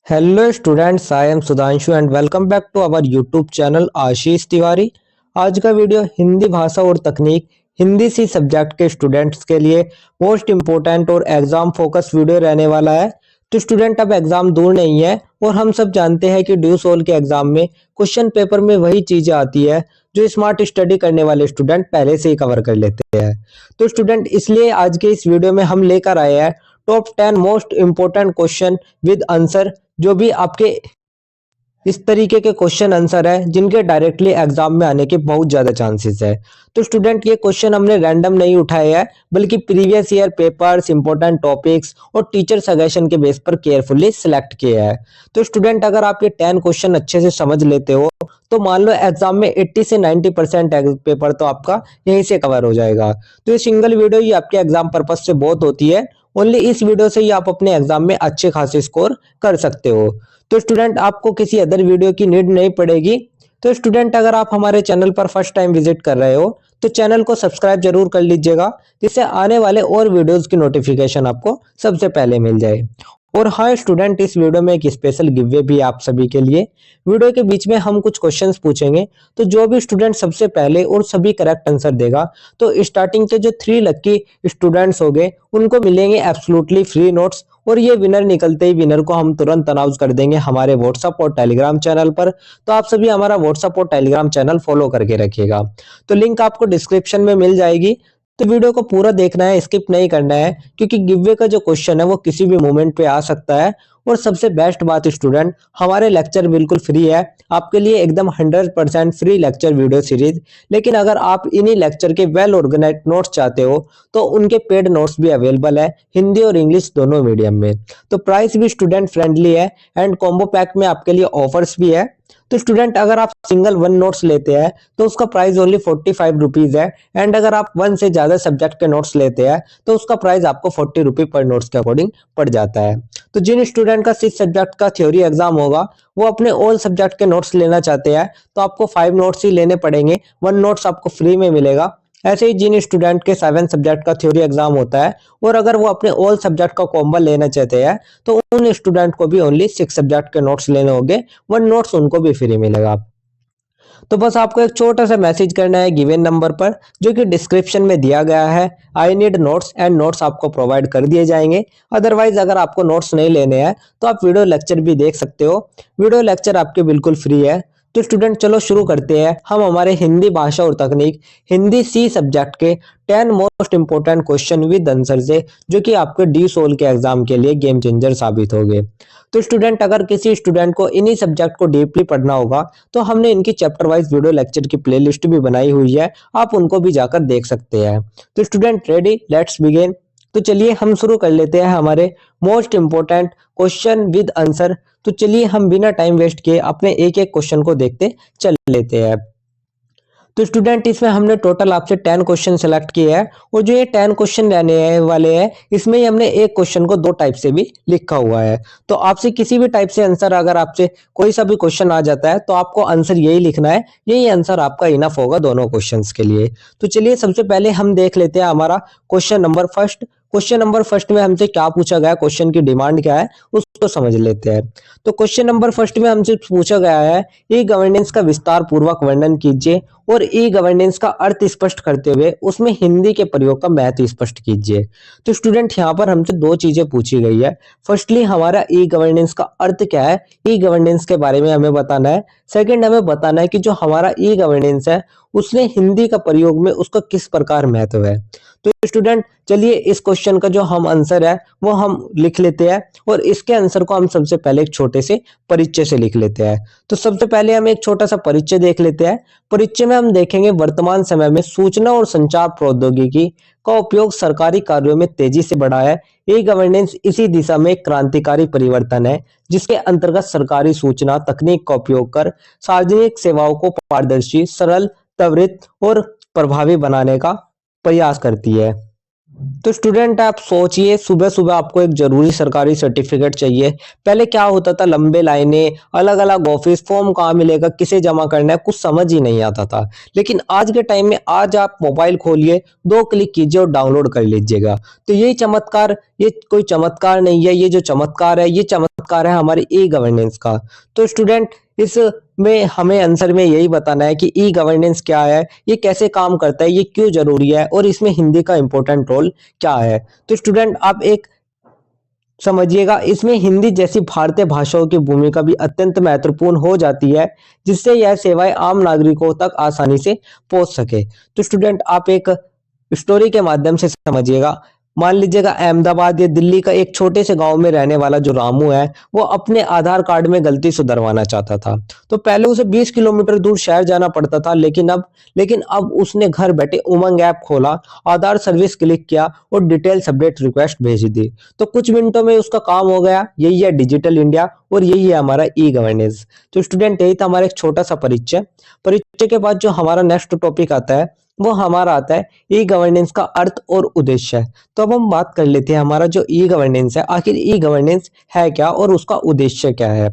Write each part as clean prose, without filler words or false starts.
Hello students, I am Sudhanshu and welcome back to our YouTube channel Ashish Tiwari. आज का video Hindi भाषा और तकनीक हिंदी सी सब्जेक्ट के स्टूडेंट्स के लिए मोस्ट इम्पोर्टेंट और एग्जाम फोकस वीडियो रहने वाला है। तो स्टूडेंट, अब एग्जाम दूर नहीं है और हम सब जानते हैं कि ड्यू सोल के एग्जाम में क्वेश्चन पेपर में वही चीजें आती है जो स्मार्ट स्टडी करने वाले स्टूडेंट पहले से ही कवर कर लेते हैं। तो स्टूडेंट, इसलिए आज के इस वीडियो में हम लेकर आए हैं top 10 most important question with answer, जो भी आपके इस तरीके के क्वेश्चन आंसर है जिनके डायरेक्टली एग्जाम में आने के बहुत ज्यादा चांसेस है। तो स्टूडेंट, ये क्वेश्चन हमने रैंडम नहीं उठाए हैं, बल्कि previous year papers, important topics और टीचर सजेशन के बेस पर केयरफुली सिलेक्ट किए हैं। तो स्टूडेंट, अगर आप ये 10 क्वेश्चन अच्छे से समझ लेते हो तो मान लो एग्जाम में 80 से 90% पेपर तो आपका यहीं से कवर हो जाएगा। तो ये सिंगल वीडियो ही आपके एग्जाम पर्पज से बहुत होती है। ओनली इस वीडियो से ही आप अपने एग्जाम में अच्छे खासे स्कोर कर सकते हो। तो स्टूडेंट, आपको किसी अदर वीडियो की नीड नहीं पड़ेगी। तो स्टूडेंट, अगर आप हमारे चैनल पर फर्स्ट टाइम विजिट कर रहे हो तो चैनल को सब्सक्राइब जरूर कर लीजिएगा, जिससे आने वाले और वीडियोस की नोटिफिकेशन आपको सबसे पहले मिल जाए। और हाँ स्टूडेंट, इस वीडियो में एक स्पेशल गिव अवे भी है आप सभी के लिए। वीडियो के बीच में हम कुछ क्वेश्चंस पूछेंगे, तो जो भी स्टूडेंट सबसे पहले और सभी करेक्ट आंसर देगा, तो स्टार्टिंग के जो 3 लकी स्टूडेंट्स होंगे उनको मिलेंगे एब्सोल्युटली फ्री नोट्स। और ये विनर निकलते ही विनर को हम तुरंत अनाउंस कर देंगे हमारे व्हाट्सएप और टेलीग्राम चैनल पर। तो आप सभी हमारा व्हाट्सएप और टेलीग्राम चैनल फॉलो करके रखिएगा। तो लिंक आपको डिस्क्रिप्शन में मिल जाएगी। तो वीडियो को पूरा देखना है, स्किप नहीं करना है, क्योंकि गिववे का जो क्वेश्चन है वो किसी भी मोमेंट पे आ सकता है। और सबसे बेस्ट बात स्टूडेंट, हमारे लेक्चर बिल्कुल फ्री है आपके लिए, एकदम 100% फ्री लेक्चर वीडियो सीरीज। लेकिन अगर आप इन्हीं लेक्चर के वेल ऑर्गेनाइज्ड नोट्स चाहते हो तो उनके पेड नोट्स भी अवेलेबल है हिंदी और इंग्लिश दोनों मीडियम में। तो प्राइस भी स्टूडेंट फ्रेंडली है एंड कॉम्बो पैक में आपके लिए ऑफर्स भी है। तो स्टूडेंट, अगर आप सिंगल 1 नोट्स लेते हैं तो उसका प्राइस ओनली 45 रुपीज है। एंड अगर आप 1 से ज्यादा सब्जेक्ट के नोट्स लेते हैं तो उसका प्राइस आपको 40 रुपी पर नोट्स के अकॉर्डिंग पड़ जाता है। तो जिन स्टूडेंट का 6 सब्जेक्ट का थ्योरी एग्जाम होगा वो अपने ऑल सब्जेक्ट के नोट्स लेना चाहते हैं, तो आपको 5 नोट्स ही लेने पड़ेंगे, 1 नोट्स आपको फ्री में मिलेगा। ऐसे ही जिन स्टूडेंट के 7 सब्जेक्ट का थ्योरी एग्जाम होता है और अगर वो अपने ऑल सब्जेक्ट का कॉम्बो लेना चाहते हैं तो उन स्टूडेंट को भी ओनली 6 सब्जेक्ट के नोट्स लेने होंगे, 1 नोट्स उनको भी फ्री मिलेगा। तो बस आपको एक छोटा सा मैसेज करना है गिवन नंबर पर, जो कि डिस्क्रिप्शन में दिया गया है। I need notes, and notes आपको प्रोवाइड कर दिए जाएंगे। अदरवाइज अगर आपको नोट्स नहीं लेने हैं तो आप वीडियो लेक्चर भी देख सकते हो। वीडियो लेक्चर आपके बिल्कुल फ्री है। तो स्टूडेंट, चलो शुरू करते हैं हम हमारे हिंदी भाषा और तकनीक हिंदी सी सब्जेक्ट के 10 most important question with answer से, जो कि आपके डी सोल के एग्जाम के लिए गेम चेंजर साबित होंगे। तो स्टूडेंट, अगर किसी स्टूडेंट को इन्हीं सब्जेक्ट को डीपली पढ़ना होगा तो हमने इनकी चैप्टर वाइज वीडियो लेक्चर की प्लेलिस्ट भी बनाई हुई है, आप उनको भी जाकर देख सकते हैं। तो स्टूडेंट, रेडी, लेट्स बिगिन। तो चलिए हम शुरू कर लेते हैं हमारे most important question with answer. तो चलिए हम बिना टाइम वेस्ट किए अपने एक एक क्वेश्चन को देखते चल लेते हैं। तो स्टूडेंट, इसमें हमने टोटल आपसे 10 क्वेश्चन सेलेक्ट किए हैं और जो ये 10 क्वेश्चन रहने वाले हैं इसमें ही हमने एक क्वेश्चन को 2 टाइप से भी लिखा हुआ है। तो आपसे किसी भी टाइप से आंसर, अगर आपसे कोई सा भी क्वेश्चन आ जाता है तो आपको आंसर यही लिखना है, यही आंसर आपका इनफ होगा दोनों क्वेश्चंस के लिए। तो चलिए सबसे पहले हम देख लेते हैं हमारा question number first. Question number first में हमसे क्या पूछा गया, क्वेश्चन की डिमांड क्या है उसको समझ लेते हैं। तो क्वेश्चन नंबर फर्स्ट में हमसे पूछा गया है, ई गवर्नेंस का विस्तार पूर्वक वर्णन कीजिए और ई गवर्नेंस का अर्थ स्पष्ट करते हुए उसमें हिंदी के प्रयोग का महत्व स्पष्ट कीजिए। तो स्टूडेंट, यहाँ पर हमसे 2 चीजें पूछी गई है। फर्स्टली, हमारा ई गवर्नेंस का अर्थ क्या है, ई गवर्नेंस के बारे में हमें बताना है। सेकंड, हमें बताना है कि जो हमारा ई गवर्नेंस है उसने हिंदी का प्रयोग में उसका किस प्रकार महत्व है। तो स्टूडेंट, चलिए इस क्वेश्चन का जो हम आंसर है वो हम लिख लेते हैं और इसके आंसर को हम सबसे पहले एक छोटे से परिचय से लिख लेते हैं। तो सबसे पहले हम एक छोटा सा परिचय देख लेते हैं। परिचय में हम देखेंगे, वर्तमान समय में सूचना और संचार प्रौद्योगिकी का उपयोग सरकारी कार्यों में तेजी से बढ़ा है। ई गवर्नेंस इसी दिशा में एक क्रांतिकारी परिवर्तन है जिसके अंतर्गत सरकारी सूचना तकनीक का उपयोग कर सार्वजनिक सेवाओं को पारदर्शी, सरल, त्वरित और प्रभावी बनाने का प्रयास करती है। तो स्टूडेंट आप सोचिए, सुबह सुबह आपको एक जरूरी सरकारी सर्टिफिकेट चाहिए। पहले क्या होता था, लंबे लाइनें, अलग अलग ऑफिस, फॉर्म कहाँ मिलेगा, किसे जमा करना है, कुछ समझ ही नहीं आता था। लेकिन आज के टाइम में आज आप मोबाइल खोलिए, 2 क्लिक कीजिए और डाउनलोड कर लीजिएगा। तो ये चमत्कार, ये कोई चमत्कार नहीं है, ये जो चमत्कार है ये चमत्कार है हमारे ई गवर्नेंस का। तो स्टूडेंट इस में हमें आंसर में यही बताना है कि ई गवर्नेंस क्या है, ये कैसे काम करता है, ये क्यों जरूरी है और इसमें हिंदी का इंपॉर्टेंट रोल क्या है। तो स्टूडेंट आप एक समझिएगा, इसमें हिंदी जैसी भारतीय भाषाओं की भूमिका भी अत्यंत महत्वपूर्ण हो जाती है, जिससे यह सेवाएं आम नागरिकों तक आसानी से पहुंच सके। तो स्टूडेंट आप एक स्टोरी के माध्यम से समझिएगा। मान लीजिएगा अहमदाबाद या दिल्ली का एक छोटे से गांव में रहने वाला जो रामू है, वो अपने आधार कार्ड में गलती सुधरवाना चाहता था। तो पहले उसे 20 किलोमीटर दूर शहर जाना पड़ता था, लेकिन अब उसने घर बैठे उमंग ऐप खोला, आधार सर्विस क्लिक किया और डिटेल्स अपडेट रिक्वेस्ट भेज दी। तो कुछ मिनटों में उसका काम हो गया। यही है डिजिटल इंडिया और यही है हमारा ई गवर्नेंस। तो स्टूडेंट यही था हमारा एक छोटा सा परिचय। परिचय के बाद जो हमारा नेक्स्ट टॉपिक आता है वो हमारा आता है ई गवर्नेंस का अर्थ और उद्देश्य। तो अब हम बात कर लेते हैं हमारा जो ई गवर्नेंस है, आखिर ई गवर्नेंस है क्या और उसका उद्देश्य क्या है।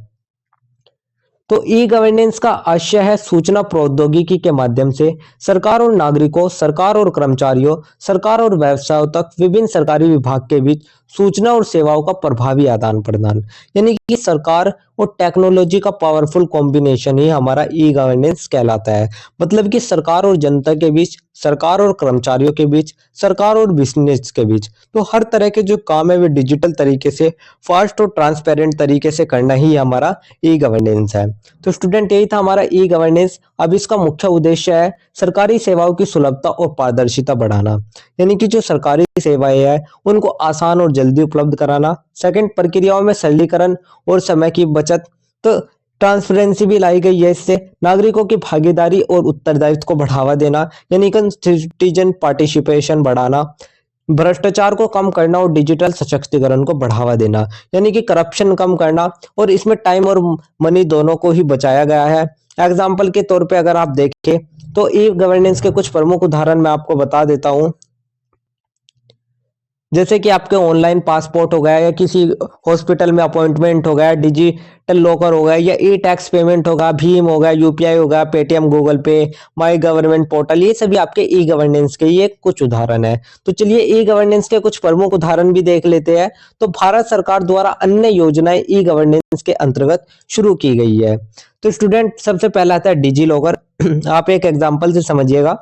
तो ई गवर्नेंस का आशय है सूचना प्रौद्योगिकी के माध्यम से सरकार और नागरिकों, सरकार और कर्मचारियों, सरकार और व्यवसायों तक विभिन्न सरकारी विभाग के बीच सूचना और सेवाओं का प्रभावी आदान प्रदान। यानी कि सरकार और टेक्नोलॉजी का पावरफुल कॉम्बिनेशन ही हमारा ई गवर्नेंस कहलाता है। मतलब कि सरकार और जनता के बीच, सरकार और कर्मचारियों के बीच, सरकार और बिजनेस के बीच, तो हर तरह के जो काम है वे डिजिटल तरीके से, फास्ट और ट्रांसपेरेंट तरीके से करना ही हमारा ई गवर्नेंस है। तो स्टूडेंट यही था हमारा ई गवर्नेंस। अब इसका मुख्य उद्देश्य है सरकारी सेवाओं की सुलभता और पारदर्शिता बढ़ाना। यानी कि जो सरकारी सेवाएं हैं उनको आसान और जल्दी उपलब्ध कराना। सेकंड, प्रक्रियाओं में सरलीकरण और समय की बचत। तो ट्रांसपेरेंसी भी लाई गई है इससे। नागरिकों की भागीदारी और उत्तरदायित्व को बढ़ावा देना, यानी कि सिटीजन पार्टिसिपेशन बढ़ाना। भ्रष्टाचार को कम करना और डिजिटल सशक्तिकरण को बढ़ावा देना, यानी कि करप्शन कम करना। और इसमें टाइम और मनी दोनों को ही बचाया गया है। एग्जाम्पल के तौर पे अगर आप देखें तो ई गवर्नेंस के कुछ प्रमुख उदाहरण मैं आपको बता देता हूं। जैसे कि आपके ऑनलाइन पासपोर्ट हो गया, या किसी हॉस्पिटल में अपॉइंटमेंट हो गया, डिजिटल लॉकर हो गया, या ई टैक्स पेमेंट होगा, भीम हो गया, यूपीआई हो गया, पेटीएम, गूगल पे, माई गवर्नमेंट पोर्टल, ये सभी आपके ई गवर्नेंस के ये कुछ उदाहरण है। तो चलिए ई गवर्नेंस के कुछ प्रमुख उदाहरण भी देख लेते हैं। तो भारत सरकार द्वारा अन्य योजनाएं ई गवर्नेंस के अंतर्गत शुरू की गई है। तो स्टूडेंट सबसे पहला आता है डिजी लॉकर। आप एक एग्जाम्पल से समझिएगा।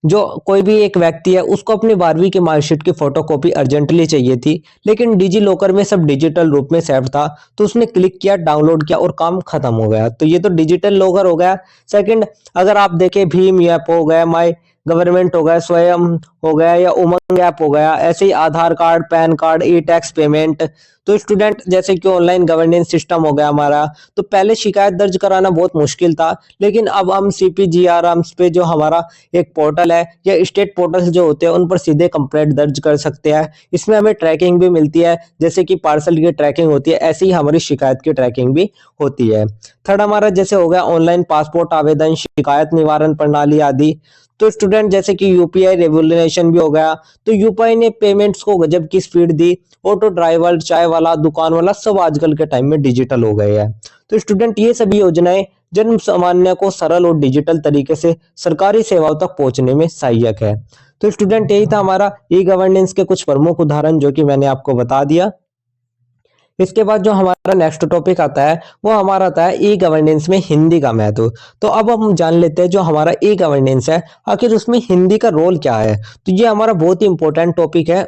जो कोई भी एक व्यक्ति है उसको अपनी 12वीं की मार्कशीट की फोटोकॉपी अर्जेंटली चाहिए थी, लेकिन डिजी लॉकर में सब डिजिटल रूप में सेव था। तो उसने क्लिक किया, डाउनलोड किया और काम खत्म हो गया। तो ये तो डिजिटल लॉकर हो गया। सेकंड, अगर आप देखें भीम ऐप हो गया, माई गवर्नमेंट हो गया, स्वयं हो गया, या उमंग ऐप हो गया, ऐसे ही आधार कार्ड, पैन कार्ड, ई टैक्स पेमेंट। तो स्टूडेंट जैसे कि ऑनलाइन गवर्नेंस सिस्टम हो गया हमारा। तो पहले शिकायत दर्ज कराना बहुत मुश्किल था, लेकिन अब हम सीपीजीआर पे जो हमारा एक पोर्टल है या स्टेट पोर्टल जो होते हैं उन पर सीधे कंप्लेंट दर्ज कर सकते हैं। इसमें हमें ट्रैकिंग भी मिलती है, जैसे कि पार्सल की ट्रैकिंग होती है, ऐसे ही हमारी शिकायत की ट्रैकिंग भी होती है। थर्ड हमारा जैसे हो गया ऑनलाइन पासपोर्ट आवेदन, शिकायत निवारण प्रणाली आदि। तो स्टूडेंट जैसे कि यूपीआई रेवोल्यूशन भी हो गया। तो यूपीआई ने पेमेंट्स को गजब की स्पीड दी। ऑटो ड्राइवर, चाय वाला, दुकान वाला सब आजकल के टाइम में डिजिटल हो गए हैं। तो स्टूडेंट ये सभी योजनाएं जन सामान्य को सरल और डिजिटल तरीके से सरकारी सेवाओं तक पहुंचने में सहायक है। तो स्टूडेंट यही था हमारा ई गवर्नेंस के कुछ प्रमुख उदाहरण जो कि मैंने आपको बता दिया। इसके बाद जो हमारा नेक्स्ट टॉपिक आता है वो हमारा आता है ई गवर्नेंस में हिंदी का महत्व। तो अब हम जान लेते हैं जो हमारा ई गवर्नेंस है आखिर उसमें हिंदी का रोल क्या है। तो ये हमारा बहुत ही इंपॉर्टेंट टॉपिक है।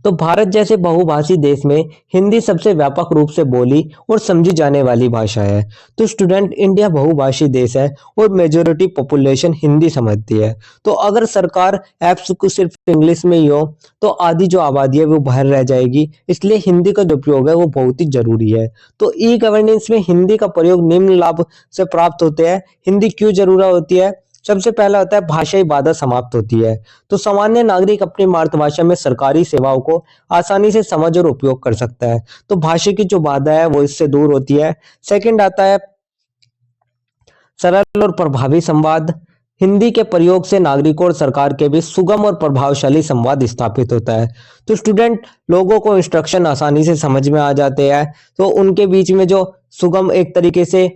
तो भारत जैसे बहुभाषी देश में हिंदी सबसे व्यापक रूप से बोली और समझी जाने वाली भाषा है। तो स्टूडेंट इंडिया बहुभाषी देश है और मेजोरिटी पॉपुलेशन हिंदी समझती है। तो अगर सरकार ऐप्स को सिर्फ इंग्लिश में ही हो तो आधी जो आबादी है वो बाहर रह जाएगी। इसलिए हिंदी का जो उपयोग है वो बहुत ही जरूरी है। तो ई गवर्नेंस में हिंदी का प्रयोग निम्न लाभ से प्राप्त होते हैं। हिंदी क्यों जरूरी होती है? सबसे पहला होता है भाषाई बाधा समाप्त होती है। तो सामान्य नागरिक अपनी मातृभाषा में सरकारी सेवाओं को आसानी से समझ और उपयोग कर सकता है। तो भाषा की जो बाधा है वो इससे दूर होती है। सेकंड आता है सरल और प्रभावी संवाद। हिंदी के प्रयोग से नागरिकों और सरकार के बीच सुगम और प्रभावशाली संवाद स्थापित होता है। तो स्टूडेंट लोगों को इंस्ट्रक्शन आसानी से समझ में आ जाते हैं। तो उनके बीच में जो सुगम एक तरीके से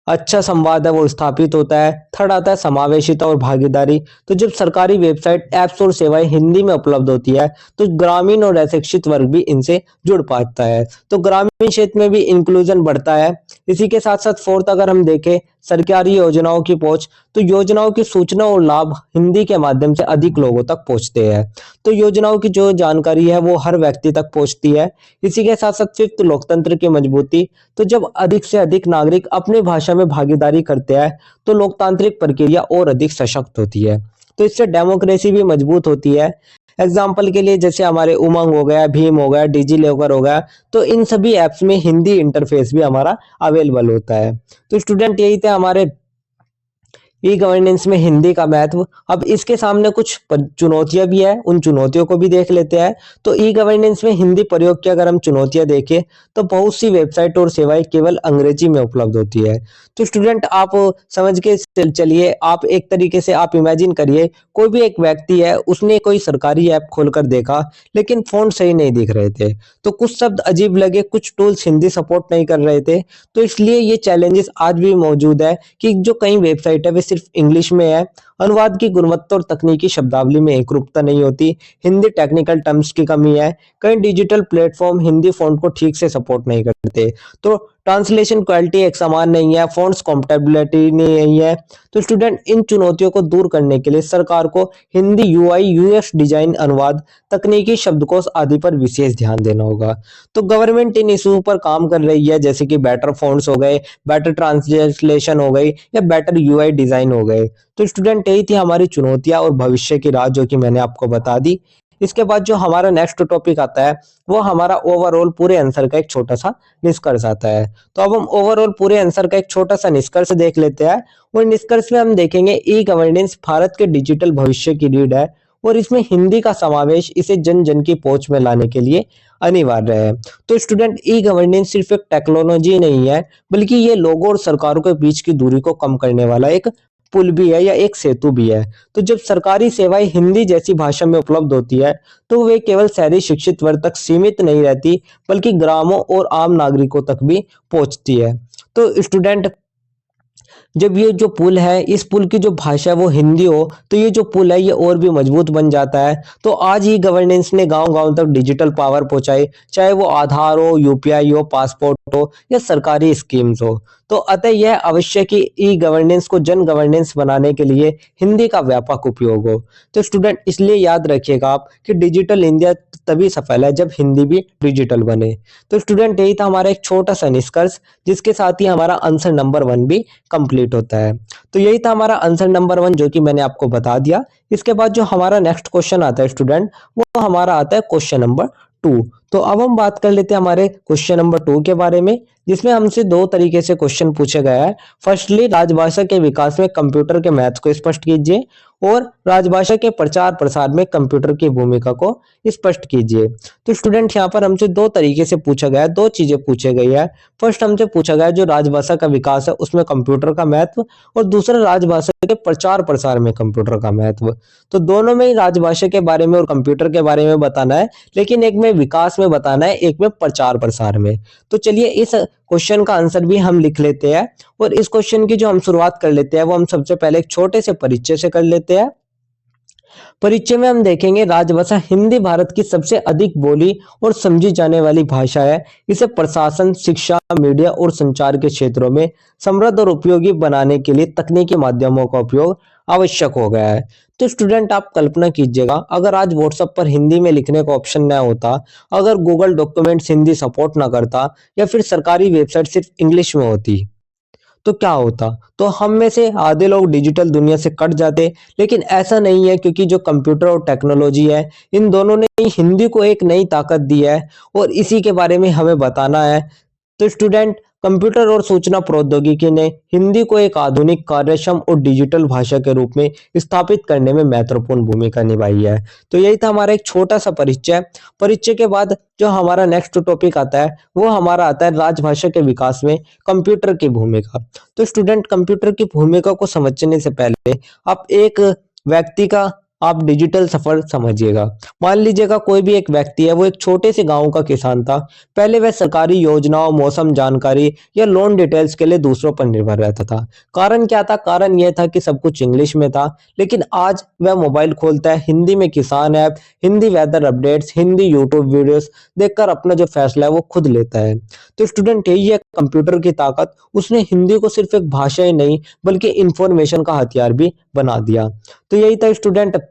अच्छा संवाद है वो स्थापित होता है। थर्ड आता है समावेशिता और भागीदारी। तो जब सरकारी वेबसाइट, ऐप्स और सेवाएं हिंदी में उपलब्ध होती है तो ग्रामीण और अशिक्षित वर्ग भी इनसे जुड़ पाता है। तो ग्रामीण क्षेत्र में भी इंक्लूजन बढ़ता है। इसी के साथ साथ फोर्थ अगर हम देखें सरकारी योजनाओं की पहुंच, तो योजनाओं की सूचना और लाभ हिंदी के माध्यम से अधिक लोगों तक पहुंचते हैं। तो योजनाओं की जो जानकारी है वो हर व्यक्ति तक पहुंचती है। इसी के साथ साथ फिफ्थ लोकतंत्र की मजबूती। तो जब अधिक से अधिक नागरिक अपनी भाषा में भागीदारी करते हैं तो लोकतांत्रिक प्रक्रिया और अधिक सशक्त होती है। तो इससे डेमोक्रेसी भी मजबूत होती है। एग्जाम्पल के लिए जैसे हमारे उमंग हो गया, भीम हो गया, डिजी लॉकर हो गया, तो इन सभी एप्स में हिंदी इंटरफेस भी हमारा अवेलेबल होता है। तो स्टूडेंट यही थे हमारे ई गवर्नेंस में हिंदी का महत्व। अब इसके सामने कुछ चुनौतियां भी है, उन चुनौतियों को भी देख लेते हैं। तो ई गवर्नेंस में हिंदी प्रयोग की अगर हम चुनौतियां देखें तो बहुत सी वेबसाइट और सेवाएं केवल अंग्रेजी में उपलब्ध होती है। तो स्टूडेंट आप समझ के चलिए, आप एक तरीके से आप इमेजिन करिए कोई भी एक व्यक्ति है, उसने कोई सरकारी ऐप खोलकर देखा लेकिन फोन सही नहीं दिख रहे थे, तो कुछ शब्द अजीब लगे, कुछ टूल्स हिंदी सपोर्ट नहीं कर रहे थे। तो इसलिए ये चैलेंजेस आज भी मौजूद है कि जो कई वेबसाइट है वे सिर्फ इंग्लिश में है। अनुवाद की गुणवत्ता और तकनीकी शब्दावली में एकरूपता नहीं होती। हिंदी टेक्निकल टर्म्स की कमी है। कई डिजिटल प्लेटफॉर्म हिंदी फॉन्ट को ठीक से सपोर्ट नहीं करते। तो ट्रांसलेशन क्वालिटी एक समान नहीं है, फॉन्ट्स कॉम्पेटेबिलिटी नहीं है। तो स्टूडेंट इन चुनौतियों को दूर करने के लिए सरकार को हिंदी यूआई यूएक्स डिजाइन, अनुवाद, तकनीकी शब्दकोश आदि पर विशेष ध्यान देना होगा। तो गवर्नमेंट इन इशू पर काम कर रही है, जैसे कि बेटर फॉन्ट्स हो गए, बेटर ट्रांसलेशन हो गई या बेटर यूआई डिजाइन हो गए। तो स्टूडेंट यही थी हमारी चुनौतियां और भविष्य की राह जो कि मैंने आपको बता दी। इसके बाद जो हमारा नेक्स्ट टॉपिक आता है वो हमारा ओवरऑल पूरे आंसर का एक छोटा सा निष्कर्ष आता है। तो अब हम ओवरऑल पूरे आंसर का एक छोटा सा निष्कर्ष देख लेते हैं। और निष्कर्ष में हम देखेंगे ई गवर्नेंस भारत के डिजिटल भविष्य की रीढ़ है और इसमें हिंदी का समावेश इसे जन जन की पहुंच में लाने के लिए अनिवार्य है। तो स्टूडेंट ई गवर्नेंस सिर्फ एक टेक्नोलॉजी नहीं है, बल्कि ये लोगों और सरकारों के बीच की दूरी को कम करने वाला एक पुल भी है या एक सेतु भी है। तो जब सरकारी सेवाएं हिंदी जैसी भाषा में उपलब्ध होती है तो वे केवल शहरी शिक्षित वर्ग तक सीमित नहीं रहती, बल्कि ग्रामों और आम नागरिकों तक भी पहुंचती है। तो स्टूडेंट जब ये जो पुल है, इस पुल की जो भाषा वो हिंदी हो तो ये जो पुल है ये और भी मजबूत बन जाता है। तो आज ही गवर्नेंस ने गांव गांव तक डिजिटल पावर पहुंचाई, चाहे वो आधार हो, यूपीआई हो, पासपोर्ट हो या सरकारी स्कीम्स हो। तो अतः यह आवश्यक कि ई गवर्नेंस को जन गवर्नेंस बनाने के लिए हिंदी का व्यापक उपयोग हो। तो स्टूडेंट इसलिए याद रखिएगा आप कि डिजिटल इंडिया तभी सफल है जब हिंदी भी डिजिटल बने। तो स्टूडेंट यही था हमारा एक छोटा सा निष्कर्ष, जिसके साथ ही हमारा आंसर नंबर 1 भी कंप्लीट होता है। तो यही था हमारा आंसर नंबर 1 जो कि मैंने आपको बता दिया। इसके बाद जो हमारा नेक्स्ट क्वेश्चन आता है स्टूडेंट, वो हमारा आता है क्वेश्चन नंबर 2। तो अब हम बात कर लेते हैं हमारे क्वेश्चन नंबर 2 के बारे में, जिसमें हमसे दो तरीके से क्वेश्चन पूछे गया है। फर्स्टली, राजभाषा के विकास में कंप्यूटर के महत्व को स्पष्ट कीजिए, और राजभाषा के प्रचार प्रसार में कंप्यूटर की भूमिका को स्पष्ट कीजिए। तो स्टूडेंट यहाँ पर हमसे दो तरीके से पूछा गया है, दो चीजें पूछे गई है। फर्स्ट हमसे पूछा गया है जो राजभाषा का विकास है उसमें कंप्यूटर का महत्व, और दूसरा राजभाषा के प्रचार प्रसार में कंप्यूटर का महत्व। तो दोनों में ही राजभाषा के बारे में और कंप्यूटर के बारे में बताना है, लेकिन एक में विकास में बताना है, एक में प्रचार प्रसार में। तो चलिए इस क्वेश्चन का आंसर भी हम लिख लेते हैं, और इस क्वेश्चन की जो हम शुरुआत कर लेते हैं वो हम सबसे पहले एक छोटे से परिचय से कर लेते हैं। परिचय में हम देखेंगे राजभाषा हिंदी भारत की सबसे अधिक बोली और समझी जाने वाली भाषा है। इसे प्रशासन, शिक्षा, मीडिया और संचार के क्षेत्रों में समृद्ध और उपयोगी बनाने के लिए तकनीकी माध्यमों का उपयोग आवश्यक हो गया है। तो स्टूडेंट आप कल्पना कीजिएगा, अगर आज व्हाट्सएप पर हिंदी में लिखने का ऑप्शन न होता, अगर गूगल डॉक्यूमेंट्स हिंदी सपोर्ट ना करता, या फिर सरकारी वेबसाइट सिर्फ इंग्लिश में होती, तो क्या होता? तो हम में से आधे लोग डिजिटल दुनिया से कट जाते। लेकिन ऐसा नहीं है, क्योंकि जो कंप्यूटर और टेक्नोलॉजी है, इन दोनों ने ही हिंदी को एक नई ताकत दी है, और इसी के बारे में हमें बताना है। तो स्टूडेंट कंप्यूटर और सूचना प्रौद्योगिकी ने हिंदी को एक आधुनिक, कार्यक्षम और डिजिटल भाषा के रूप में स्थापित करने में महत्वपूर्ण भूमिका निभाई है। तो यही था हमारा एक छोटा सा परिचय। परिचय के बाद जो हमारा नेक्स्ट टॉपिक आता है वो हमारा आता है राजभाषा के विकास में कंप्यूटर की भूमिका। तो स्टूडेंट, कंप्यूटर की भूमिका को समझने से पहले आप एक व्यक्ति का आप डिजिटल सफर समझिएगा। मान लीजिएगा कोई भी एक व्यक्ति है, वो एक छोटे से गांव का किसान था। पहले वह सरकारी योजनाओं, मौसम जानकारी या लोन डिटेल्स के लिए दूसरों पर निर्भर रहता था। कारण क्या था? कारण यह था कि सब कुछ इंग्लिश में था। लेकिन आज वह मोबाइल खोलता है, हिंदी में Kisan app, Hindi weather updates, Hindi YouTube videos देखकर अपना जो फैसला है वो खुद लेता है। तो स्टूडेंट, यही है कंप्यूटर की ताकत। उसने हिंदी को सिर्फ एक भाषा ही नहीं बल्कि इंफॉर्मेशन का हथियार भी बना दिया। तो यही था स्टूडेंट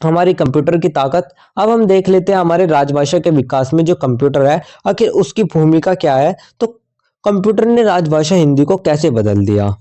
हमारी कंप्यूटर की ताकत। अब हम देख लेते हैं हमारे राजभाषा के विकास में जो कंप्यूटर है, आखिर उसकी भूमिका क्या है। तो कंप्यूटर ने राजभाषा हिंदी को कैसे बदल दिया?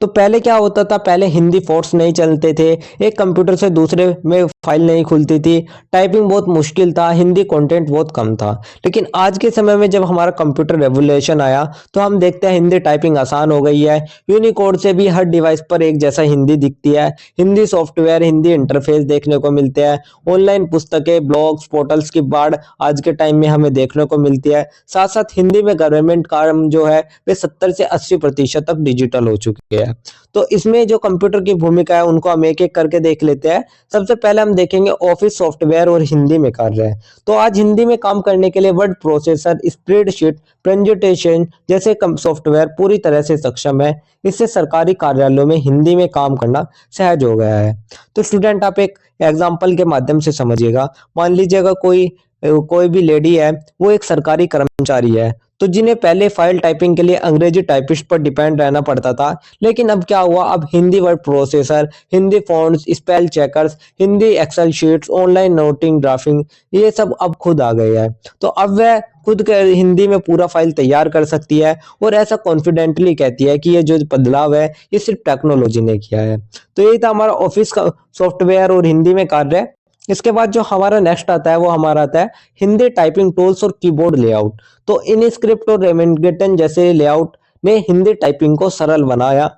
तो पहले क्या होता था? पहले हिंदी फोर्स नहीं चलते थे, एक कंप्यूटर से दूसरे में फाइल नहीं खुलती थी, टाइपिंग बहुत मुश्किल था, हिंदी कंटेंट बहुत कम था। लेकिन आज के समय में जब हमारा कंप्यूटर रेवोल्यूशन आया तो हम देखते हैं हिंदी टाइपिंग आसान हो गई है। यूनिकोड से भी हर डिवाइस पर एक जैसा हिंदी दिखती है। हिंदी सॉफ्टवेयर, हिंदी इंटरफेस देखने को मिलते हैं। ऑनलाइन पुस्तकें, ब्लॉग्स, पोर्टल्स की बाढ़ आज के टाइम में हमें देखने को मिलती है। साथ साथ हिंदी में गवर्नमेंट काम जो है वे 70 से 80% तक डिजिटल हो चुके हैं। तो इसमें जो कंप्यूटर की भूमिका है उनको हम एक एक करके देख लेते हैं। सबसे पहले हम देखेंगे ऑफिस सॉफ्टवेयर और हिंदी में कार्य है। तो आज हिंदी में काम करने के लिए वर्ड प्रोसेसर, स्प्रेडशीट, प्रेजेंटेशन जैसे सॉफ्टवेयर पूरी तरह से सक्षम है। इससे सरकारी कार्यालयों में हिंदी में काम करना सहज हो गया है। तो स्टूडेंट, आप एक एग्जाम्पल के माध्यम से समझिएगा। मान लीजिएगा कोई कोई भी लेडी है, वो एक सरकारी कर्मचारी है, तो जिन्हें पहले फाइल टाइपिंग के लिए अंग्रेजी टाइपिस्ट पर डिपेंड रहना पड़ता था। लेकिन अब क्या हुआ? अब Hindi word processor, Hindi fonts, spell checkers, Hindi Excel sheets, online noting, drafting, ये सब अब खुद आ गए हैं। तो अब वह खुद के हिंदी में पूरा फाइल तैयार कर सकती है और ऐसा कॉन्फिडेंटली कहती है कि ये जो बदलाव है ये सिर्फ टेक्नोलॉजी ने किया है। तो यही था हमारा ऑफिस का सॉफ्टवेयर और हिंदी में कार्य। इसके बाद जो हमारा नेक्स्ट आता है वो हमारा आता है हिंदी टाइपिंग टूल्स और कीबोर्ड लेआउट। तो इन स्क्रिप्ट और रेमिंगटन जैसे लेआउट ने हिंदी टाइपिंग को सरल बनाया।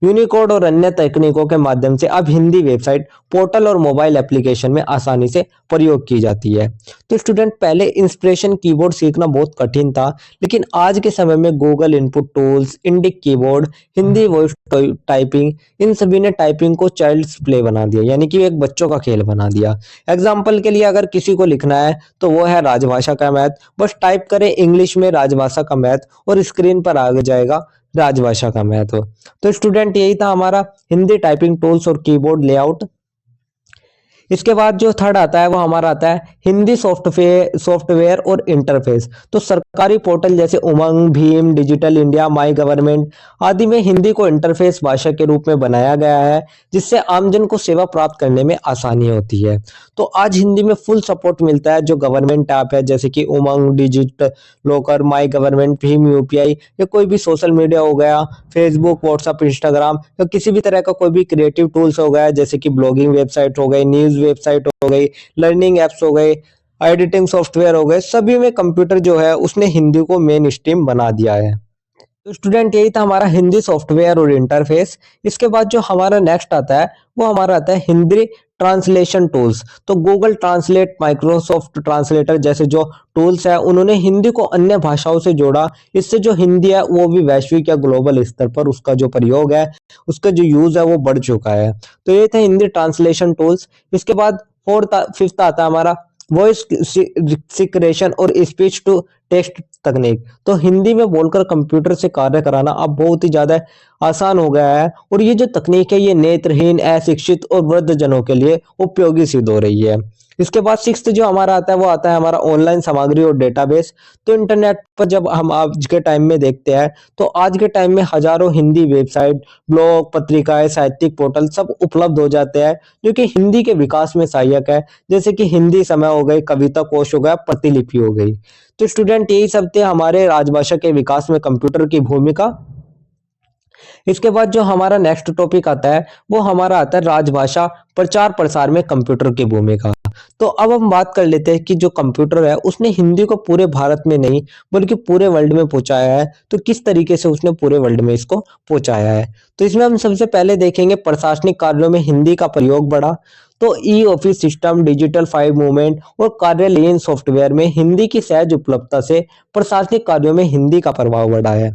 यूनिकोड और अन्य तकनीकों के माध्यम से अब हिंदी वेबसाइट, पोर्टल और मोबाइल एप्लीकेशन में आसानी से प्रयोग की जाती है। तो स्टूडेंट, पहले इंस्पिरेशन कीबोर्ड सीखना बहुत कठिन था, लेकिन आज के समय में Google input tools, Indic keyboard, Hindi voice typing, इन सभी ने टाइपिंग को चाइल्ड्स प्ले बना दिया, यानी कि एक बच्चों का खेल बना दिया। एग्जाम्पल के लिए अगर किसी को लिखना है तो वो है राजभाषा का मैथ, बस टाइप करें इंग्लिश में राजभाषा का मैथ और स्क्रीन पर आ जाएगा राजभाषा का महत्व। तो स्टूडेंट, यही था हमारा हिंदी टाइपिंग टूल्स और कीबोर्ड लेआउट। इसके बाद जो थर्ड आता है वो हमारा आता है हिंदी सॉफ्टवेयर और इंटरफेस। तो सरकारी पोर्टल जैसे उमंग, भीम, डिजिटल इंडिया, माई गवर्नमेंट आदि में हिंदी को इंटरफेस भाषा के रूप में बनाया गया है, जिससे आमजन को सेवा प्राप्त करने में आसानी होती है। तो आज हिंदी में फुल सपोर्ट मिलता है। जो गवर्नमेंट ऐप है जैसे कि Umang, digit locker, my government, भीम यूपीआई या कोई भी सोशल मीडिया हो गया, फेसबुक, व्हाट्सएप, इंस्टाग्राम या किसी भी तरह का कोई भी क्रिएटिव टूल्स हो गया जैसे कि ब्लॉगिंग वेबसाइट हो गई, न्यूज वेबसाइट हो गई, लर्निंग एप्स हो गए, एडिटिंग सॉफ्टवेयर हो गए, सभी में कंप्यूटर जो है उसने हिंदी को मेन स्ट्रीम बना दिया है। तो स्टूडेंट, यही था हमारा हिंदी सॉफ्टवेयर और इंटरफेस। इसके बाद जो हमारा नेक्स्ट आता है वो हमारा आता है हिंदी ट्रांसलेशन टूल्स। तो गूगल ट्रांसलेट, माइक्रोसॉफ्ट ट्रांसलेटर जैसे जो टूल्स है उन्होंने हिंदी को अन्य भाषाओं से जोड़ा। इससे जो हिंदी है वो भी वैश्विक या ग्लोबल स्तर पर उसका जो प्रयोग है, उसका जो यूज है वो बढ़ चुका है। तो ये थे हिंदी ट्रांसलेशन टूल्स। इसके बाद फिफ्थ आता है हमारा वॉइस सिक्रेशन और स्पीच टू टेक्स्ट तकनीक। तो हिंदी में बोलकर कंप्यूटर से कार्य कराना अब बहुत ही ज्यादा आसान हो गया है और ये जो तकनीक है ये नेत्रहीन, अशिक्षित और वृद्ध जनों के लिए उपयोगी सिद्ध हो रही है। इसके बाद सिक्स्थ जो हमारा आता है वो आता है हमारा ऑनलाइन सामग्री और डेटाबेस। तो इंटरनेट पर जब हम आज के टाइम में देखते हैं तो आज के टाइम में हजारों हिंदी वेबसाइट, ब्लॉग, पत्रिकाएं, साहित्यिक पोर्टल सब उपलब्ध हो जाते हैं जो कि हिंदी के विकास में सहायक है। जैसे कि हिंदी समय हो गई, कविता कोश हो गया, प्रतिलिपि हो गई। तो स्टूडेंट, यही सब थे हमारे राजभाषा के विकास में कंप्यूटर की भूमिका। इसके बाद जो हमारा नेक्स्ट टॉपिक आता है वो हमारा आता है राजभाषा प्रचार प्रसार में कंप्यूटर की भूमिका। तो अब हम बात कर लेते हैं कि जो कंप्यूटर है उसने हिंदी को पूरे भारत में नहीं बल्कि पूरे वर्ल्ड में पहुंचाया है। तो किस तरीके से उसने पूरे वर्ल्ड में इसको पहुंचाया है, तो इसमें हम सबसे पहले देखेंगे प्रशासनिक कार्यों में हिंदी का प्रयोग बढ़ा। तो e office system, digital file movement और कार्यालयीन सॉफ्टवेयर में हिंदी की सहज उपलब्धता से प्रशासनिक कार्यों में हिंदी का प्रभाव बढ़ा है।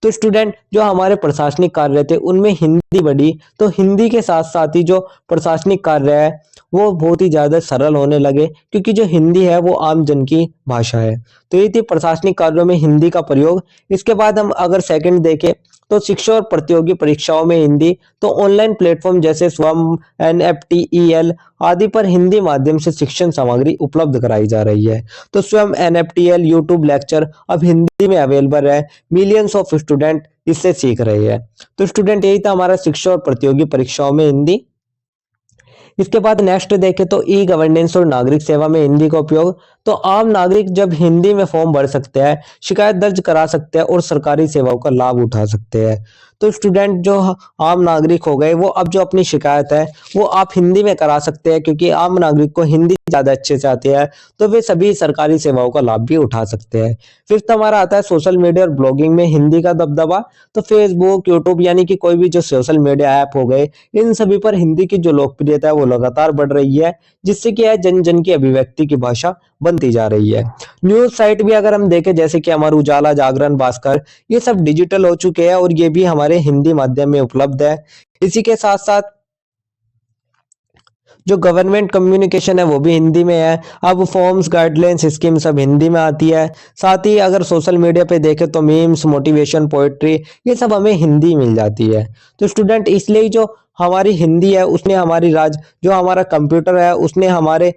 तो स्टूडेंट, जो हमारे प्रशासनिक कार्य थे उनमें हिंदी बढ़ी, तो हिंदी के साथ साथ ही जो प्रशासनिक कार्य है वो बहुत ही ज्यादा सरल होने लगे, क्योंकि जो हिंदी है वो आम जन की भाषा है। तो ये थी प्रशासनिक कार्यों में हिंदी का प्रयोग। इसके बाद हम अगर सेकंड देखें तो शिक्षा और प्रतियोगी परीक्षाओं में हिंदी। तो ऑनलाइन प्लेटफॉर्म जैसे स्वयं, NFTEL आदि पर हिंदी माध्यम से शिक्षण सामग्री उपलब्ध कराई जा रही है। तो स्वयं, NFTEL, यूट्यूब लेक्चर अब हिंदी में अवेलेबल है। मिलियंस ऑफ स्टूडेंट इससे सीख रहे हैं। तो स्टूडेंट, यही था हमारा शिक्षा और प्रतियोगी परीक्षाओं में हिंदी। इसके बाद नेक्स्ट देखें तो ई गवर्नेंस और नागरिक सेवा में हिंदी का उपयोग। तो आम नागरिक जब हिंदी में फॉर्म भर सकते हैं, शिकायत दर्ज करा सकते हैं और सरकारी सेवाओं का लाभ उठा सकते हैं। तो स्टूडेंट, जो आम नागरिक हो गए वो अब जो अपनी शिकायत है वो आप हिंदी में करा सकते हैं, क्योंकि आम नागरिक को हिंदी ज्यादा अच्छे से आती है, तो वे सभी सरकारी सेवाओं का लाभ भी उठा सकते हैं। फिफ्थ हमारा आता है सोशल मीडिया और ब्लॉगिंग में हिंदी का दबदबा। तो फेसबुक, यूट्यूब यानी कि कोई भी जो सोशल मीडिया ऐप हो गए, इन सभी पर हिंदी की जो लोकप्रियता है वो लगातार बढ़ रही है, जिससे कि यह जन जन की अभिव्यक्ति की भाषा बनती जा रही है। न्यूज साइट भी अगर हम देखें, जैसे कि हमारा उजाला, जागरण, भास्कर, ये सब डिजिटल हो चुके हैं और ये भी हमारे हिंदी माध्यम में उपलब्ध है। इसी के साथ साथ जो गवर्नमेंट कम्युनिकेशन है वो भी हिंदी में है। अब फॉर्म्स, गाइडलाइंस, स्कीम सब हिंदी में आती है। साथ ही अगर सोशल मीडिया पे देखें तो मीम्स, मोटिवेशन, पोएट्री, ये सब हमें हिंदी मिल जाती है। तो स्टूडेंट, इसलिए जो हमारी हिंदी है उसने हमारी जो हमारा कंप्यूटर है उसने हमारे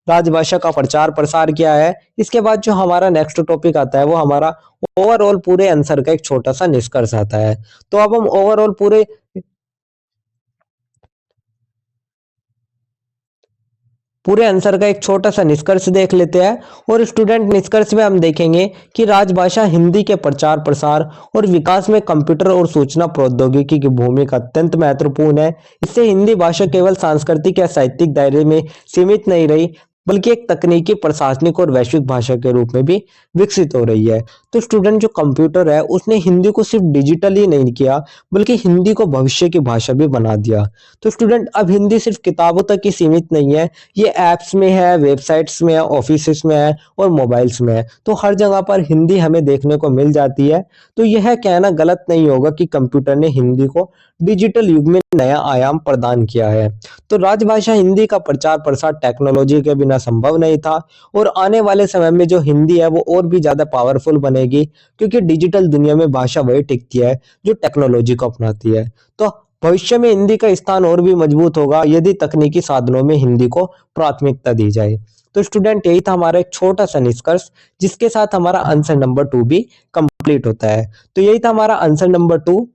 राजभाषा का प्रचार प्रसार किया है। इसके बाद जो हमारा नेक्स्ट टॉपिक आता है वो हमारा ओवरऑल पूरे आंसर का एक छोटा सा निष्कर्ष आता है। तो अब हम ओवरऑल पूरे आंसर का एक छोटा सा निष्कर्ष देख लेते हैं। और स्टूडेंट, निष्कर्ष में हम देखेंगे कि राजभाषा हिंदी के प्रचार प्रसार और विकास में कंप्यूटर और सूचना प्रौद्योगिकी की भूमिका अत्यंत महत्वपूर्ण है। इससे हिंदी भाषा केवल सांस्कृतिक या साहित्यिक दायरे में सीमित नहीं रही, बल्कि एक तकनीकी, प्रशासनिक और वैश्विक भाषा के रूप में भी विकसित हो रही है। तो स्टूडेंट, जो कंप्यूटर है उसने हिंदी को सिर्फ डिजिटल ही नहीं किया, बल्कि हिंदी को भविष्य की भाषा भी बना दिया। तो स्टूडेंट, अब हिंदी सिर्फ किताबों तक ही सीमित नहीं है, ये ऐप्स में है, वेबसाइट्स में है, ऑफिस में है और मोबाइल्स में है। तो हर जगह पर हिंदी हमें देखने को मिल जाती है। तो यह कहना गलत नहीं होगा कि कंप्यूटर ने हिंदी को डिजिटल युग में नया आयाम प्रदान किया है। तो राजभाषा हिंदी का प्रचार प्रसार टेक्नोलॉजी के बिना संभव नहीं था, और आने वाले समय में जो हिंदी है वो और भी ज्यादा पावरफुल बनेगी, क्योंकि डिजिटल दुनिया में भाषा वही टिकती है जो टेक्नोलॉजी को अपनाती है। तो भविष्य में हिंदी का स्थान और भी मजबूत होगा यदि तकनीकी साधनों में हिंदी को प्राथमिकता दी जाए। तो स्टूडेंट, यही था हमारा एक छोटा सा निष्कर्ष, जिसके साथ हमारा आंसर नंबर 2 भी कंप्लीट होता है। तो यही था हमारा आंसर नंबर 2।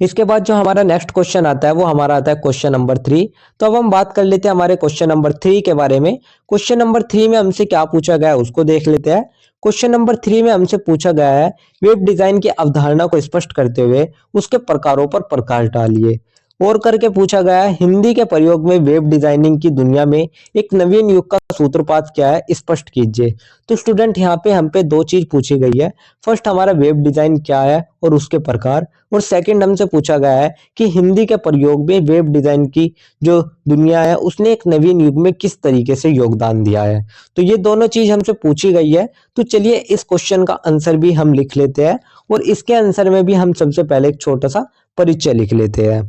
इसके बाद जो हमारा नेक्स्ट क्वेश्चन आता है वो हमारा आता है क्वेश्चन नंबर 3। तो अब हम बात कर लेते हैं हमारे क्वेश्चन नंबर 3 के बारे में। क्वेश्चन नंबर 3 में हमसे क्या पूछा गया है उसको देख लेते हैं। क्वेश्चन नंबर 3 में हमसे पूछा गया है, वेब डिजाइन की अवधारणा को स्पष्ट करते हुए उसके प्रकारों पर प्रकाश डालिए। और करके पूछा गया है, हिंदी के प्रयोग में वेब डिजाइनिंग की दुनिया में एक नवीन युग का सूत्रपात क्या है, स्पष्ट कीजिए। तो स्टूडेंट, यहाँ पे हम पे दो चीज पूछी गई है। फर्स्ट, हमारा वेब डिजाइन क्या है और उसके प्रकार, और सेकंड हमसे पूछा गया है कि हिंदी के प्रयोग में वेब डिजाइन की जो दुनिया है उसने एक नवीन युग में किस तरीके से योगदान दिया है। तो ये दोनों चीज हमसे पूछी गई है। तो चलिए इस क्वेश्चन का आंसर भी हम लिख लेते हैं, और इसके आंसर में भी हम सबसे पहले एक छोटा सा परिचय लिख लेते हैं।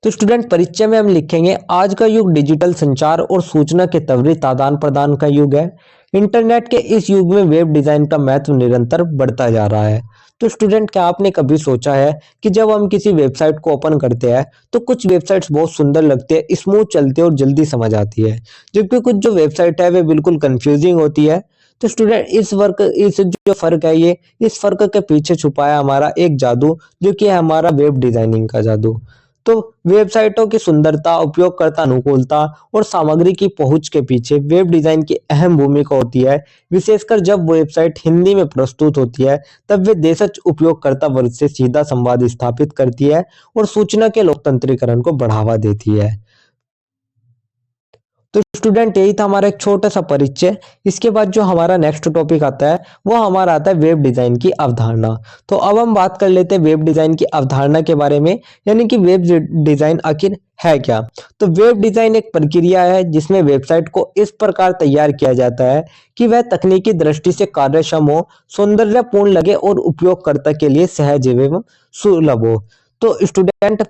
तो स्टूडेंट, परिचय में हम लिखेंगे, आज का युग डिजिटल संचार और सूचना के त्वरित आदान प्रदान का युग है। इंटरनेट के इस युग में वेब डिजाइन का महत्व निरंतर बढ़ता जा रहा है। तो स्टूडेंट, क्या आपने कभी सोचा है कि जब हम किसी वेबसाइट को ओपन करते हैं तो कुछ वेबसाइट्स बहुत सुंदर लगती है, स्मूथ चलती है और जल्दी समझ आती है, जबकि कुछ जो वेबसाइट है वे बिल्कुल कंफ्यूजिंग होती है। तो स्टूडेंट, इस जो फर्क है, ये इस फर्क के पीछे छुपाया हमारा एक जादू, जो कि है हमारा वेब डिजाइनिंग का जादू। तो वेबसाइटों की सुंदरता, उपयोगकर्ता अनुकूलता और सामग्री की पहुंच के पीछे वेब डिजाइन की अहम भूमिका होती है। विशेषकर जब वेबसाइट हिंदी में प्रस्तुत होती है, तब वे देशज उपयोगकर्ता वर्ग से सीधा संवाद स्थापित करती है और सूचना के लोकतंत्रीकरण को बढ़ावा देती है। तो स्टूडेंट यही था हमारा एक छोटा सा परिचय। इसके बाद जो हमारा नेक्स्ट टॉपिक आता है वो हमारा आता है वेब डिजाइन की अवधारणा। तो अब हम बात कर लेते हैं वेब डिजाइन की अवधारणा के बारे में, यानी कि वेब डिजाइन आखिर है क्या। तो वेब डिजाइन एक प्रक्रिया है जिसमें वेबसाइट को इस प्रकार तैयार किया जाता है कि वह तकनीकी दृष्टि से कार्यक्षम हो, सौंदर्यपूर्ण लगे और उपयोगकर्ता के लिए सहज एवं सुलभ हो। तो स्टूडेंट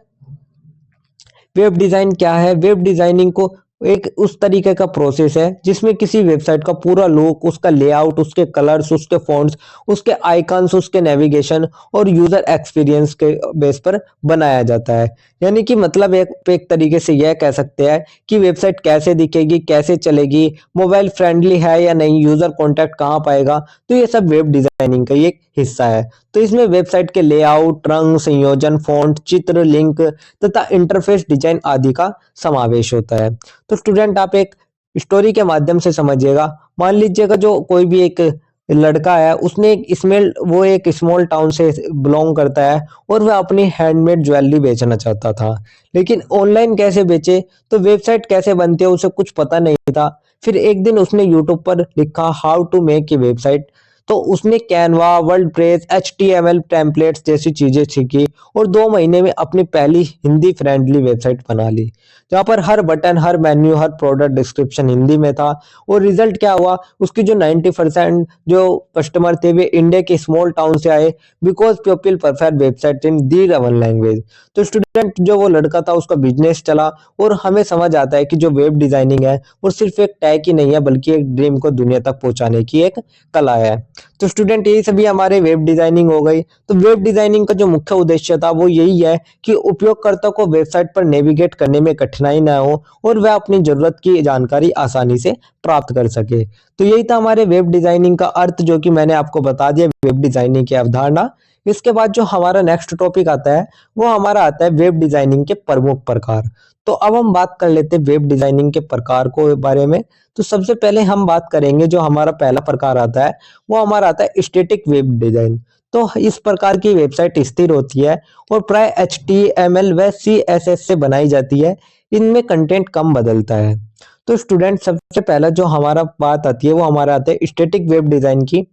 वेब डिजाइन क्या है? वेब डिजाइनिंग को एक उस तरीके का प्रोसेस है जिसमें किसी वेबसाइट का पूरा लुक, उसका लेआउट, उसके कलर्स, उसके फॉन्ट्स, उसके आइकन्स, उसके नेविगेशन और यूजर एक्सपीरियंस के बेस पर बनाया जाता है। यानी कि मतलब एक तरीके से यह कह सकते हैं कि वेबसाइट कैसे दिखेगी, कैसे चलेगी, मोबाइल फ्रेंडली है या नहीं, यूजर कॉन्टेक्ट कहाँ पाएगा। तो ये सब वेब डिजाइनिंग का ही एक हिस्सा है। तो इसमें वेबसाइट के लेआउट, रंग, संयोजन, फॉन्ट, चित्र, लिंक तथा इंटरफेस डिजाइन आदि का समावेश होता है। तो स्टूडेंट आप एक स्टोरी के माध्यम से समझिएगा। मान लीजिएगा जो कोई भी एक लड़का है, उसने एक स्मॉल टाउन से बिलोंग करता है और वह अपनी हैंडमेड ज्वेलरी बेचना चाहता था, लेकिन ऑनलाइन कैसे बेचे, तो वेबसाइट कैसे बनती है उसे कुछ पता नहीं था। फिर एक दिन उसने यूट्यूब पर लिखा how to make a website. तो उसने कैनवा, वर्डप्रेस, एचटीएमएल टेम्पलेट्स जैसी चीजें सीखी और 2 महीने में अपनी पहली हिंदी फ्रेंडली वेबसाइट बना ली, जहाँ पर हर बटन, हर मेन्यू, हर प्रोडक्ट डिस्क्रिप्शन हिंदी में था। और रिजल्ट क्या हुआ, उसकी जो 90% जो कस्टमर थे वे इंडिया के स्मॉल टाउन से आए, because people prefer website in the one language. तो स्टूडेंट जो वो लड़का था उसका बिजनेस चला। और हमें समझ आता है कि जो वेब डिजाइनिंग है वो सिर्फ एक टैग ही नहीं है, बल्कि एक ड्रीम को दुनिया तक पहुंचाने की एक कला है। तो स्टूडेंट यही सभी हमारे वेब डिजाइनिंग हो गई। तो वेब डिजाइनिंग का जो मुख्य उद्देश्य था वो यही है कि उपयोगकर्ता को वेबसाइट पर नेविगेट करने में कठिनाई ना हो और वह अपनी जरूरत की जानकारी आसानी से प्राप्त कर सके। तो यही था हमारे वेब डिजाइनिंग का अर्थ, जो कि मैंने आपको बता दिया, वेब डिजाइनिंग की अवधारणा। इसके बाद जो हमारा नेक्स्ट टॉपिक आता है वो हमारा आता है वेब डिजाइनिंग के प्रमुख प्रकार। तो अब हम बात कर लेते हैं वेब डिजाइनिंग के प्रकार को बारे में। तो सबसे पहले हम बात करेंगे जो हमारा पहला प्रकार आता है वो हमारा आता है स्टैटिक वेब डिजाइन। तो इस प्रकार की वेबसाइट स्थिर होती है और प्राय HTML व CSS से बनाई जाती है। इनमें कंटेंट कम बदलता है। तो स्टूडेंट सबसे पहला जो हमारा बात आती है वो हमारा आता है स्टैटिक वेब डिजाइन की।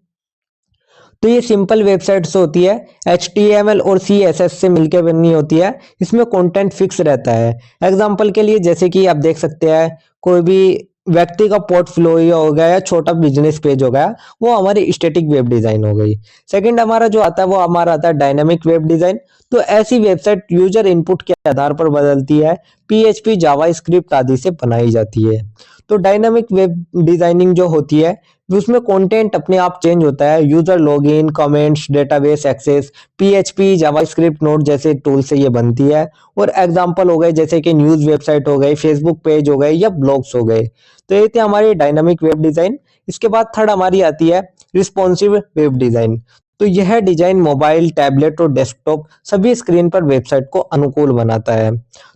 तो ये सिंपल वेबसाइट्स होती है, HTML और CSS से मिलकर बनी होती है। इसमें कंटेंट फिक्स रहता है। एग्जांपल के लिए जैसे कि आप देख सकते हैं कोई भी व्यक्ति का पोर्टफोलियो हो गया या छोटा बिजनेस पेज हो गया, वो हमारी स्टैटिक वेब डिजाइन हो गई। सेकंड हमारा जो आता है वो हमारा आता है डायनामिक वेब डिजाइन। तो ऐसी वेबसाइट यूजर इनपुट के आधार पर बदलती है, PHP, जावास्क्रिप्ट आदि से बनाई जाती है। तो डायनामिक वेब डिजाइनिंग जो होती है उसमें कंटेंट अपने आप चेंज होता है, user login, comments, database access, PHP, JavaScript node जैसे टूल से ये बनती है। और एग्जांपल हो गए जैसे कि न्यूज वेबसाइट हो गई, फेसबुक पेज हो गए या ब्लॉग्स हो गए। तो ये थी हमारी डायनामिक वेब डिजाइन। इसके बाद थर्ड हमारी आती है रिस्पॉन्सिव वेब डिजाइन। तो यह डिजाइन मोबाइल, टैबलेट और डेस्कटॉप सभी स्क्रीन पर वेबसाइट को अनुकूल बनाता है।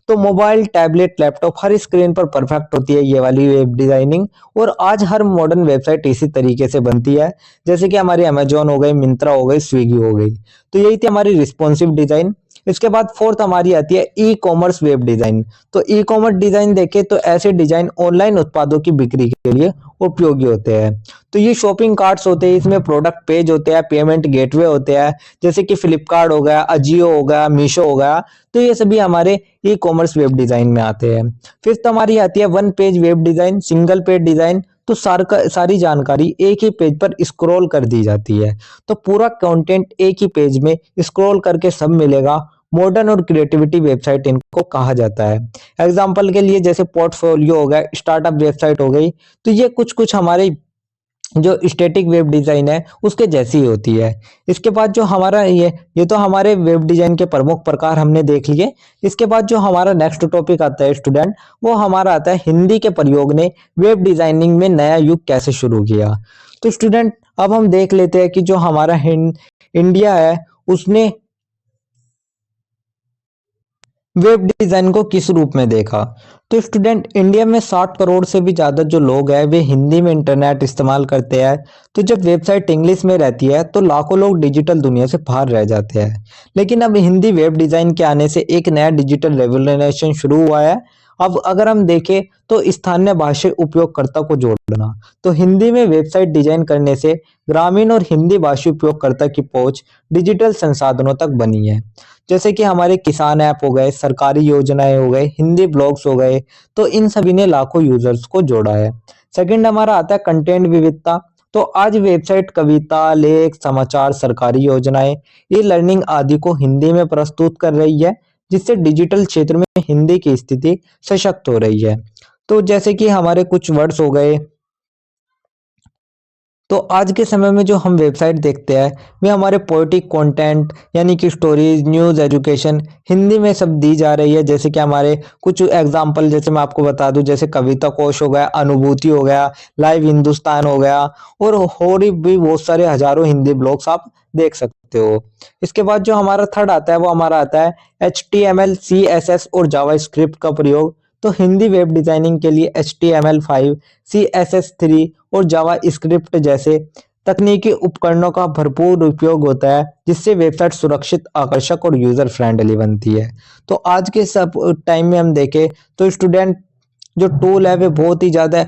तो मोबाइल, टैबलेट, लैपटॉप हर स्क्रीन पर परफेक्ट होती है ये वाली वेब डिजाइनिंग। और आज हर मॉडर्न वेबसाइट इसी तरीके से बनती है, जैसे कि हमारी अमेजोन हो गई, मिंत्रा हो गई, स्विगी हो गई। तो यही थी हमारी रिस्पॉन्सिव डिजाइन। इसके बाद फोर्थ हमारी आती है ई कॉमर्स वेब डिजाइन। तो ई कॉमर्स डिजाइन देखें तो ऐसे डिजाइन ऑनलाइन उत्पादों की बिक्री के लिए उपयोगी होते हैं। तो ये शॉपिंग कार्ट्स होते हैं, इसमें प्रोडक्ट पेज होते हैं, पेमेंट गेटवे होते हैं, जैसे कि फ्लिपकार्ट हो गया, अजियो हो गया, मीशो हो गया। तो ये सभी हमारे ई कॉमर्स वेब डिजाइन में आते हैं। फिफ्थ हमारी आती है one page web design, single page design. तो सारी जानकारी एक ही पेज पर स्क्रॉल कर दी जाती है। तो पूरा कंटेंट एक ही पेज में स्क्रॉल करके सब मिलेगा। मॉडर्न और क्रिएटिविटी वेबसाइट इनको कहा जाता है। एग्जाम्पल के लिए जैसे पोर्टफोलियो हो गया, स्टार्टअप वेबसाइट हो गई। तो ये कुछ कुछ हमारे जो स्टैटिक वेब डिजाइन है उसके जैसी ही होती है। इसके बाद जो हमारा ये तो हमारे वेब डिजाइन के प्रमुख प्रकार हमने देख लिए। इसके बाद जो हमारा नेक्स्ट टॉपिक आता है स्टूडेंट, वो हमारा आता है हिंदी के प्रयोग ने वेब डिजाइनिंग में नया युग कैसे शुरू किया। तो स्टूडेंट अब हम देख लेते हैं कि जो हमारा इंडिया है उसने वेब डिजाइन को किस रूप में देखा। तो स्टूडेंट इंडिया में 60 करोड़ से भी ज्यादा जो लोग हैं वे हिंदी में इंटरनेट इस्तेमाल करते हैं। तो जब वेबसाइट इंग्लिश में रहती है तो लाखों लोग डिजिटल दुनिया से बाहर रह जाते हैं। लेकिन अब हिंदी वेब डिजाइन के आने से एक नया डिजिटल रेवोल्यूशन शुरू हुआ है। अब अगर हम देखें तो स्थानीय भाषा उपयोगकर्ता को जोड़ना, तो हिंदी में वेबसाइट डिजाइन करने से ग्रामीण और हिंदी भाषी उपयोगकर्ता की पहुंच डिजिटल संसाधनों तक बनी है। जैसे कि हमारे किसान ऐप हो गए, सरकारी योजनाएं हो गए, हिंदी ब्लॉग्स हो गए, तो इन सभी ने लाखों यूजर्स को जोड़ा है। सेकंड हमारा आता है कंटेंट विविधता। तो आज वेबसाइट कविता, लेख, समाचार, सरकारी योजनाएं, ई लर्निंग आदि को हिंदी में प्रस्तुत कर रही है, जिससे डिजिटल क्षेत्र में हिंदी की स्थिति सशक्त हो रही है। तो जैसे कि हमारे कुछ वर्ड्स हो गए, तो आज के समय में जो हम वेबसाइट देखते हैं वे हमारे पोएटिक कंटेंट यानी कि स्टोरीज, न्यूज़, एजुकेशन हिंदी में सब दी जा रही है। जैसे कि हमारे कुछ एग्जांपल जैसे मैं आपको बता दूं, जैसे कविता कोश हो गया, अनुभूति हो गया, लाइव हिंदुस्तान हो गया, और भी बहुत सारे हजारों हिंदी ब्लॉग्स आप देख सकते हो। इसके बाद जो हमारा थर्ड आता है वो हमारा आता है HTML, CSS और जावास्क्रिप्ट का प्रयोग। तो हिंदी वेब डिजाइनिंग के लिए HTML5, CSS3 और जावा स्क्रिप्ट जैसे तकनीकी उपकरणों का भरपूर उपयोग होता है, जिससे वेबसाइट सुरक्षित, आकर्षक और यूजर फ्रेंडली बनती है। तो आज के सब टाइम में हम देखें तो स्टूडेंट जो टूल है वे बहुत ही ज्यादा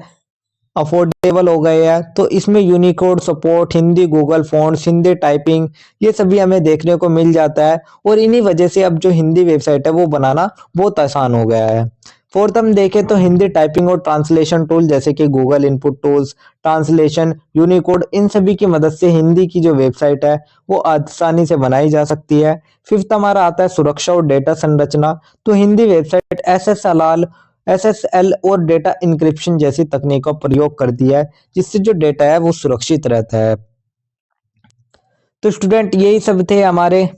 अफोर्डेबल हो गए हैं। तो इसमें Unicode support, Hindi Google fonts, Hindi typing, ये सभी हमें देखने को मिल जाता है, और इन्हीं वजह से अब जो हिंदी वेबसाइट है वो बनाना बहुत आसान हो गया है। फोर्थ हम देखें तो हिंदी टाइपिंग और ट्रांसलेशन टूल जैसे कि Google input tools, translation, Unicode, इन सभी की मदद से हिंदी की जो वेबसाइट है वो आसानी से बनाई जा सकती है। फिफ्थ हमारा आता है सुरक्षा और डेटा संरचना। तो हिंदी वेबसाइट SSL और डेटा इंक्रिप्शन जैसी तकनीक का प्रयोग करती है, जिससे जो डेटा है वो सुरक्षित रहता है। तो स्टूडेंट यही सब थे हमारे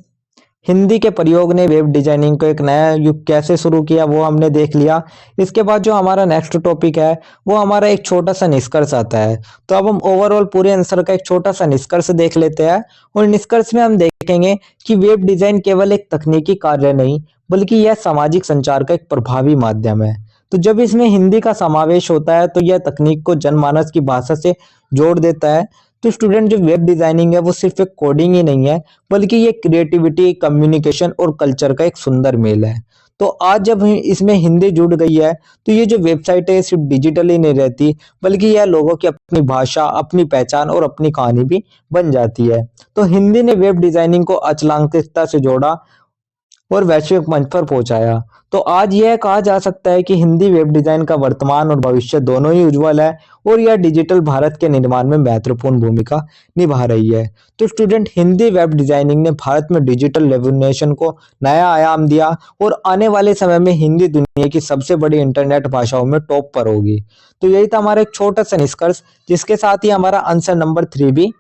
हिंदी के प्रयोग ने वेब डिजाइनिंग को एक नया युग कैसे शुरू किया, वो हमने देख लिया। इसके बाद जो हमारा नेक्स्ट टॉपिक है वो हमारा एक छोटा सा निष्कर्ष आता है। तो अब हम ओवरऑल पूरे आंसर का एक छोटा सा निष्कर्ष देख लेते हैं, और निष्कर्ष में हम देखेंगे कि वेब डिजाइन केवल एक तकनीकी कार्य नहीं, बल्कि यह सामाजिक संचार का एक प्रभावी माध्यम है। तो जब इसमें हिंदी का समावेश होता है तो यह तकनीक को जनमानस की भाषा से जोड़ देता है। तो स्टूडेंट जो वेब डिजाइनिंग है वो सिर्फ एक कोडिंग ही नहीं है, बल्कि ये क्रिएटिविटी, कम्युनिकेशन और कल्चर का एक सुंदर मेल है। तो आज जब इसमें हिंदी जुड़ गई है तो ये जो वेबसाइट है सिर्फ डिजिटल ही नहीं रहती, बल्कि यह लोगों की अपनी भाषा, अपनी पहचान और अपनी कहानी भी बन जाती है। तो हिंदी ने वेब डिजाइनिंग को अचलांकितता से जोड़ा और वैश्विक मंच पर पहुंचाया। तो आज यह कहा जा सकता है कि हिंदी वेब डिजाइन का वर्तमान और भविष्य दोनों ही उज्जवल है, और यह डिजिटल भारत के निर्माण में महत्वपूर्ण भूमिका निभा रही है। तो स्टूडेंट हिंदी वेब डिजाइनिंग ने भारत में डिजिटल रेवोल्यूशन को नया आयाम दिया, और आने वाले समय में हिंदी दुनिया की सबसे बड़ी इंटरनेट भाषाओं में टॉप पर होगी। तो यही था हमारा एक छोटा सा निष्कर्ष, जिसके साथ ही हमारा आंसर नंबर 3 भी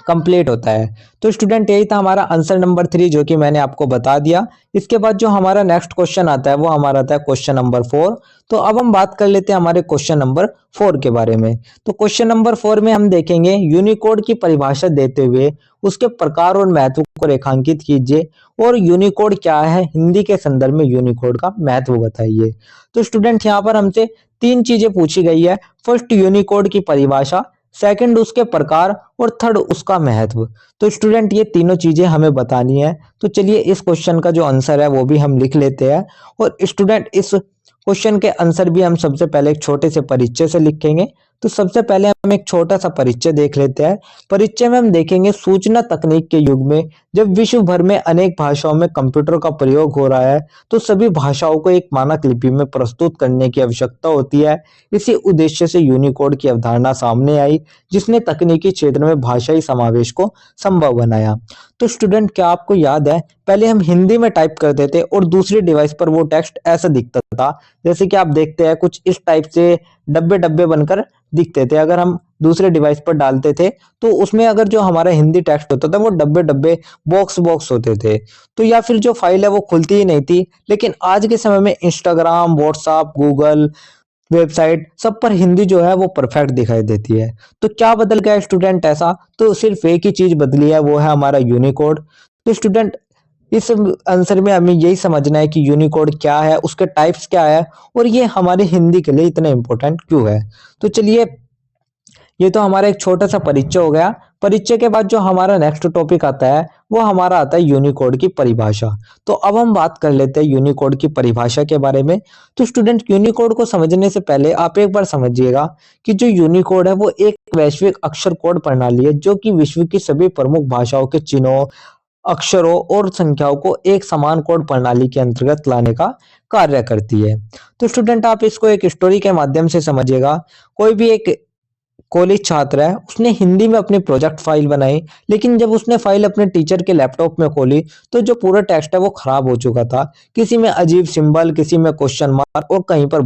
कंप्लीट होता है। तो स्टूडेंट यही था हमारा आंसर नंबर 3, जो कि मैंने आपको बता दिया। इसके बाद जो हमारा नेक्स्ट क्वेश्चन आता है वो हमारा आता है क्वेश्चन नंबर 4। तो अब हम बात कर लेते हैं हमारे क्वेश्चन नंबर 4 के बारे में। तो क्वेश्चन नंबर 4 में हम देखेंगे यूनिकोड की परिभाषा देते हुए उसके प्रकार और महत्व को रेखांकित कीजिए, और यूनिकोड क्या है, हिंदी के संदर्भ में यूनिकोड का महत्व बताइए। तो स्टूडेंट यहाँ पर हमसे 3 चीजें पूछी गई है। फर्स्ट यूनिकोड की परिभाषा, सेकंड उसके प्रकार, और थर्ड उसका महत्व। तो स्टूडेंट ये तीनों चीजें हमें बतानी है। तो चलिए इस क्वेश्चन का जो आंसर है वो भी हम लिख लेते हैं, और स्टूडेंट इस क्वेश्चन के आंसर भी हम सबसे पहले एक छोटे से परिचय से लिखेंगे। तो सबसे पहले हम एक छोटा सा परिचय देख लेते हैं। परिचय में हम देखेंगे सूचना तकनीक के युग में जब विश्व भर में अनेक भाषाओं में कंप्यूटर का प्रयोग हो रहा है, तो सभी भाषाओं को एक मानक लिपि में प्रस्तुत करने की आवश्यकता होती है। इसी उद्देश्य से यूनिकोड की अवधारणा सामने आई, जिसने तकनीकी क्षेत्र में भाषाई समावेश को संभव बनाया। तो स्टूडेंट क्या आपको याद है, पहले हम हिंदी में टाइप करते थे और दूसरी डिवाइस पर वो टेक्स्ट ऐसा दिखता था। जैसे कि आप देखते हैं कुछ इस टाइप से डब्बे डब्बे बनकर दिखते थे। अगर हम दूसरे डिवाइस पर डालते थे तो उसमें अगर जो हमारा हिंदी टेक्स्ट होता था वो डब्बे डब्बे, बॉक्स बॉक्स होते थे। तो या फिर जो फाइल है वो खुलती ही नहीं थी। लेकिन आज के समय में इंस्टाग्राम, व्हाट्सएप, गूगल वेबसाइट सब पर हिंदी जो है वो परफेक्ट दिखाई देती है। तो क्या बदल गया स्टूडेंट ऐसा, तो सिर्फ एक ही चीज बदली है, वो है हमारा यूनिकोड। तो स्टूडेंट इस आंसर में हमें यही समझना है कि यूनिकोड क्या है, उसके टाइप्स क्या है, और ये हमारे हिंदी के लिए इतना इंपॉर्टेंट क्यों है। तो चलिए ये तो हमारा एक छोटा सा परिचय हो गया। परिचय के बाद जो हमारा नेक्स्ट टॉपिक आता है वो हमारा आता है यूनिकोड की परिभाषा। तो अब हम बात कर लेते हैं यूनिकोड की परिभाषा के बारे में। तो स्टूडेंट, यूनिकोड को समझने से पहले आप एक बार समझिएगा कि जो यूनिकोड है वो एक वैश्विक अक्षर कोड प्रणाली है जो कि विश्व की सभी प्रमुख भाषाओं के चिन्हों, अक्षरों और संख्याओं को एक समान कोड प्रणाली के अंतर्गत लाने का कार्य करती है। तो स्टूडेंट, आप इसको एक स्टोरी के माध्यम से समझिएगा। कोई भी एक कॉलेज छात्र है, उसने हिंदी में अपनी प्रोजेक्ट फाइल बनाई, लेकिन जब उसने फाइल अपने टीचर के लैपटॉप में खोली तो जो पूरा टेक्स्ट है वो खराब हो चुका था। किसी में अजीब सिंबल, किसी में क्वेश्चन मार्क और कहीं पर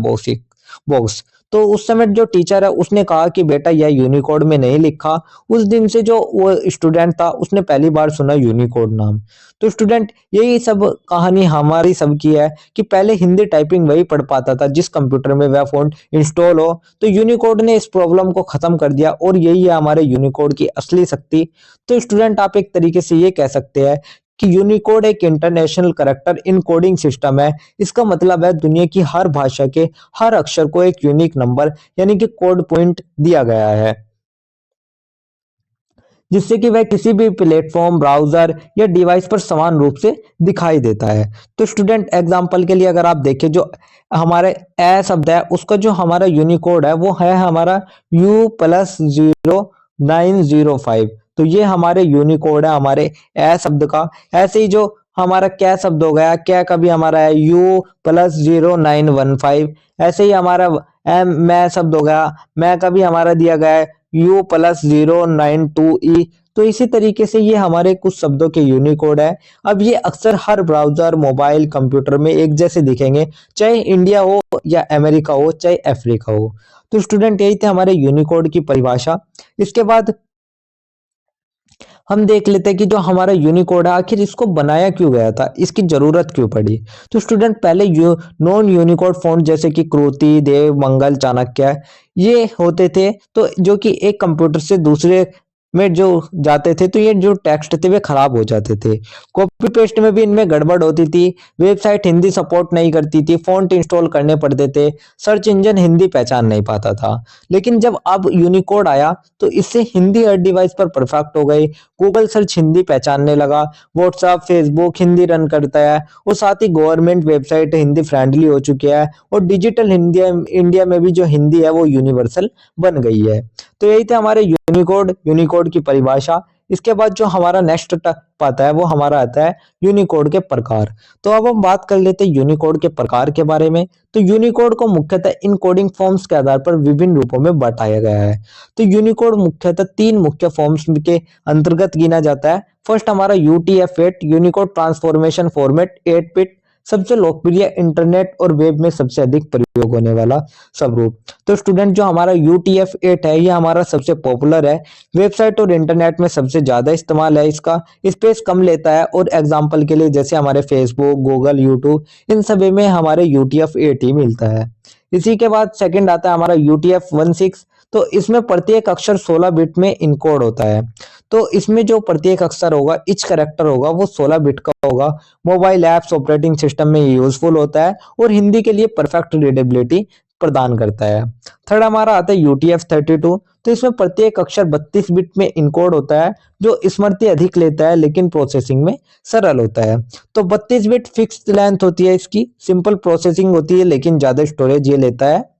बॉक्स। तो उस समय जो टीचर है उसने कहा कि बेटा यह यूनिकोड में नहीं लिखा। उस दिन से जो वो स्टूडेंट था उसने पहली बार सुना यूनिकोड नाम। तो स्टूडेंट, यही सब कहानी हमारी सबकी है कि पहले हिंदी टाइपिंग वही पढ़ पाता था जिस कंप्यूटर में वह फॉन्ट इंस्टॉल हो। तो यूनिकोड ने इस प्रॉब्लम को खत्म कर दिया और यही है हमारे यूनिकोड की असली शक्ति। तो स्टूडेंट, आप एक तरीके से ये कह सकते हैं कि यूनिकोड एक इंटरनेशनल कैरेक्टर इनकोडिंग सिस्टम है। इसका मतलब है दुनिया की हर भाषा के हर अक्षर को एक यूनिक नंबर यानी कि कोड पॉइंट दिया गया है, जिससे कि वह किसी भी प्लेटफॉर्म, ब्राउजर या डिवाइस पर समान रूप से दिखाई देता है। तो स्टूडेंट, एग्जांपल के लिए अगर आप देखें, जो हमारे ए शब्द है उसका जो हमारा यूनिकोड है वो है हमारा U+0905। तो ये हमारे यूनिकोड है हमारे ए शब्द का। ऐसे ही जो हमारा क्या शब्द हो गया, क्या का भी हमारा है U+0915। ऐसे ही हमारा मैं शब्द हो गया, मैं का भी हमारा दिया गया है U+092E। तो इसी तरीके से ये हमारे कुछ शब्दों के यूनिकोड है। अब ये अक्सर हर ब्राउजर, मोबाइल, कंप्यूटर में एक जैसे दिखेंगे, चाहे इंडिया हो या अमेरिका हो, चाहे अफ्रीका हो। तो स्टूडेंट, यही थे हमारे यूनिकोड की परिभाषा। इसके बाद हम देख लेते हैं कि जो हमारा यूनिकोड है आखिर इसको बनाया क्यों गया था, इसकी जरूरत क्यों पड़ी। तो स्टूडेंट, पहले नॉन यूनिकोड फॉन्ट जैसे कि कृति, देव, मंगल, चाणक्य ये होते थे, तो जो कि एक कंप्यूटर से दूसरे में जो जाते थे तो ये जो टेक्स्ट थे वे खराब हो जाते थे। कॉपी पेस्ट में भी इनमें गड़बड़ होती थी। वेबसाइट हिंदी सपोर्ट नहीं करती थी, फॉन्ट इंस्टॉल करने पड़ते थे, सर्च इंजन हिंदी पहचान नहीं पाता था। लेकिन जब अब यूनिकोड आया तो इससे हिंदी हर डिवाइस पर परफेक्ट हो गई। गूगल सर्च हिंदी पहचानने लगा, व्हाट्सएप, फेसबुक हिंदी रन करता है और साथ ही गवर्नमेंट वेबसाइट हिंदी फ्रेंडली हो चुकी है और डिजिटल इंडिया में भी जो हिंदी है वो यूनिवर्सल बन गई है। तो यही थे हमारे यूनिकोड की परिभाषा। इसके बाद जो हमारा नेक्स्ट आता है वो हमारा आता है यूनिकोड के प्रकार। तो अब हम बात कर लेते हैं यूनिकोड के प्रकार के बारे में। तो यूनिकोड को मुख्यतः इनकोडिंग फॉर्म्स के आधार पर विभिन्न रूपों में बांटा गया है। तो यूनिकोड मुख्यतः तीन मुख्य फॉर्म्स के अंतर्गत गिना जाता है। फर्स्ट हमारा UTF-8 Unicode transformation format, 8 bit, सबसे लोकप्रिय, इंटरनेट और वेब में सबसे अधिक प्रयोग होने वाला स्वरूप। तो स्टूडेंट, जो हमारा UTF-8 है ये हमारा सबसे पॉपुलर है, वेबसाइट और इंटरनेट में सबसे ज्यादा इस्तेमाल है इसका, स्पेस कम लेता है और एग्जांपल के लिए जैसे हमारे फेसबुक, गूगल, यूट्यूब इन सभी में हमारे UTF-8 ही मिलता है। इसी के बाद सेकंड आता है हमारा UTF-16। तो इसमें प्रत्येक अक्षर 16 बिट में इनकोड होता है। तो इसमें जो प्रत्येक अक्षर होगा, ईच कैरेक्टर होगा वो 16 बिट का होगा। मोबाइल ऐप्स, ऑपरेटिंग सिस्टम में यूजफुल होता है और हिंदी के लिए परफेक्ट रीडेबिलिटी प्रदान करता है। थर्ड हमारा आता है UTF-32। तो इसमें प्रत्येक अक्षर 32 बिट में इनकोड होता है जो स्मृति अधिक लेता है लेकिन प्रोसेसिंग में सरल होता है। तो 32 बिट फिक्स्ड लेंथ होती है, इसकी सिंपल प्रोसेसिंग होती है लेकिन ज्यादा स्टोरेज ये लेता है।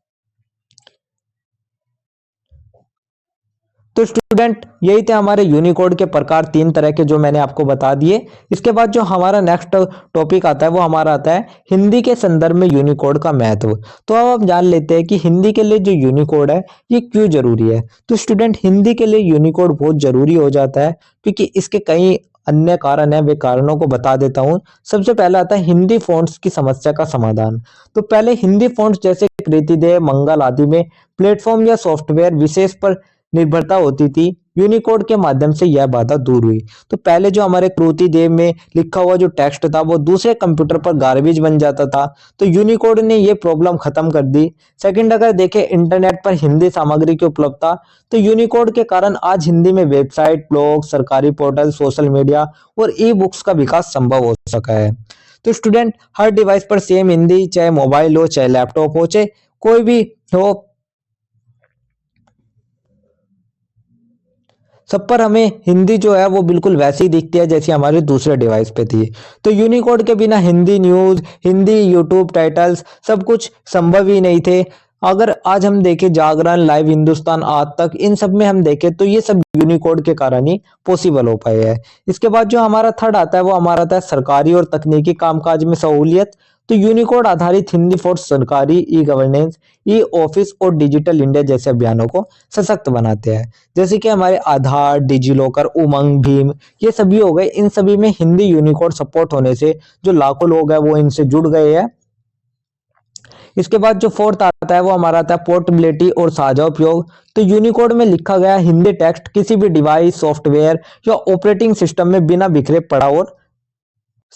तो स्टूडेंट, यही थे हमारे यूनिकोड के प्रकार, तीन तरह के जो मैंने आपको बता दिए। इसके बाद जो हमारा नेक्स्ट टॉपिक आता है वो हमारा आता है हिंदी के संदर्भ में यूनिकोड का महत्व। तो अब हम जान लेते हैं कि हिंदी के लिए जो यूनिकोड है ये क्यों जरूरी है। तो स्टूडेंट, हिंदी के लिए यूनिकोड बहुत जरूरी हो जाता है क्योंकि इसके कई अन्य कारण है, वे कारणों को बता देता हूं। सबसे पहला आता है हिंदी फॉन्ट्स की समस्या का समाधान। तो पहले हिंदी फॉन्ट्स जैसे कृतिदेव, मंगल आदि में प्लेटफॉर्म या सॉफ्टवेयर विशेष पर निर्भरता होती थी। यूनिकोड के माध्यम से यह बाधा दूर हुई। तो पहले जो हमारे कृति देव में लिखा हुआ जो टेक्स्ट था वो दूसरे कंप्यूटर पर गार्बेज बन जाता था, तो यूनिकोड ने ये प्रॉब्लम खत्म कर दी। सेकंड, अगर देखें इंटरनेट पर हिंदी सामग्री की उपलब्धता, तो यूनिकोड के कारण आज हिंदी में वेबसाइट, ब्लॉग, सरकारी पोर्टल, सोशल मीडिया और ई बुक्स का विकास संभव हो सका है। तो स्टूडेंट, हर डिवाइस पर सेम हिंदी, चाहे मोबाइल हो, चाहे लैपटॉप हो, चाहे कोई भी हो, चाहे लैपटॉप हो, चाहे मोबाइल हो, चाहे लैपटॉप हो, चाहे मोबाइल हो, चाहे लैपटॉप हो, चाहे मोबाइल हो, चाहे लैपटॉप हो, चाहे मोबाइल हो, चाहे लैपटॉप हो, चाहे मोबाइल हो, चाहे लैपटॉप हो, चाहे कोई भी हो, सब पर हमें हिंदी जो है वो बिल्कुल वैसी ही दिखती है जैसी हमारे दूसरे डिवाइस पे थी। तो यूनिकोड के बिना Hindi news, Hindi YouTube titles सब कुछ संभव ही नहीं थे। अगर आज हम देखें जागरण, लाइव हिंदुस्तान, आज तक, इन सब में हम देखें तो ये सब यूनिकोड के कारण ही पॉसिबल हो पाए है। इसके बाद जो हमारा थर्ड आता है वो हमारा आता है सरकारी और तकनीकी कामकाज में सहूलियत। तो यूनिकोड आधारित हिंदी फॉर सरकारी ई गवर्नेंस, ई ऑफिस और डिजिटल इंडिया जैसे अभियानों को सशक्त बनाते हैं। जैसे कि हमारे आधार, डिजी लॉकर, उमंग, भीम, ये सभी हो गए। इन सभी में हिंदी यूनिकोड सपोर्ट होने से जो लाखों लोग हैं वो इनसे जुड़ गए हैं। इसके बाद जो फोर्थ आता है वो हमारा आता है पोर्टेबिलिटी और साझा उपयोग। तो यूनिकोड में लिखा गया हिंदी टेक्स्ट किसी भी डिवाइस, सॉफ्टवेयर या ऑपरेटिंग सिस्टम में बिना बिखरे पड़ा और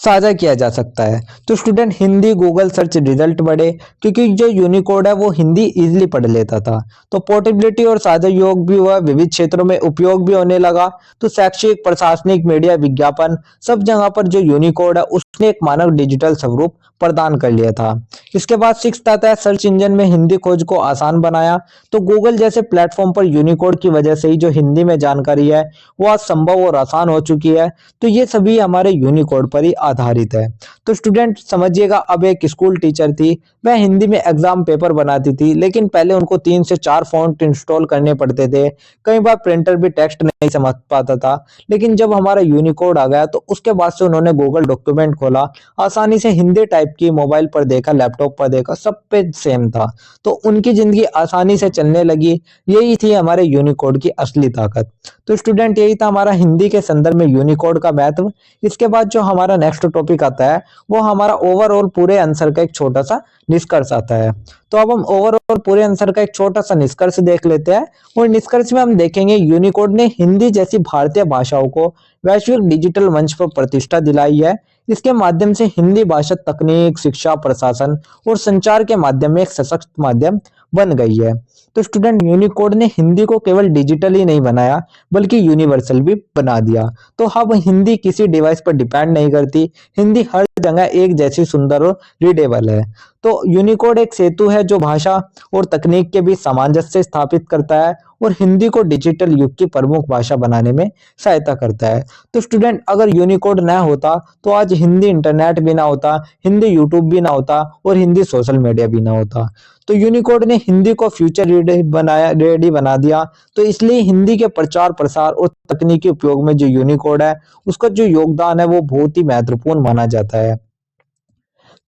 साझा किया जा सकता है। तो student Hindi Google search result बढ़े क्योंकि जो यूनिकोड है वो हिंदी इजीली पढ़ लेता था। तो पोर्टेबिलिटी और साझा योग भी हुआ, विविध क्षेत्रों में उपयोग भी होने लगा। तो शैक्षिक, प्रशासनिक, मीडिया, विज्ञापन सब जगह पर जो यूनिकोड है उसने एक मानक डिजिटल स्वरूप प्रदान कर लिया था। इसके बाद सिक्स्थ आता है सर्च इंजन में हिंदी खोज को आसान बनाया। तो गूगल जैसे प्लेटफॉर्म पर यूनिकोड की वजह से ही जो हिंदी में जानकारी है वो आज संभव और आसान हो चुकी है। तो ये सभी हमारे यूनिकोड पर ही आधारित है। तो स्टूडेंट समझिएगा, अब एक स्कूल टीचर थी, वह हिंदी में एग्जाम पेपर बनाती थी, लेकिन पहले उनको 3 से 4 फॉन्ट इंस्टॉल करने पड़ते थे। कई बार प्रिंटर भी टेक्स्ट नहीं समझ पाता था। लेकिन जब हमारा यूनिकोड आ गया तो उसके बाद से उन्होंने गूगल डॉक्यूमेंट खोला, आसानी से हिंदी टाइप की, मोबाइल पर देखा, लैपटॉप पर देखा, सब पे सेम था। तो उनकी जिंदगी आसानी से चलने लगी। यही थी हमारे यूनिकोड की असली ताकत। तो स्टूडेंट यही था हमारा हिंदी के संदर्भ में यूनिकोड का महत्व। इसके बाद जो हमारा नेक्स्ट टॉपिक आता है वो हमारा ओवरऑल पूरे आंसर का एक छोटा सा निष्कर्ष आता है। तो अब हम ओवरऑल पूरे आंसर का एक छोटा सा निष्कर्ष देख लेते हैं। और निष्कर्ष में हम देखेंगे यूनिकोड ने हिंदी जैसी भारतीय भाषाओं को वैश्विक डिजिटल मंच पर प्रतिष्ठा दिलाई है। इसके माध्यम से हिंदी भाषा तकनीक, शिक्षा, प्रशासन और संचार के माध्यम में एक सशक्त माध्यम बन गई है। तो स्टूडेंट यूनिकोड ने हिंदी को केवल डिजिटल ही नहीं बनाया बल्कि यूनिवर्सल भी बना दिया। तो अब हिंदी किसी डिवाइस पर डिपेंड नहीं करती, हिंदी हर जगह एक जैसी सुंदर और रीडेबल है। तो यूनिकोड एक सेतु है जो भाषा और तकनीक के बीच सामंजस्य स्थापित करता है और हिंदी को डिजिटल युग की प्रमुख भाषा बनाने में सहायता करता है। तो स्टूडेंट अगर यूनिकोड ना होता तो आज हिंदी इंटरनेट भी ना होता, हिंदी यूट्यूब भी ना होता और हिंदी सोशल मीडिया भी ना होता। तो यूनिकोड ने हिंदी को फ्यूचर रेडी बना दिया। तो इसलिए हिंदी के प्रचार प्रसार और तकनीकी उपयोग में जो यूनिकोड है उसका जो योगदान है वो बहुत ही महत्वपूर्ण माना जाता है।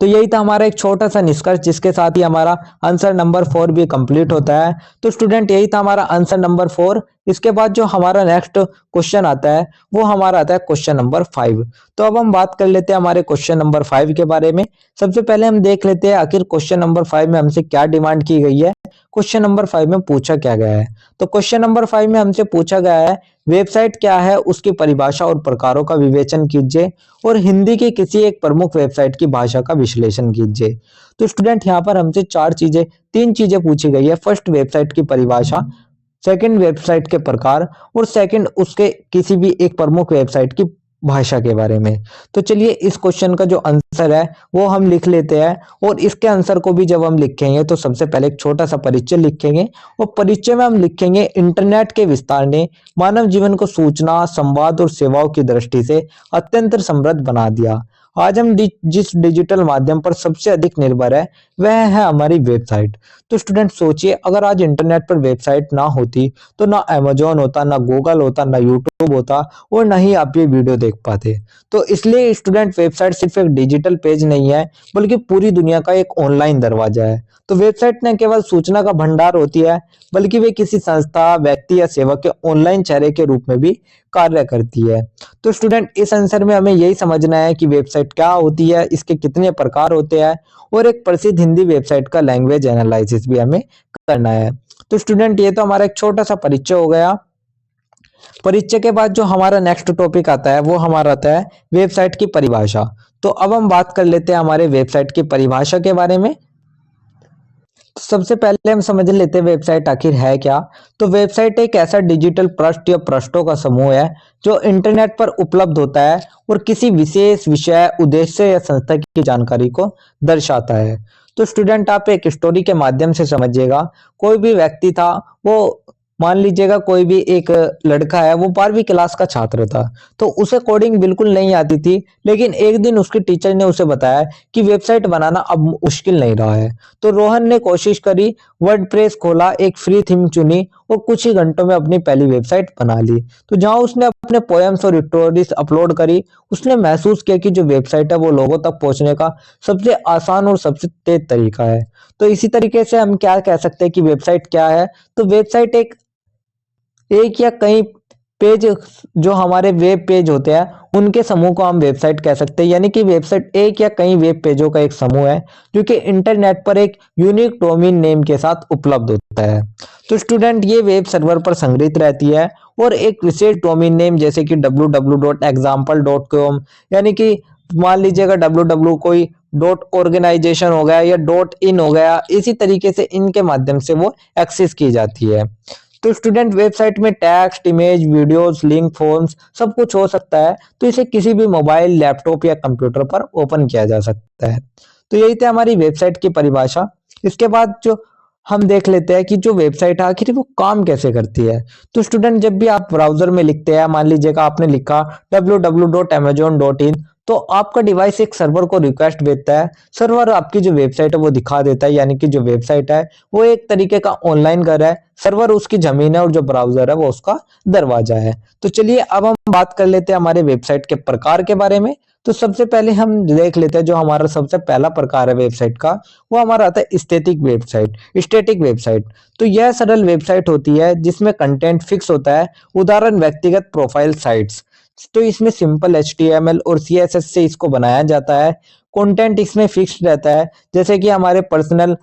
तो यही था हमारा एक छोटा सा निष्कर्ष, जिसके साथ ही हमारा आंसर नंबर 4 भी कंप्लीट होता है। तो स्टूडेंट यही था हमारा आंसर नंबर 4। इसके बाद जो हमारा नेक्स्ट क्वेश्चन आता है वो हमारा आता है क्वेश्चन नंबर 5। तो अब हम बात कर लेते हैं हमारे क्वेश्चन नंबर 5 के बारे में। सबसे पहले हम देख लेते हैं आखिर क्वेश्चन नंबर 5 में हमसे क्या डिमांड की गई है, क्वेश्चन नंबर 5 में पूछा क्या गया है। तो क्वेश्चन नंबर 5 में हमसे पूछा गया है वेबसाइट क्या है, उसकी परिभाषा और प्रकारों का विवेचन कीजिए और हिंदी की किसी एक प्रमुख वेबसाइट की भाषा का विश्लेषण कीजिए। तो स्टूडेंट यहाँ पर हमसे तीन चीजें पूछी गई है। फर्स्ट, वेबसाइट की परिभाषा, सेकंड, वेबसाइट के प्रकार और सेकंड, उसके किसी भी एक प्रमुख वेबसाइट की भाषा के बारे में। तो चलिए इस क्वेश्चन का जो आंसर है वो हम लिख लेते हैं। और इसके आंसर को भी जब हम लिखेंगे तो सबसे पहले एक छोटा सा परिचय लिखेंगे और परिचय में हम लिखेंगे इंटरनेट के विस्तार ने मानव जीवन को सूचना, संवाद और सेवाओं की दृष्टि से अत्यंत समृद्ध बना दिया। आज हम जिस डिजिटल माध्यम पर सबसे अधिक निर्भर है वह है हमारी वेबसाइट। तो स्टूडेंट सोचिए, अगर आज इंटरनेट पर वेबसाइट ना होती तो ना अमेजोन होता, ना गूगल होता, ना यूट्यूब होता और ना ही आप ये वीडियो देख पाते। तो इसलिए स्टूडेंट वेबसाइट सिर्फ एक डिजिटल पेज नहीं है बल्कि पूरी दुनिया का एक ऑनलाइन दरवाजा है। तो वेबसाइट न केवल सूचना का भंडार होती है बल्कि वे किसी संस्था, व्यक्ति या सेवा के ऑनलाइन चेहरे के रूप में भी कार्य करती है। तो स्टूडेंट इस आंसर में हमें यही समझना है कि वेबसाइट क्या होती है, इसके कितने प्रकार होते हैं और एक प्रसिद्ध हिंदी वेबसाइट का लैंग्वेज एनालिसिस भी हमें करना है। तो स्टूडेंट ये तो हमारा एक छोटा सा परिचय हो गया। परिचय के बाद जो हमारा नेक्स्ट टॉपिक आता है वो हमारा आता है वेबसाइट की परिभाषा। तो अब हम बात कर लेते हैं हमारे वेबसाइट की परिभाषा के बारे में। तो सबसे पहले हम समझ लेते हैं वेबसाइट आखिर है क्या। तो वेबसाइट एक ऐसा डिजिटल पृष्ठ या पृष्ठों का समूह है जो इंटरनेट पर उपलब्ध होता है और किसी विशेष विषय, उद्देश्य या संस्था की जानकारी को दर्शाता है। तो स्टूडेंट आप एक स्टोरी के माध्यम से समझिएगा। कोई भी व्यक्ति था, वो मान लीजिएगा कोई भी एक लड़का है, वो 12वीं क्लास का छात्र था, तो उसे कोडिंग बिल्कुल नहीं आती थी, लेकिन एक दिन उसके टीचर ने उसे बताया कि वेबसाइट बनाना अब मुश्किल नहीं रहा है। तो रोहन ने कोशिश करी, वर्डप्रेस खोला, एक फ्री थीम चुनी और कुछ ही घंटों में अपनी पहली वेबसाइट बना ली। तो जहां उसने अपने पोएम्स और स्टोरीज अपलोड करी, उसने महसूस किया कि जो वेबसाइट है वो लोगों तक पहुंचने का सबसे आसान और सबसे तेज तरीका है। तो इसी तरीके से हम क्या कह सकते हैं कि वेबसाइट क्या है? तो वेबसाइट एक या कई पेज, जो हमारे वेब पेज होते हैं उनके समूह को हम वेबसाइट कह सकते हैं। यानी कि वेबसाइट एक या कई वेब पेजों का एक समूह है जो कि इंटरनेट पर एक यूनिक डोमेन नेम के साथ उपलब्ध होता है। तो स्टूडेंट, ये वेब सर्वर पर संग्रहित रहती है और एक विशेष डोमेन नेम जैसे कि www.example.com, यानी कि मान लीजिएगा www कोई डॉट ऑर्गेनाइजेशन हो गया या डॉट इन हो गया, इसी तरीके से इनके माध्यम से वो एक्सेस की जाती है। तो स्टूडेंट, वेबसाइट में text, image, videos, link, forms सब कुछ हो सकता है। तो इसे किसी भी मोबाइल, लैपटॉप या कंप्यूटर पर ओपन किया जा सकता है। तो यही थी हमारी वेबसाइट की परिभाषा। इसके बाद जो हम देख लेते हैं कि जो वेबसाइट है आखिर वो काम कैसे करती है। तो स्टूडेंट, जब भी आप ब्राउजर में लिखते हैं, मान लीजिएगा आपने लिखा www.amazon.in, तो आपका डिवाइस एक सर्वर को रिक्वेस्ट भेजता है। सर्वर आपकी जो वेबसाइट है वो दिखा देता है, यानी कि जो वेबसाइट है वो एक तरीके का ऑनलाइन घर है, सर्वर उसकी जमीन है और जो ब्राउजर है वो उसका दरवाजा है। तो चलिए अब हम बात कर लेते हैं हमारे वेबसाइट के प्रकार के बारे में। तो सबसे पहले हम देख लेते हैं जो हमारा सबसे पहला प्रकार है वेबसाइट का, वो हमारा आता है स्टैटिक वेबसाइट। स्टैटिक वेबसाइट, तो यह सरल वेबसाइट होती है जिसमें कंटेंट फिक्स होता है, उदाहरण व्यक्तिगत प्रोफाइल साइट्स। तो इसमें सिंपल HTML और CSS से इसको बनाया जाता है। कंटेंट इसमें फिक्स्ड रहता है, जैसे कि हमारे पर्सनल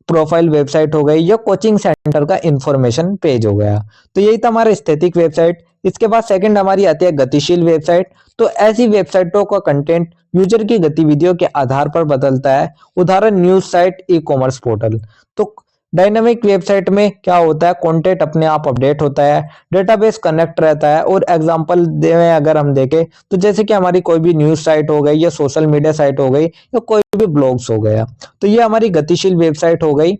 प्रोफाइल वेबसाइट हो गई या कोचिंग सेंटर का इंफॉर्मेशन पेज हो गया। तो यही था हमारा स्टैटिक वेबसाइट। इसके बाद सेकंड हमारी आती है गतिशील वेबसाइट। तो ऐसी वेबसाइटों का कंटेंट यूजर की गतिविधियों के आधार पर बदलता है, उदाहरण news site, e commerce portal. तो डायनामिक वेबसाइट में क्या होता है, कंटेंट अपने आप अपडेट होता है, डेटाबेस कनेक्ट रहता है। और एग्जांपल में अगर हम देखें तो जैसे कि हमारी कोई भी न्यूज साइट हो गई या सोशल मीडिया साइट हो गई या कोई भी ब्लॉग्स हो गया, तो ये हमारी गतिशील वेबसाइट हो गई।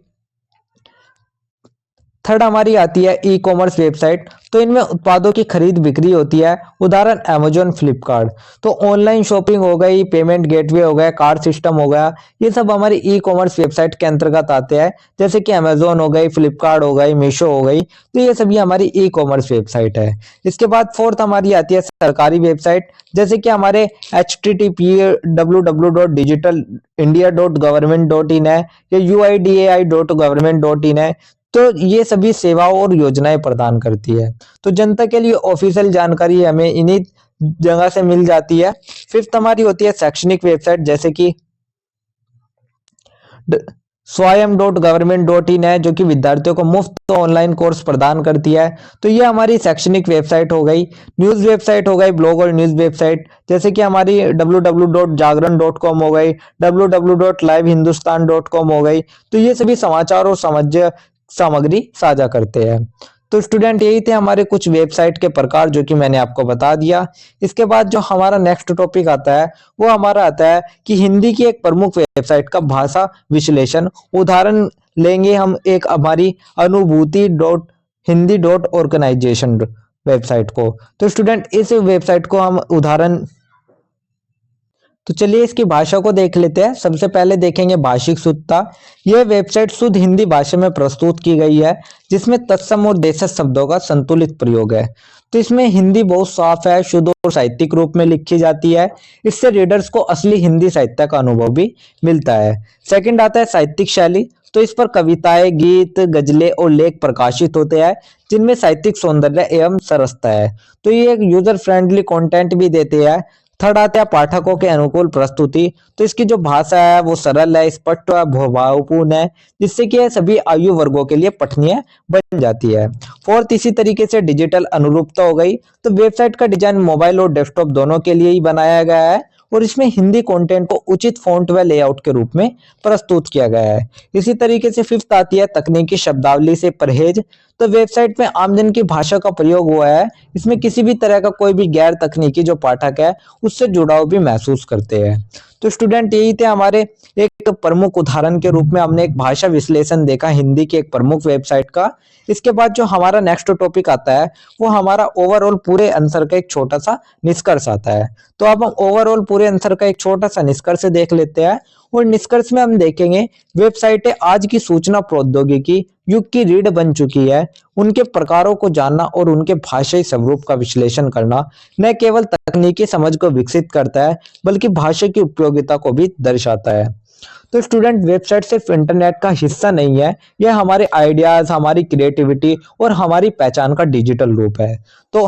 थर्ड हमारी आती है ई कॉमर्स वेबसाइट। तो इनमें उत्पादों की खरीद बिक्री होती है, उदाहरण अमेजोन, फ्लिपकार्ट। तो ऑनलाइन शॉपिंग हो गई, पेमेंट गेटवे हो गया, कार्ड सिस्टम हो गया, ये सब हमारी ई कॉमर्स वेबसाइट के अंतर्गत आते हैं, जैसे कि अमेजोन हो गई, फ्लिपकार्ट हो गई, मीशो हो गई। तो ये सभी हमारी ई कॉमर्स वेबसाइट है। इसके बाद फोर्थ हमारी आती है सरकारी वेबसाइट, जैसे कि हमारे HTTP www.digitalindia.government.in है या UIDAI.government.in है। तो ये सभी सेवाओं और योजनाएं प्रदान करती है। तो जनता के लिए ऑफिशियल जानकारी हमें इन्हीं जगह से मिल जाती है। फिफ्थ हमारी होती है शैक्षणिक वेबसाइट, जैसे कि swayam.government.in है, जो कि विद्यार्थियों को मुफ्त ऑनलाइन कोर्स प्रदान करती है। तो ये हमारी शैक्षणिक वेबसाइट हो गई। न्यूज वेबसाइट हो गई, ब्लॉग और न्यूज वेबसाइट, जैसे कि हमारी www.jagran.com हो गई, www.livehindustanCom हो गई। तो ये सभी समाचार और सामग्री साझा करते हैं। तो स्टूडेंट, यही थे हमारे कुछ वेबसाइट के प्रकार जो कि मैंने आपको बता दिया। इसके बाद जो हमारा नेक्स्ट टॉपिक आता है वो हमारा आता है कि हिंदी की एक प्रमुख वेबसाइट का भाषा विश्लेषण। उदाहरण लेंगे हम एक हमारी Anubhuti dot Hindi dot organisation website को। तो स्टूडेंट, इस वेबसाइट को हम उदाहरण, तो चलिए इसकी भाषा को देख लेते हैं। सबसे पहले देखेंगे भाषिक शुद्धता। यह वेबसाइट शुद्ध हिंदी भाषा में प्रस्तुत की गई है, जिसमें तत्सम और देशज शब्दों का संतुलित प्रयोग है। तो इसमें हिंदी बहुत साफ है, शुद्ध और साहित्यिक रूप में लिखी जाती है। इससे रीडर्स को असली हिंदी साहित्य का अनुभव भी मिलता है। सेकंड आता है साहित्यिक शैली। तो इस पर कविताएं, गीत, गजलें और लेख प्रकाशित होते हैं, जिनमें साहित्यिक सौंदर्य एवं सरसता है। तो ये एक यूजर फ्रेंडली कंटेंट भी देते हैं। थर्ड आता है पाठकों के अनुकूल प्रस्तुति। तो इसकी जो भाषा है वो सरल है, स्पष्ट है, भावपूर्ण है, जिससे कि यह सभी आयु वर्गों के लिए पठनीय बन जाती है। फोर्थ, इसी तरीके से डिजिटल अनुरूपता हो गई। तो वेबसाइट का डिजाइन मोबाइल और डेस्कटॉप दोनों के लिए ही बनाया गया है और इसमें हिंदी कंटेंट को उचित फॉन्ट व लेआउट के रूप में प्रस्तुत किया गया है। इसी तरीके से फिफ्थ आती है तकनीकी शब्दावली से परहेज। तो वेबसाइट में आमजन की भाषा का प्रयोग हुआ है। इसमें किसी भी तरह का कोई भी गैर तकनीकी जो पाठक है उससे जुड़ाव भी महसूस करते हैं। तो स्टूडेंट यही थे हमारे एक प्रमुख उदाहरण के रूप में हमने एक भाषा विश्लेषण देखा हिंदी की एक प्रमुख वेबसाइट का। इसके बाद जो हमारा नेक्स्ट टॉपिक आता है वो हमारा ओवरऑल पूरे आंसर का एक छोटा सा निष्कर्ष आता है। तो अब हम ओवरऑल पूरे आंसर का एक छोटा सा निष्कर्ष देख लेते हैं और निष्कर्ष में हम देखेंगे वेबसाइटें आज की सूचना प्रौद्योगिकी युग की रीढ़ बन चुकी है। उनके प्रकारों को जानना और उनके भाषाई स्वरूप का विश्लेषण करना न केवल तकनीकी समझ को विकसित करता है बल्कि भाषा की उपयोगिता को भी दर्शाता है। तो स्टूडेंट वेबसाइट सिर्फ इंटरनेट का हिस्सा नहीं है, यह हमारे आइडियाज, हमारी क्रिएटिविटी और हमारी पहचान का डिजिटल रूप है। तो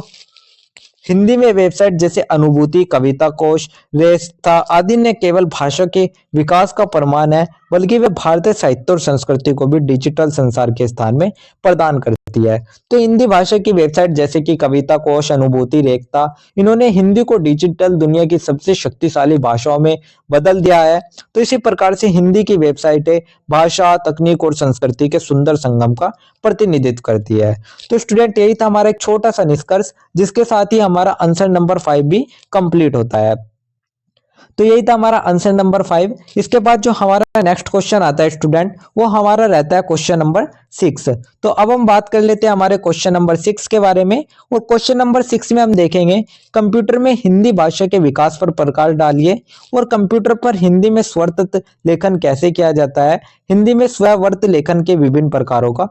हिंदी में वेबसाइट जैसे अनुभूति, कविता कोश, रेस्ता आदि न केवल भाषा के विकास का प्रमाण है बल्कि वे भारतीय साहित्य और संस्कृति को भी डिजिटल संसार के स्थान में प्रदान करती है। तो हिंदी भाषा की वेबसाइट जैसे कि कविता कोश, अनुभूति, रेखता इन्होंने हिंदी को डिजिटल दुनिया की सबसे शक्तिशाली भाषाओं में बदल दिया है। तो इसी प्रकार से हिंदी की वेबसाइटें भाषा, तकनीक और संस्कृति के सुंदर संगम का प्रतिनिधित्व करती है। तो स्टूडेंट यही था हमारा एक छोटा सा निष्कर्ष जिसके साथ ही हमारा आंसर नंबर 5 भी कंप्लीट होता है। तो यही था हमारा आंसर नंबर 5। इसके बाद जो हमारा नेक्स्ट क्वेश्चन आता है स्टूडेंट वो हमारा रहता है क्वेश्चन नंबर 6। तो अब हम बात कर लेते हैं हमारे क्वेश्चन नंबर 6 के बारे में। और क्वेश्चन नंबर 6 में हम देखेंगे कंप्यूटर में हिंदी भाषा के विकास पर प्रकाश डालिए और कंप्यूटर पर हिंदी में स्वरतत्व लेखन कैसे किया जाता है, हिंदी में स्ववर्त लेखन के विभिन्न प्रकारों का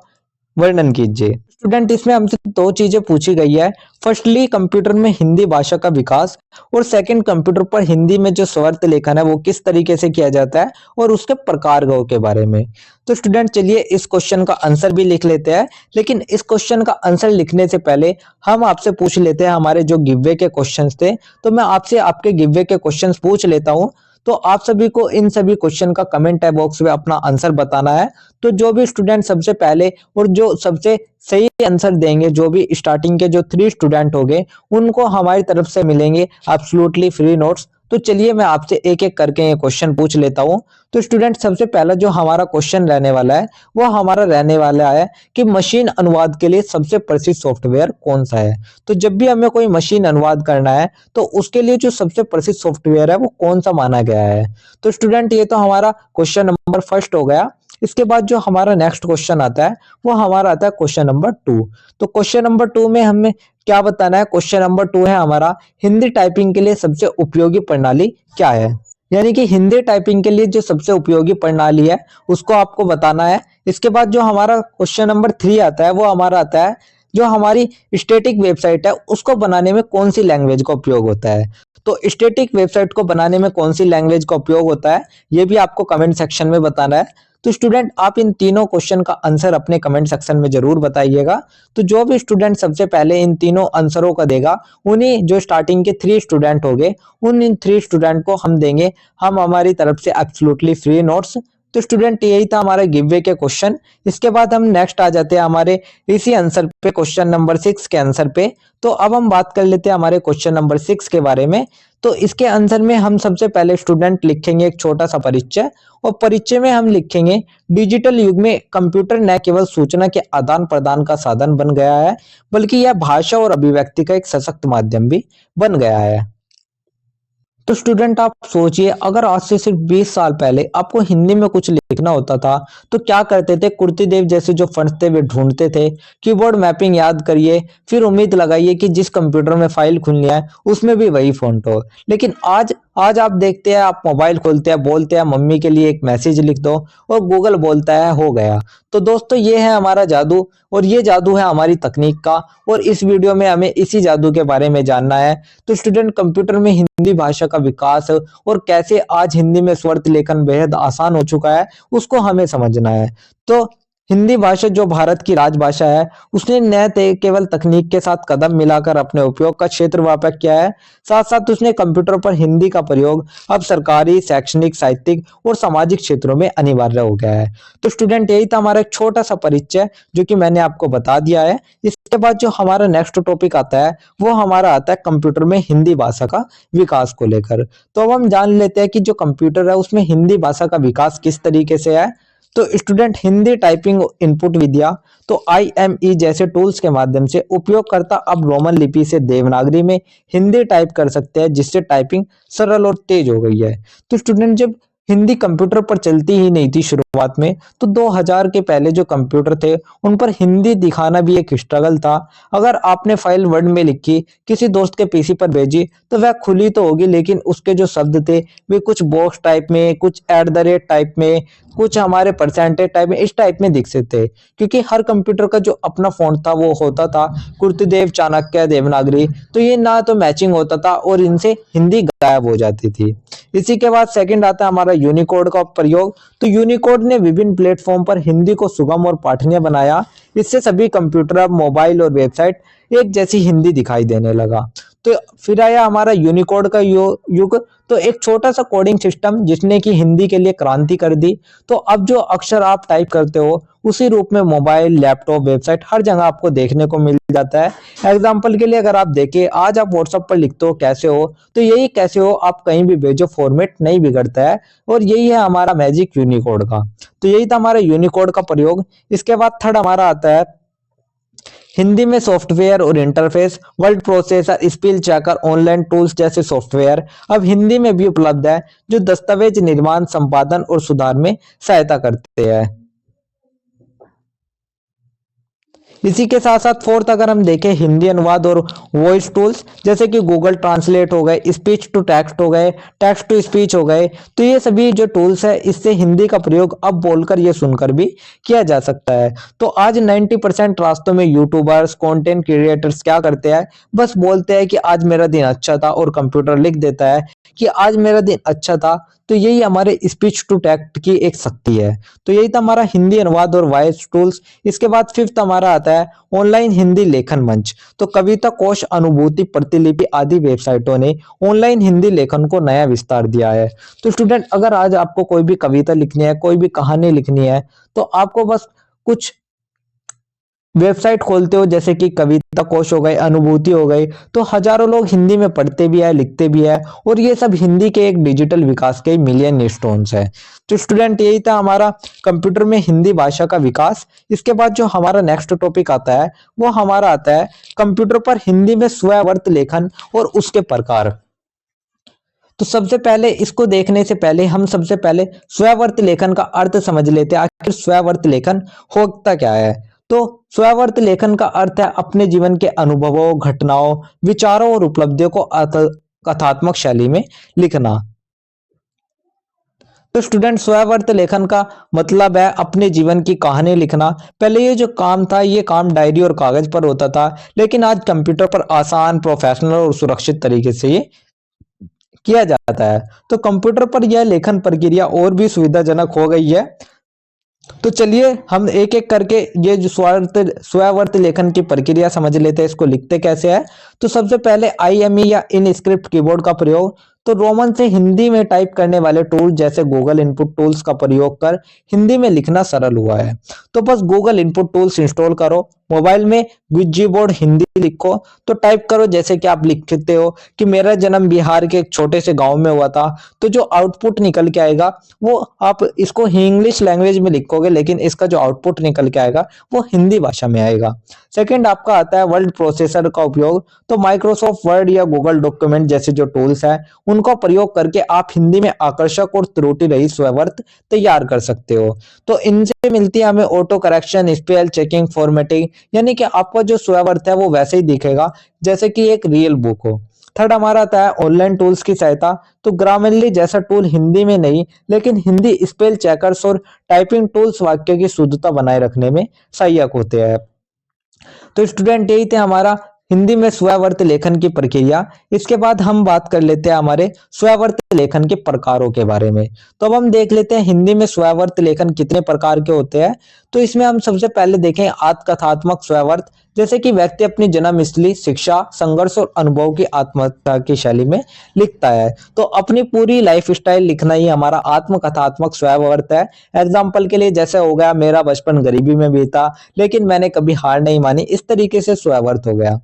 वर्णन कीजिए। स्टूडेंट इसमें हमसे दो चीजें पूछी गई है। फर्स्टली कंप्यूटर में हिंदी भाषा का विकास और सेकंड कंप्यूटर पर हिंदी में जो स्वरत लेखन है वो किस तरीके से किया जाता है और उसके प्रकारों के बारे में। तो स्टूडेंट चलिए इस क्वेश्चन का आंसर भी लिख लेते हैं, लेकिन इस क्वेश्चन का आंसर लिखने से पहले हम आपसे पूछ लेते हैं हमारे जो गिववे के क्वेश्चंस थे। तो मैं आपसे आपके गिववे के क्वेश्चंस पूछ लेता हूं। तो आप सभी को इन सभी क्वेश्चन का कमेंट बॉक्स में अपना आंसर बताना है। तो जो भी स्टूडेंट सबसे पहले और जो सबसे सही आंसर देंगे, जो भी स्टार्टिंग के जो 3 स्टूडेंट होंगे उनको हमारी तरफ से मिलेंगे एब्सोल्युटली फ्री नोट्स। तो चलिए मैं आपसे एक एक करके ये क्वेश्चन पूछ लेता हूँ। तो स्टूडेंट सबसे पहला जो हमारा क्वेश्चन रहने वाला है वो हमारा रहने वाला है कि मशीन अनुवाद के लिए सबसे प्रसिद्ध सॉफ्टवेयर कौन सा है। तो जब भी हमें कोई मशीन अनुवाद करना है तो उसके लिए जो सबसे प्रसिद्ध सॉफ्टवेयर है वो कौन सा माना गया है। तो स्टूडेंट ये तो हमारा क्वेश्चन नंबर 1 हो गया। इसके बाद जो हमारा नेक्स्ट क्वेश्चन आता है वो हमारा आता है क्वेश्चन नंबर 2। तो क्वेश्चन नंबर 2 में हमें क्या बताना है। क्वेश्चन नंबर 2 है हमारा हिंदी टाइपिंग के लिए सबसे उपयोगी प्रणाली क्या है, यानी कि हिंदी टाइपिंग के लिए जो सबसे उपयोगी प्रणाली है उसको आपको बताना है। इसके बाद जो हमारा क्वेश्चन नंबर 3 आता है वो हमारा आता है जो हमारी स्टैटिक वेबसाइट है उसको बनाने में कौन सी लैंग्वेज का उपयोग होता है। तो स्टैटिक वेबसाइट को बनाने में कौन सी लैंग्वेज का उपयोग होता है ये भी आपको कमेंट सेक्शन में बताना है। तो स्टूडेंट आप इन तीनों क्वेश्चन का आंसर अपने कमेंट सेक्शन में जरूर बताइएगा। तो जो भी स्टूडेंट सबसे पहले इन तीनों आंसरों का देगा उन्हीं जो स्टार्टिंग के 3 स्टूडेंट होंगे उन इन 3 स्टूडेंट को हम देंगे हम हमारी तरफ से एब्सोल्युटली फ्री नोट्स। तो स्टूडेंट यही था हमारे गिववे के क्वेश्चन। इसके बाद हम नेक्स्ट आ जाते हैं हमारे इसी आंसर पे क्वेश्चन नंबर 6 के आंसर पे। तो अब हम बात कर लेते हैं हमारे क्वेश्चन नंबर 6 के बारे में। तो इसके आंसर में हम सबसे पहले स्टूडेंट लिखेंगे एक छोटा सा परिचय और परिचय में हम लिखेंगे डिजिटल युग में कंप्यूटर न केवल सूचना के आदान प्रदान का साधन बन गया है बल्कि यह भाषा और अभिव्यक्ति का एक सशक्त माध्यम भी बन गया है। तो स्टूडेंट आप सोचिए अगर आज से सिर्फ 20 साल पहले आपको हिंदी में कुछ लिखना होता था तो क्या करते थे। कुर्ती देव जैसे जो फंड थे वे ढूंढते थे, कीबोर्ड मैपिंग याद करिए, फिर उम्मीद लगाइए कि जिस कंप्यूटर में फाइल खुलनी है उसमें भी वही फॉन्ट हो। लेकिन आज आप देखते हैं, आप मोबाइल खोलते हैं, बोलते हैं मम्मी के लिए एक मैसेज लिख दो और गूगल बोलता है हो गया। तो दोस्तों ये है हमारा जादू और ये जादू है हमारी तकनीक का और इस वीडियो में हमें इसी जादू के बारे में जानना है। तो स्टूडेंट कंप्यूटर में हिंदी भाषा का विकास और कैसे आज हिंदी में स्वरत लेखन बेहद आसान हो चुका है उसको हमें समझना है। तो हिंदी भाषा जो भारत की राजभाषा है उसने न केवल तकनीक के साथ कदम मिलाकर अपने उपयोग का क्षेत्र व्यापक किया है, साथ साथ उसने कंप्यूटर पर हिंदी का प्रयोग अब सरकारी, शैक्षणिक, साहित्यिक और सामाजिक क्षेत्रों में अनिवार्य हो गया है। तो स्टूडेंट यही था हमारा एक छोटा सा परिचय जो कि मैंने आपको बता दिया है। इसके बाद जो हमारा नेक्स्ट टॉपिक आता है वो हमारा आता है कंप्यूटर में हिंदी भाषा का विकास को लेकर। तो अब हम जान लेते हैं कि जो कंप्यूटर है उसमें हिंदी भाषा का विकास किस तरीके से है। तो स्टूडेंट हिंदी टाइपिंग इनपुट विधियां तो IME जैसे टूल्स के माध्यम से उपयोगकर्ता अब रोमन लिपि से देवनागरी में हिंदी टाइप कर सकते हैं, जिससे टाइपिंग सरल और तेज हो गई है। तो स्टूडेंट जब हिंदी कंप्यूटर पर चलती ही नहीं थी शुरुआत में, तो 2000 के पहले जो कंप्यूटर थे उन पर हिंदी दिखाना भी एक स्ट्रगल था। अगर आपने फाइल वर्ड में लिखी, किसी दोस्त के पीसी पर भेजी, तो वह खुली तो होगी, लेकिन उसके जो शब्द थे वे कुछ बॉक्स टाइप में, कुछ एट द रेट टाइप में, कुछ हमारे परसेंटेज टाइप में, इस टाइप में दिखते थे। क्योंकि हर कंप्यूटर का जो अपना फॉन्ट था वो होता था कुर्तदेव, चाणक्य, देवनागरी, तो ये ना तो मैचिंग होता था और इनसे हिंदी गायब हो जाती थी। इसी के बाद सेकंड आता है हमारा यूनिकोड का प्रयोग। तो यूनिकोड ने विभिन्न प्लेटफॉर्म पर हिंदी को सुगम और पठनीय बनाया। इससे सभी कंप्यूटर, मोबाइल और वेबसाइट एक जैसी हिंदी दिखाई देने लगा। तो फिर आया हमारा यूनिकोड का युग। तो एक छोटा सा कोडिंग सिस्टम जिसने की हिंदी के लिए क्रांति कर दी। तो अब जो अक्षर आप टाइप करते हो उसी रूप में मोबाइल, लैपटॉप, वेबसाइट हर जगह आपको देखने को मिल जाता है। एग्जाम्पल के लिए अगर आप देखें, आज आप व्हाट्सएप पर लिखते हो कैसे हो, तो यही कैसे हो आप कहीं भी भेजो, फॉर्मेट नहीं बिगड़ता है। और यही है हमारा मैजिक यूनिकोड का। तो यही था हमारा यूनिकोड का प्रयोग। इसके बाद थर्ड हमारा आता है हिंदी में सॉफ्टवेयर और interface. Word processor, spell checker, online tools जैसे सॉफ्टवेयर अब हिंदी में भी उपलब्ध है, जो दस्तावेज निर्माण, संपादन और सुधार में सहायता करते हैं। इसी के साथ साथ फोर्थ अगर हम देखें, हिंदी अनुवाद और वॉइस टूल्स, जैसे कि गूगल ट्रांसलेट हो गए, स्पीच टू टेक्स्ट हो गए, टेक्स्ट टू स्पीच हो गए। तो ये सभी जो टूल्स है, इससे हिंदी का प्रयोग अब बोलकर ये सुनकर भी किया जा सकता है। तो आज 90% रास्तों में यूट्यूबर्स, कंटेंट क्रिएटर्स क्या करते हैं, बस बोलते हैं कि आज मेरा दिन अच्छा था, और कंप्यूटर लिख देता है कि आज मेरा दिन अच्छा था। तो यही हमारे स्पीच टू टेक्स्ट की एक शक्ति है। तो यही था हमारा हिंदी अनुवाद और वॉइस टूल्स। इसके बाद फिफ्थ हमारा आता है ऑनलाइन हिंदी लेखन मंच। तो कविता कोश, अनुभूति, प्रतिलिपि आदि वेबसाइटों ने ऑनलाइन हिंदी लेखन को नया विस्तार दिया है। तो स्टूडेंट अगर आज आपको कोई भी कविता लिखनी है, कोई भी कहानी लिखनी है, तो आपको बस कुछ वेबसाइट खोलते हो, जैसे कि कविता कोश हो गए, अनुभूति हो गई, तो हजारों लोग हिंदी में पढ़ते भी है, लिखते भी है, और ये सब हिंदी के एक डिजिटल विकास के मिलियन स्टोन्स है। तो स्टूडेंट यही था हमारा कंप्यूटर में हिंदी भाषा का विकास। इसके बाद जो हमारा नेक्स्ट टॉपिक आता है वो हमारा आता है कंप्यूटर पर हिंदी में स्ववर्त लेखन और उसके प्रकार। तो सबसे पहले इसको देखने से पहले हम सबसे पहले स्ववर्त लेखन का अर्थ समझ लेते हैं। आखिर स्ववर्त लेखन होता क्या है। तो स्ववर्त लेखन का अर्थ है अपने जीवन के अनुभवों, घटनाओं, विचारों और उपलब्धियों को कथात्मक शैली में लिखना। तो स्टूडेंट स्ववर्त लेखन का मतलब है अपने जीवन की कहानी लिखना। पहले ये जो काम था, ये काम डायरी और कागज पर होता था, लेकिन आज कंप्यूटर पर आसान, प्रोफेशनल और सुरक्षित तरीके से ये किया जाता है। तो कंप्यूटर पर यह लेखन प्रक्रिया और भी सुविधाजनक हो गई है। तो चलिए हम एक एक करके ये जो स्ववर्त लेखन की प्रक्रिया समझ लेते हैं, इसको लिखते कैसे है। तो सबसे पहले IME या इन स्क्रिप्ट कीबोर्ड का प्रयोग। तो रोमन से हिंदी में टाइप करने वाले टूल जैसे गूगल इनपुट टूल्स का प्रयोग कर हिंदी में लिखना सरल हुआ है। तो बस गूगल इनपुट टूल्स इंस्टॉल करो, मोबाइल में ग्विजी बोर्ड हिंदी लिखो, तो टाइप करो जैसे कि आप लिखते हो कि मेरा जन्म बिहार के एक छोटे से गांव में हुआ था। तो जो आउटपुट निकल के आएगा वो आप इसको इंग्लिश लैंग्वेज में लिखोगे, लेकिन इसका जो आउटपुट निकल के आएगा वो हिंदी भाषा में आएगा। सेकंड आपका आता है वर्ड प्रोसेसर का उपयोग। तो माइक्रोसॉफ्ट वर्ड या गूगल डॉक्यूमेंट जैसे जो टूल्स है उनका प्रयोग करके आप हिंदी में आकर्षक और त्रुटि रहित स्ववर्त तैयार कर सकते हो। तो इनसे मिलती है हमें auto correction, spell checking, formatting, यानी कि आपका जो स्ववर्त है वो वैसे ही दिखेगा जैसे कि एक रियल बुक हो। थर्ड हमारा आता है ऑनलाइन टूल्स की सहायता। तो ग्रामरली जैसा टूल हिंदी में नहीं, लेकिन हिंदी स्पेल चेकर्स और टाइपिंग टूल्स वाक्य की शुद्धता बनाए रखने में सहायक होते हैं। तो स्टूडेंट यही थे हमारा हिंदी में स्ववर्त लेखन की प्रक्रिया। इसके बाद हम बात कर लेते हैं हमारे स्ववर्त लेखन के प्रकारों के बारे में। तो अब हम देख लेते हैं हिंदी में स्ववर्त लेखन कितने प्रकार के होते हैं। तो इसमें हम सबसे पहले देखें आत्मकथात्मक स्ववर्त, जैसे कि व्यक्ति अपनी जन्मस्थली, शिक्षा, संघर्ष और अनुभव की आत्मकथा की शैली में लिखता है। तो अपनी पूरी लाइफ स्टाइल लिखना ही हमारा आत्मकथात्मक स्ववर्त है। एग्जाम्पल के लिए जैसे हो गया मेरा बचपन गरीबी में बीता, लेकिन मैंने कभी हार नहीं मानी, इस तरीके से स्ववर्त हो गया।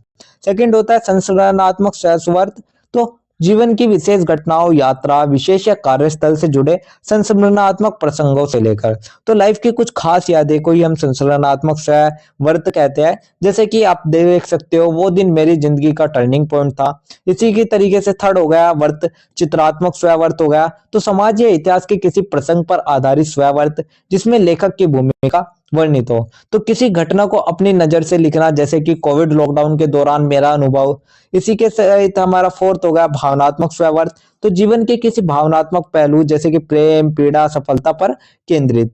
सेकंड होता है संस्मरणात्मक स्ववर्त। तो जीवन की विशेष घटनाओं, यात्रा, विशेष या कार्यस्थल से जुड़े संस्मरणात्मक प्रसंगों से लेकर तो लाइफ की कुछ खास यादें को ही हम संस्मरणात्मक वर्त कहते हैं। जैसे कि आप देख सकते हो, वो दिन मेरी जिंदगी का टर्निंग पॉइंट था। इसी की तरीके से थर्ड हो गया वर्त, चित्रात्मक स्ववर्त हो गया, तो समाज या इतिहास के किसी प्रसंग पर आधारित स्ववर्त जिसमें लेखक की भूमिका वर्णित हो। तो किसी घटना को अपनी नजर से लिखना, जैसे कि कोविड लॉकडाउन के दौरान मेरा अनुभव। इसी के सहित हमारा फोर्थ हो गया भावनात्मक स्ववर्त, तो जीवन के किसी भावनात्मक पहलू जैसे कि प्रेम, पीड़ा, सफलता पर केंद्रित।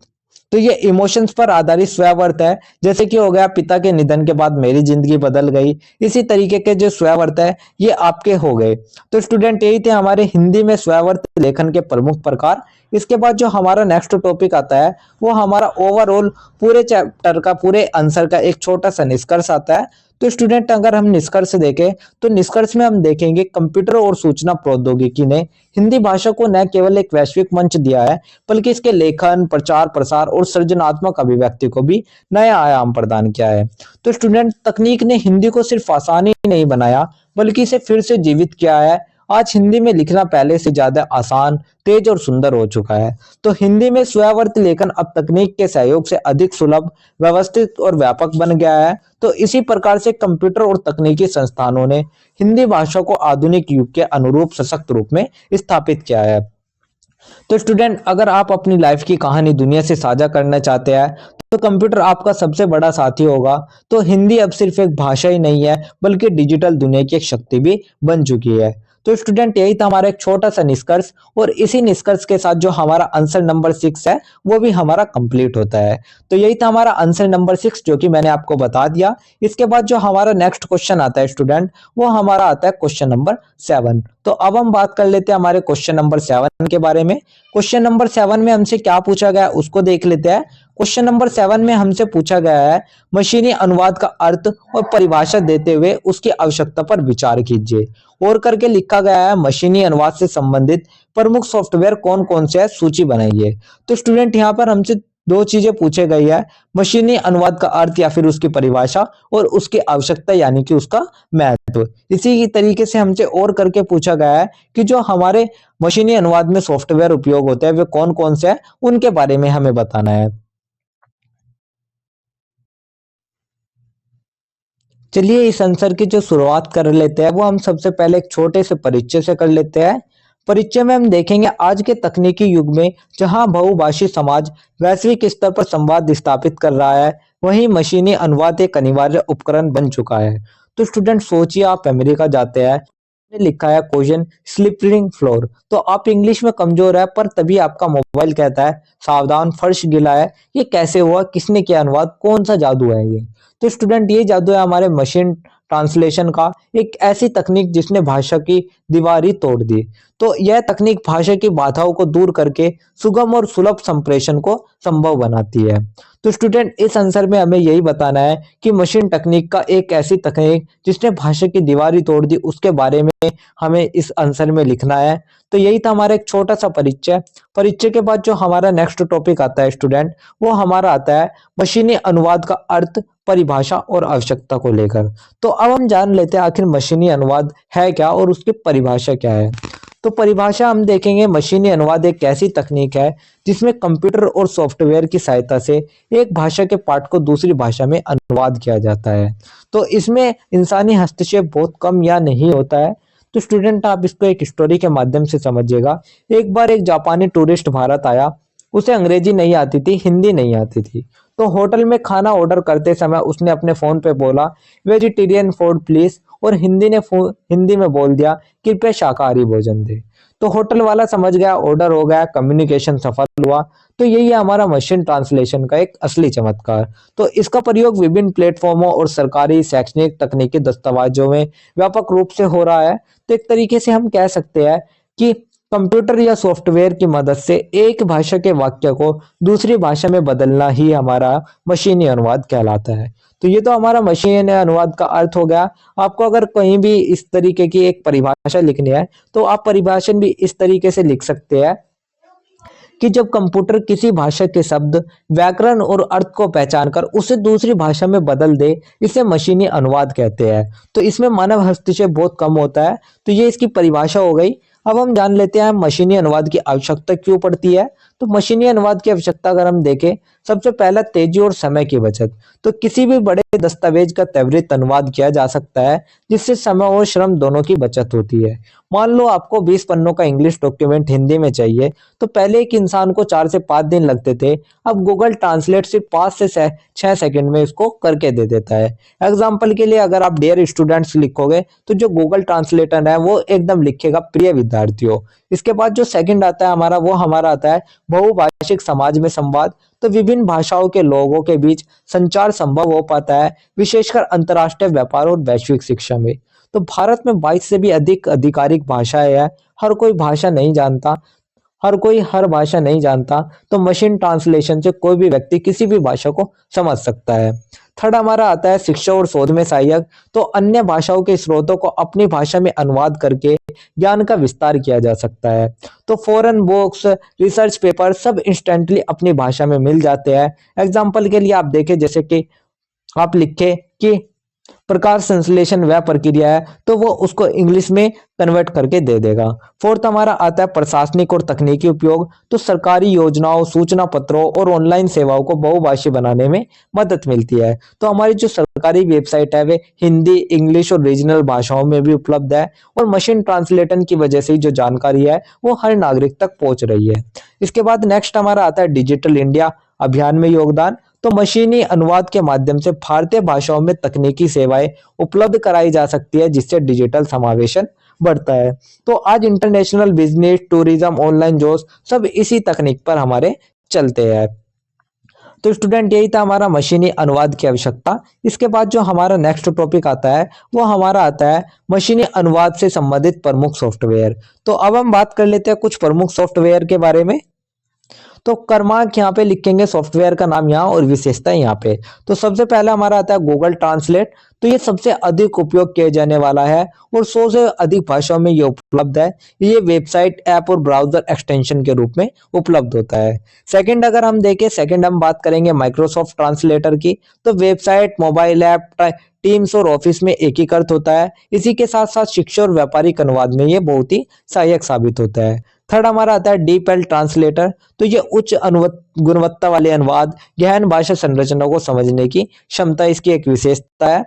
तो ये इमोशंस पर आधारित स्ववर्त है। जैसे कि हो गया पिता के निधन के बाद मेरी जिंदगी बदल गई। इसी तरीके के जो स्ववर्त है ये आपके हो गए। तो स्टूडेंट यही थे हमारे हिंदी में स्ववर्त लेखन के प्रमुख प्रकार। इसके बाद जो हमारा नेक्स्ट टॉपिक आता है वो हमारा ओवरऑल पूरे चैप्टर का, पूरे आंसर का एक छोटा सा निष्कर्ष आता है। तो स्टूडेंट अगर हम निष्कर्ष देखें तो निष्कर्ष में हम देखेंगे कंप्यूटर और सूचना प्रौद्योगिकी ने हिंदी भाषा को न केवल एक वैश्विक मंच दिया है, बल्कि इसके लेखन, प्रचार, प्रसार और सृजनात्मक अभिव्यक्ति को भी नया आयाम प्रदान किया है। तो स्टूडेंट तकनीक ने हिंदी को सिर्फ आसानी नहीं बनाया, बल्कि इसे फिर से जीवित किया है। आज हिंदी में लिखना पहले से ज्यादा आसान, तेज और सुंदर हो चुका है। तो हिंदी में स्वरवर्ती लेखन अब तकनीक के सहयोग से अधिक सुलभ, व्यवस्थित और व्यापक बन गया है। तो इसी प्रकार से कंप्यूटर और तकनीकी संस्थानों ने हिंदी भाषा को आधुनिक युग के अनुरूप सशक्त रूप में स्थापित किया है। तो स्टूडेंट अगर आप अपनी लाइफ की कहानी दुनिया से साझा करना चाहते हैं तो कंप्यूटर आपका सबसे बड़ा साथी होगा। तो हिंदी अब सिर्फ एक भाषा ही नहीं है, बल्कि डिजिटल दुनिया की एक शक्ति भी बन चुकी है। तो स्टूडेंट यही था हमारा एक छोटा सा निष्कर्ष, और इसी निष्कर्ष के साथ जो हमारा आंसर नंबर 6 है वो भी हमारा कंप्लीट होता है। तो यही था हमारा आंसर नंबर 6 जो कि मैंने आपको बता दिया। इसके बाद जो हमारा नेक्स्ट क्वेश्चन आता है स्टूडेंट, वो हमारा आता है क्वेश्चन नंबर 7। तो अब हम बात कर लेते हैं हमारे क्वेश्चन नंबर 7 के बारे में। क्वेश्चन नंबर 7 में हमसे क्या पूछा गया है उसको देख लेते हैं। क्वेश्चन नंबर 7 में हमसे पूछा गया है मशीनी अनुवाद का अर्थ और परिभाषा देते हुए उसकी आवश्यकता पर विचार कीजिए। और करके लिखा गया है मशीनी अनुवाद से संबंधित प्रमुख सॉफ्टवेयर कौन कौन से है, सूची बनाइए। तो स्टूडेंट यहाँ पर हमसे दो चीजें पूछे गई है, मशीनी अनुवाद का अर्थ या फिर उसकी परिभाषा, और उसकी आवश्यकता यानी कि उसका महत्व। इसी तरीके से हमसे और करके पूछा गया है कि जो हमारे मशीनी अनुवाद में सॉफ्टवेयर उपयोग होते हैं वे कौन कौन से हैं, उनके बारे में हमें बताना है। चलिए इस आंसर की जो शुरुआत कर लेते हैं वो हम सबसे पहले एक छोटे से परिचय से कर लेते हैं। परिचय में हम देखेंगे आज के तकनीकी युग में जहां बहुभाषी समाज वैश्विक स्तर पर संवाद स्थापित कर रहा है, वहीं मशीनी अनुवाद एक अनिवार्य उपकरण बन चुका है। तो स्टूडेंट सोचिए आप अमेरिका जाते हैं, लिखा है क्वेश्चन स्लिपरिंग फ्लोर, तो आप इंग्लिश में कमजोर है पर तभी आपका मोबाइल कहता है सावधान फर्श गीला है। ये कैसे हुआ, किसने किया अनुवाद, कौन सा जादू है ये? तो स्टूडेंट ये जादू है हमारे मशीन ट्रांसलेशन का, एक ऐसी तकनीक जिसने भाषा की दीवार ही तोड़ दी। तो यह तकनीक भाषा की बाधाओं को दूर करके सुगम और सुलभ संप्रेषण को संभव बनाती है। तो स्टूडेंट इस आंसर में हमें यही बताना है कि मशीन तकनीक का एक ऐसी तकनीक जिसने भाषा की दीवार ही तोड़ दी, उसके बारे में हमें इस आंसर में लिखना है। तो यही था हमारा एक छोटा सा परिचय। परिचय के बाद जो हमारा नेक्स्ट टॉपिक आता है स्टूडेंट, वो हमारा आता है मशीनी अनुवाद का अर्थ, परिभाषा और आवश्यकता को लेकर। तो अब हम जान लेते हैं आखिर मशीनी अनुवाद है क्या और उसकी परिभाषा क्या है। तो परिभाषा हम देखेंगे मशीनी अनुवाद एक ऐसी तकनीक है जिसमें कंप्यूटर और सॉफ्टवेयर की सहायता से एक भाषा के पाठ को दूसरी भाषा में अनुवाद किया जाता है। तो इसमें इंसानी हस्तक्षेप बहुत कम या नहीं होता है। तो स्टूडेंट आप इसको एक स्टोरी के माध्यम से समझिएगा। एक बार एक जापानी टूरिस्ट भारत आया, उसे अंग्रेजी नहीं आती थी, हिंदी नहीं आती थी। तो होटल में खाना ऑर्डर करते समय उसने अपने फोन पे बोला वेजिटेरियन फूड प्लीज, और हिंदी में बोल दिया कृपया शाकाहारी भोजन दे। तो होटल वाला समझ गया, ऑर्डर हो गया, कम्युनिकेशन सफल हुआ। तो यही है हमारा मशीन ट्रांसलेशन का एक असली चमत्कार। तो इसका प्रयोग विभिन्न प्लेटफॉर्मों और सरकारी, शैक्षणिक, तकनीकी दस्तावेजों में व्यापक रूप से हो रहा है। तो एक तरीके से हम कह सकते हैं कि कंप्यूटर या सॉफ्टवेयर की मदद से एक भाषा के वाक्य को दूसरी भाषा में बदलना ही हमारा मशीनी अनुवाद कहलाता है। तो ये तो हमारा मशीनी अनुवाद का अर्थ हो गया। आपको अगर कहीं भी इस तरीके की एक परिभाषा लिखनी है तो आप परिभाषा भी इस तरीके से लिख सकते हैं कि जब कंप्यूटर किसी भाषा के शब्द, व्याकरण और अर्थ को पहचानकर उसे दूसरी भाषा में बदल दे, इसे मशीनी अनुवाद कहते हैं। तो इसमें मानव हस्तक्षेप बहुत कम होता है। तो ये इसकी परिभाषा हो गई। अब हम जान लेते हैं मशीनी अनुवाद की आवश्यकता क्यों पड़ती है। तो मशीनी अनुवाद की आवश्यकता अगर हम देखें, सबसे पहला तेजी और समय की बचत। तो किसी भी बड़े दस्तावेज का त्वरित अनुवाद किया जा सकता है, जिससे समय और श्रम दोनों की बचत होती है। मान लो आपको 20 पन्नों का इंग्लिश डॉक्यूमेंट हिंदी में चाहिए, तो पहले एक इंसान को 4 से 5 दिन लगते थे। अब गूगल ट्रांसलेट सिर्फ 5 से 6 सेकंड में इसको करके दे देता है। एग्जाम्पल के लिए अगर आप डियर स्टूडेंट्स लिखोगे, तो जो गूगल ट्रांसलेटर है वो एकदम लिखेगा प्रिय विद्यार्थियों। इसके बाद जो सेकंड आता है हमारा, वो हमारा आता है बहुभाषिक समाज में संवाद। तो विभिन्न भाषाओं के लोगों के बीच संचार संभव हो पाता है, विशेषकर अंतर्राष्ट्रीय व्यापार और वैश्विक शिक्षा में। तो भारत में 22 से भी अधिक आधिकारिक भाषाएं हैं। हर कोई भाषा नहीं जानता, हर कोई हर भाषा नहीं जानता। तो मशीन ट्रांसलेशन से कोई भी व्यक्ति किसी भी भाषा को समझ सकता है। थर्ड हमारा आता है शिक्षा और शोध में सहायक। तो अन्य भाषाओं के स्रोतों को अपनी भाषा में अनुवाद करके ज्ञान का विस्तार किया जा सकता है। तो फॉरेन बुक्स, रिसर्च पेपर सब इंस्टेंटली अपनी भाषा में मिल जाते हैं। एग्जाम्पल के लिए आप देखें, जैसे कि आप लिखे कि प्रकाश संश्लेषण वह प्रक्रिया है, तो वो उसको इंग्लिश में कन्वर्ट करके दे देगा। फोर्थ हमारा आता है प्रशासनिक और तकनीकी उपयोग। तो सरकारी योजनाओं, सूचना पत्रों और ऑनलाइन सेवाओं को बहुभाषी बनाने में मदद मिलती है। तो हमारी जो सरकारी वेबसाइट है वे हिंदी, इंग्लिश और रीजनल भाषाओं में भी उपलब्ध है। और मशीन ट्रांसलेशन की वजह से जो जानकारी है वो हर नागरिक तक पहुंच रही है। इसके बाद नेक्स्ट हमारा आता है डिजिटल इंडिया अभियान में योगदान। तो मशीनी अनुवाद के माध्यम से भारतीय भाषाओं में तकनीकी सेवाएं उपलब्ध कराई जा सकती है, जिससे डिजिटल समावेशन बढ़ता है। तो आज international business, tourism, online jobs सब इसी तकनीक पर हमारे चलते हैं। तो स्टूडेंट यही था हमारा मशीनी अनुवाद की आवश्यकता। इसके बाद जो हमारा नेक्स्ट टॉपिक आता है वो हमारा आता है मशीनी अनुवाद से संबंधित प्रमुख सॉफ्टवेयर। तो अब हम बात कर लेते हैं कुछ प्रमुख सॉफ्टवेयर के बारे में। तो क्रमांक यहाँ पे लिखेंगे, सॉफ्टवेयर का नाम यहाँ और विशेषता यहाँ पे। तो सबसे पहला हमारा आता है गूगल ट्रांसलेट। तो ये सबसे अधिक उपयोग किया जाने वाला है और 100 से अधिक भाषाओं में ये उपलब्ध है। ये वेबसाइट, ऐप और ब्राउजर एक्सटेंशन के रूप में उपलब्ध होता है। सेकंड अगर हम देखें, सेकंड हम बात करेंगे माइक्रोसॉफ्ट ट्रांसलेटर की। तो वेबसाइट, मोबाइल ऐप, टीम्स और ऑफिस में एकीकृत होता है। इसी के साथ साथ शिक्षा और व्यापारिक अनुवाद में ये बहुत ही सहायक साबित होता है। थर्ड हमारा आता है डीपएल ट्रांसलेटर। तो ये उच्च गुणवत्ता वाले अनुवाद, गहन भाषा संरचना को समझने की क्षमता इसकी एक विशेषता है।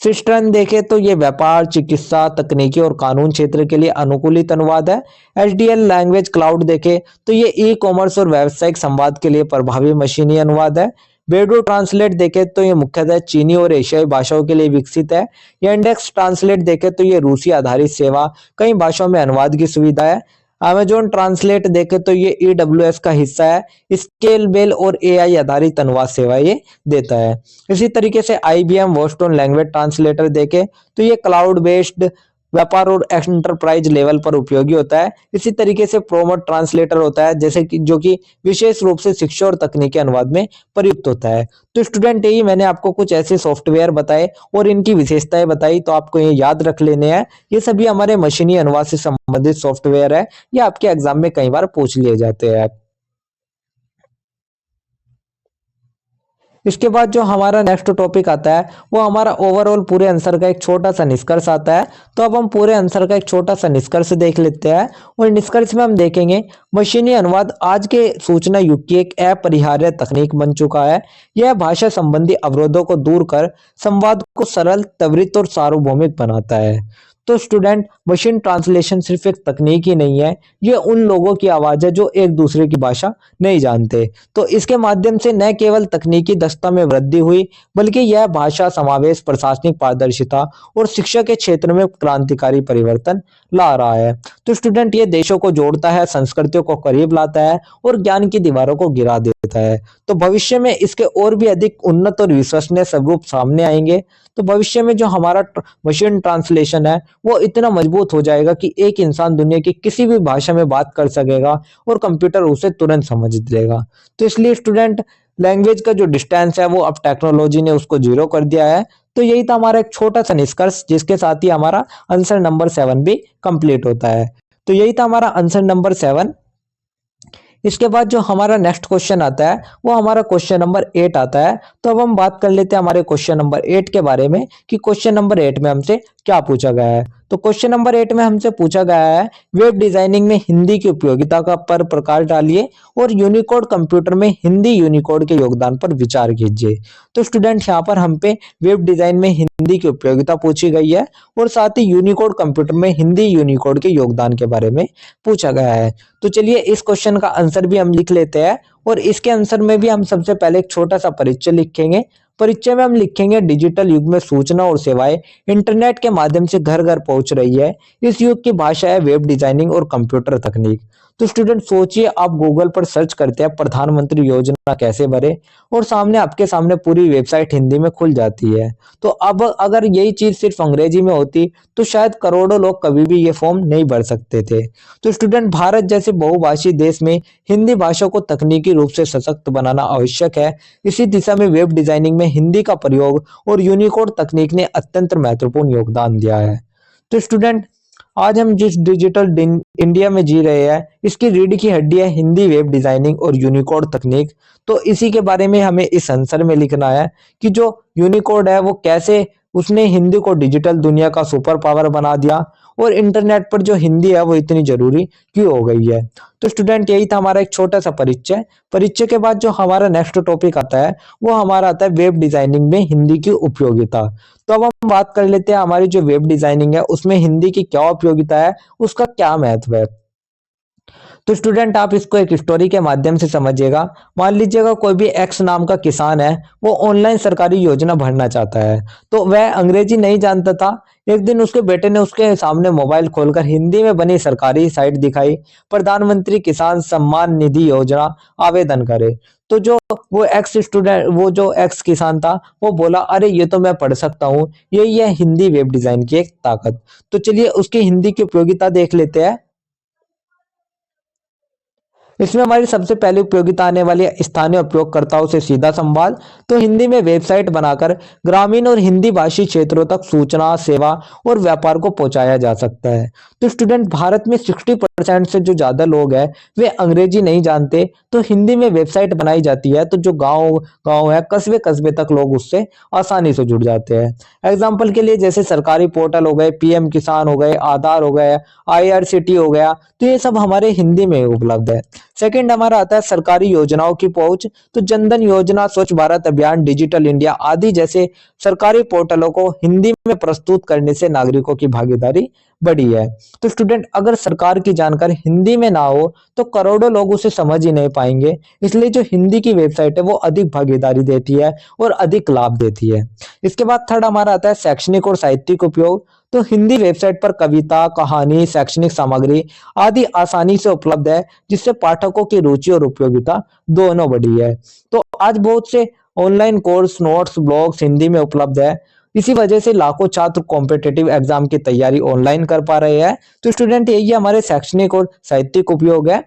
सिस्टर्न देखे तो ये व्यापार, चिकित्सा, तकनीकी और कानून क्षेत्र के लिए अनुकूलित अनुवाद है। एचडीएल लैंग्वेज क्लाउड देखे तो ये ई कॉमर्स और व्यावसायिक संवाद के लिए प्रभावी मशीनी अनुवाद है। बेडो ट्रांसलेट देखे तो ये मुख्यतः चीनी और एशियाई भाषाओं के लिए विकसित है। इंडेक्स ट्रांसलेट देखे तो ये रूसी आधारित सेवा, कई भाषाओं में अनुवाद की सुविधा है। अमेजोन ट्रांसलेट देखे तो ये AWS का हिस्सा है। स्केलेबल और AI आधारित अनुवाद सेवा ये देता है। इसी तरीके से IBM वोस्टोन लैंग्वेज ट्रांसलेटर देखे तो ये क्लाउड बेस्ड व्यापार और एंटरप्राइज लेवल पर उपयोगी होता है। इसी तरीके से प्रोमोट ट्रांसलेटर होता है, जैसे कि जो कि विशेष रूप से शिक्षा और तकनीकी अनुवाद में प्रयुक्त होता है। तो स्टूडेंट यही मैंने आपको कुछ ऐसे सॉफ्टवेयर बताए और इनकी विशेषताएं बताई, तो आपको ये याद रख लेने हैं। ये सभी हमारे मशीनी अनुवाद से संबंधित सॉफ्टवेयर है। ये आपके एग्जाम में कई बार पूछ लिए जाते हैं। इसके बाद जो हमारा नेक्स्ट टॉपिक आता है वो हमारा ओवरऑल पूरे आंसर का एक छोटा सा निष्कर्ष आता है। तो अब हम पूरे आंसर का एक छोटा सा निष्कर्ष देख लेते हैं और निष्कर्ष में हम देखेंगे मशीनी अनुवाद आज के सूचना युग की एक अपरिहार्य तकनीक बन चुका है। यह भाषा संबंधी अवरोधों को दूर कर संवाद को सरल, त्वरित और सार्वभौमिक बनाता है। तो स्टूडेंट, मशीन ट्रांसलेशन सिर्फ एक तकनीक ही नहीं है, ये उन लोगों की आवाज है जो एक दूसरे की भाषा नहीं जानते। तो इसके माध्यम से न केवल तकनीकी दक्षता में वृद्धि हुई, बल्कि यह भाषा समावेश, प्रशासनिक पारदर्शिता और शिक्षा के क्षेत्र में क्रांतिकारी परिवर्तन ला रहा है। तो स्टूडेंट, ये देशों को जोड़ता है, संस्कृतियों को करीब लाता है और ज्ञान की दीवारों को गिरा देता है। तो भविष्य में इसके और भी अधिक उन्नत और विश्वसनीय स्वरूप सामने आएंगे। तो भविष्य में जो हमारा मशीन ट्रांसलेशन है वो इतना मजबूत हो जाएगा कि एक इंसान दुनिया की किसी भी भाषा में बात कर सकेगा और कंप्यूटर उसे तुरंत समझ लेगा। तो इसलिए स्टूडेंट, लैंग्वेज का जो डिस्टेंस है वो अब टेक्नोलॉजी ने उसको 0 कर दिया है। तो यही था हमारा एक छोटा सा निष्कर्ष, जिसके साथ ही हमारा आंसर नंबर 7 भी कंप्लीट होता है। तो यही था हमारा आंसर नंबर 7। इसके बाद जो हमारा नेक्स्ट क्वेश्चन आता है वो हमारा क्वेश्चन नंबर 8 आता है। तो अब हम बात कर लेते हैं हमारे क्वेश्चन नंबर 8 के बारे में कि क्वेश्चन नंबर 8 में हमसे क्या पूछा गया है। तो क्वेश्चन नंबर 8 में हमसे पूछा गया है वेब डिजाइनिंग में हिंदी की उपयोगिता का पर प्रकाश डालिए और यूनिकोड कंप्यूटर में हिंदी यूनिकोड के योगदान पर विचार कीजिए। तो स्टूडेंट यहाँ पर हम पे वेब डिजाइन में हिंदी की उपयोगिता पूछी गई है और साथ ही यूनिकोड कंप्यूटर में हिंदी यूनिकोड के योगदान के बारे में पूछा गया है। तो चलिए इस क्वेश्चन का आंसर भी हम लिख लेते हैं और इसके आंसर में भी हम सबसे पहले एक छोटा सा परिचय लिखेंगे। परिचय में हम लिखेंगे डिजिटल युग में सूचना और सेवाएं इंटरनेट के माध्यम से घर घर पहुंच रही है। इस युग की भाषा है वेब डिजाइनिंग और कंप्यूटर तकनीक। तो स्टूडेंट सोचिए, आप गूगल पर सर्च करते हैं प्रधानमंत्री योजना कैसे भरे और सामने आपके सामने पूरी वेबसाइट हिंदी में खुल जाती है। तो अब अगर यही चीज सिर्फ अंग्रेजी में होती तो शायद करोड़ों लोग कभी भी ये फॉर्म नहीं भर सकते थे। तो स्टूडेंट भारत जैसे बहुभाषी देश में हिंदी भाषा को तकनीकी रूप से सशक्त बनाना आवश्यक है। इसी दिशा में वेब डिजाइनिंग में हिंदी का प्रयोग और यूनिकोड तकनीक ने अत्यंत महत्वपूर्ण योगदान दिया है। तो स्टूडेंट आज हम जिस डिजिटल इंडिया में जी रहे हैं इसकी रीढ़ की हड्डी है हिंदी वेब डिजाइनिंग और यूनिकोड तकनीक। तो इसी के बारे में हमें इस आंसर में लिखना है कि जो यूनिकोड है वो कैसे उसने हिंदी को डिजिटल दुनिया का सुपर पावर बना दिया और इंटरनेट पर जो हिंदी है वो इतनी जरूरी क्यों हो गई है। तो स्टूडेंट यही था हमारा एक छोटा सा परिचय। परिचय के बाद जो हमारा नेक्स्ट टॉपिक आता है वो हमारा आता है वेब डिजाइनिंग में हिंदी की उपयोगिता। तो अब हम बात कर लेते हैं हमारी जो वेब डिजाइनिंग है उसमें हिंदी की क्या उपयोगिता है, उसका क्या महत्व है। तो स्टूडेंट आप इसको एक स्टोरी के माध्यम से समझिएगा। मान लीजिएगा कोई भी एक्स नाम का किसान है, वो ऑनलाइन सरकारी योजना भरना चाहता है। तो वह अंग्रेजी नहीं जानता था। एक दिन उसके बेटे ने उसके सामने मोबाइल खोलकर हिंदी में बनी सरकारी साइट दिखाई, प्रधानमंत्री किसान सम्मान निधि योजना आवेदन करे। तो जो वो जो एक्स किसान था वो बोला, अरे ये तो मैं पढ़ सकता हूँ, यही है हिंदी वेब डिजाइन की एक ताकत। तो चलिए उसकी हिंदी की उपयोगिता देख लेते हैं। इसमें हमारी सबसे पहली उपयोगिता आने वाली है स्थानीय उपयोगकर्ताओं से सीधा संवाद। तो हिंदी में वेबसाइट बनाकर ग्रामीण और हिंदी भाषी क्षेत्रों तक सूचना, सेवा और व्यापार को पहुंचाया जा सकता है। तो स्टूडेंट भारत में 60% से जो ज्यादा लोग हैं वे अंग्रेजी नहीं जानते, तो हिंदी में वेबसाइट बनाई जाती है तो जो गांव गांव है, कस्बे कस्बे तक लोग उससे आसानी से जुड़ जाते हैं। एग्जाम्पल के लिए जैसे सरकारी पोर्टल हो गए, पीएम किसान हो गए, आधार हो गए, आईआरसीटी हो गया, तो ये सब हमारे हिंदी में उपलब्ध है। सेकंड हमारा आता है सरकारी योजनाओं की पहुंच। तो जनधन योजना, स्वच्छ भारत अभियान, डिजिटल इंडिया आदि जैसे सरकारी पोर्टलों को हिंदी में प्रस्तुत करने से नागरिकों की भागीदारी बढ़ी है। तो स्टूडेंट अगर सरकार की जानकारी हिंदी में ना हो तो करोड़ों लोग उसे समझ ही नहीं पाएंगे। इसलिए जो हिंदी की वेबसाइट है वो अधिक भागीदारी देती है और अधिक लाभ देती है। इसके बाद थर्ड हमारा आता है शैक्षणिक और साहित्यिक उपयोग। तो हिंदी वेबसाइट पर कविता, कहानी, शैक्षणिक सामग्री आदि आसानी से उपलब्ध है, जिससे पाठकों की रुचि और उपयोगिता दोनों बढ़ी है। तो आज बहुत से online course, notes, blogs Hindi में उपलब्ध है। इसी वजह से लाखों छात्र कॉम्पिटिटिव एग्जाम की तैयारी ऑनलाइन कर पा रहे हैं। तो स्टूडेंट यही हमारे शैक्षणिक और साहित्यिक उपयोग है।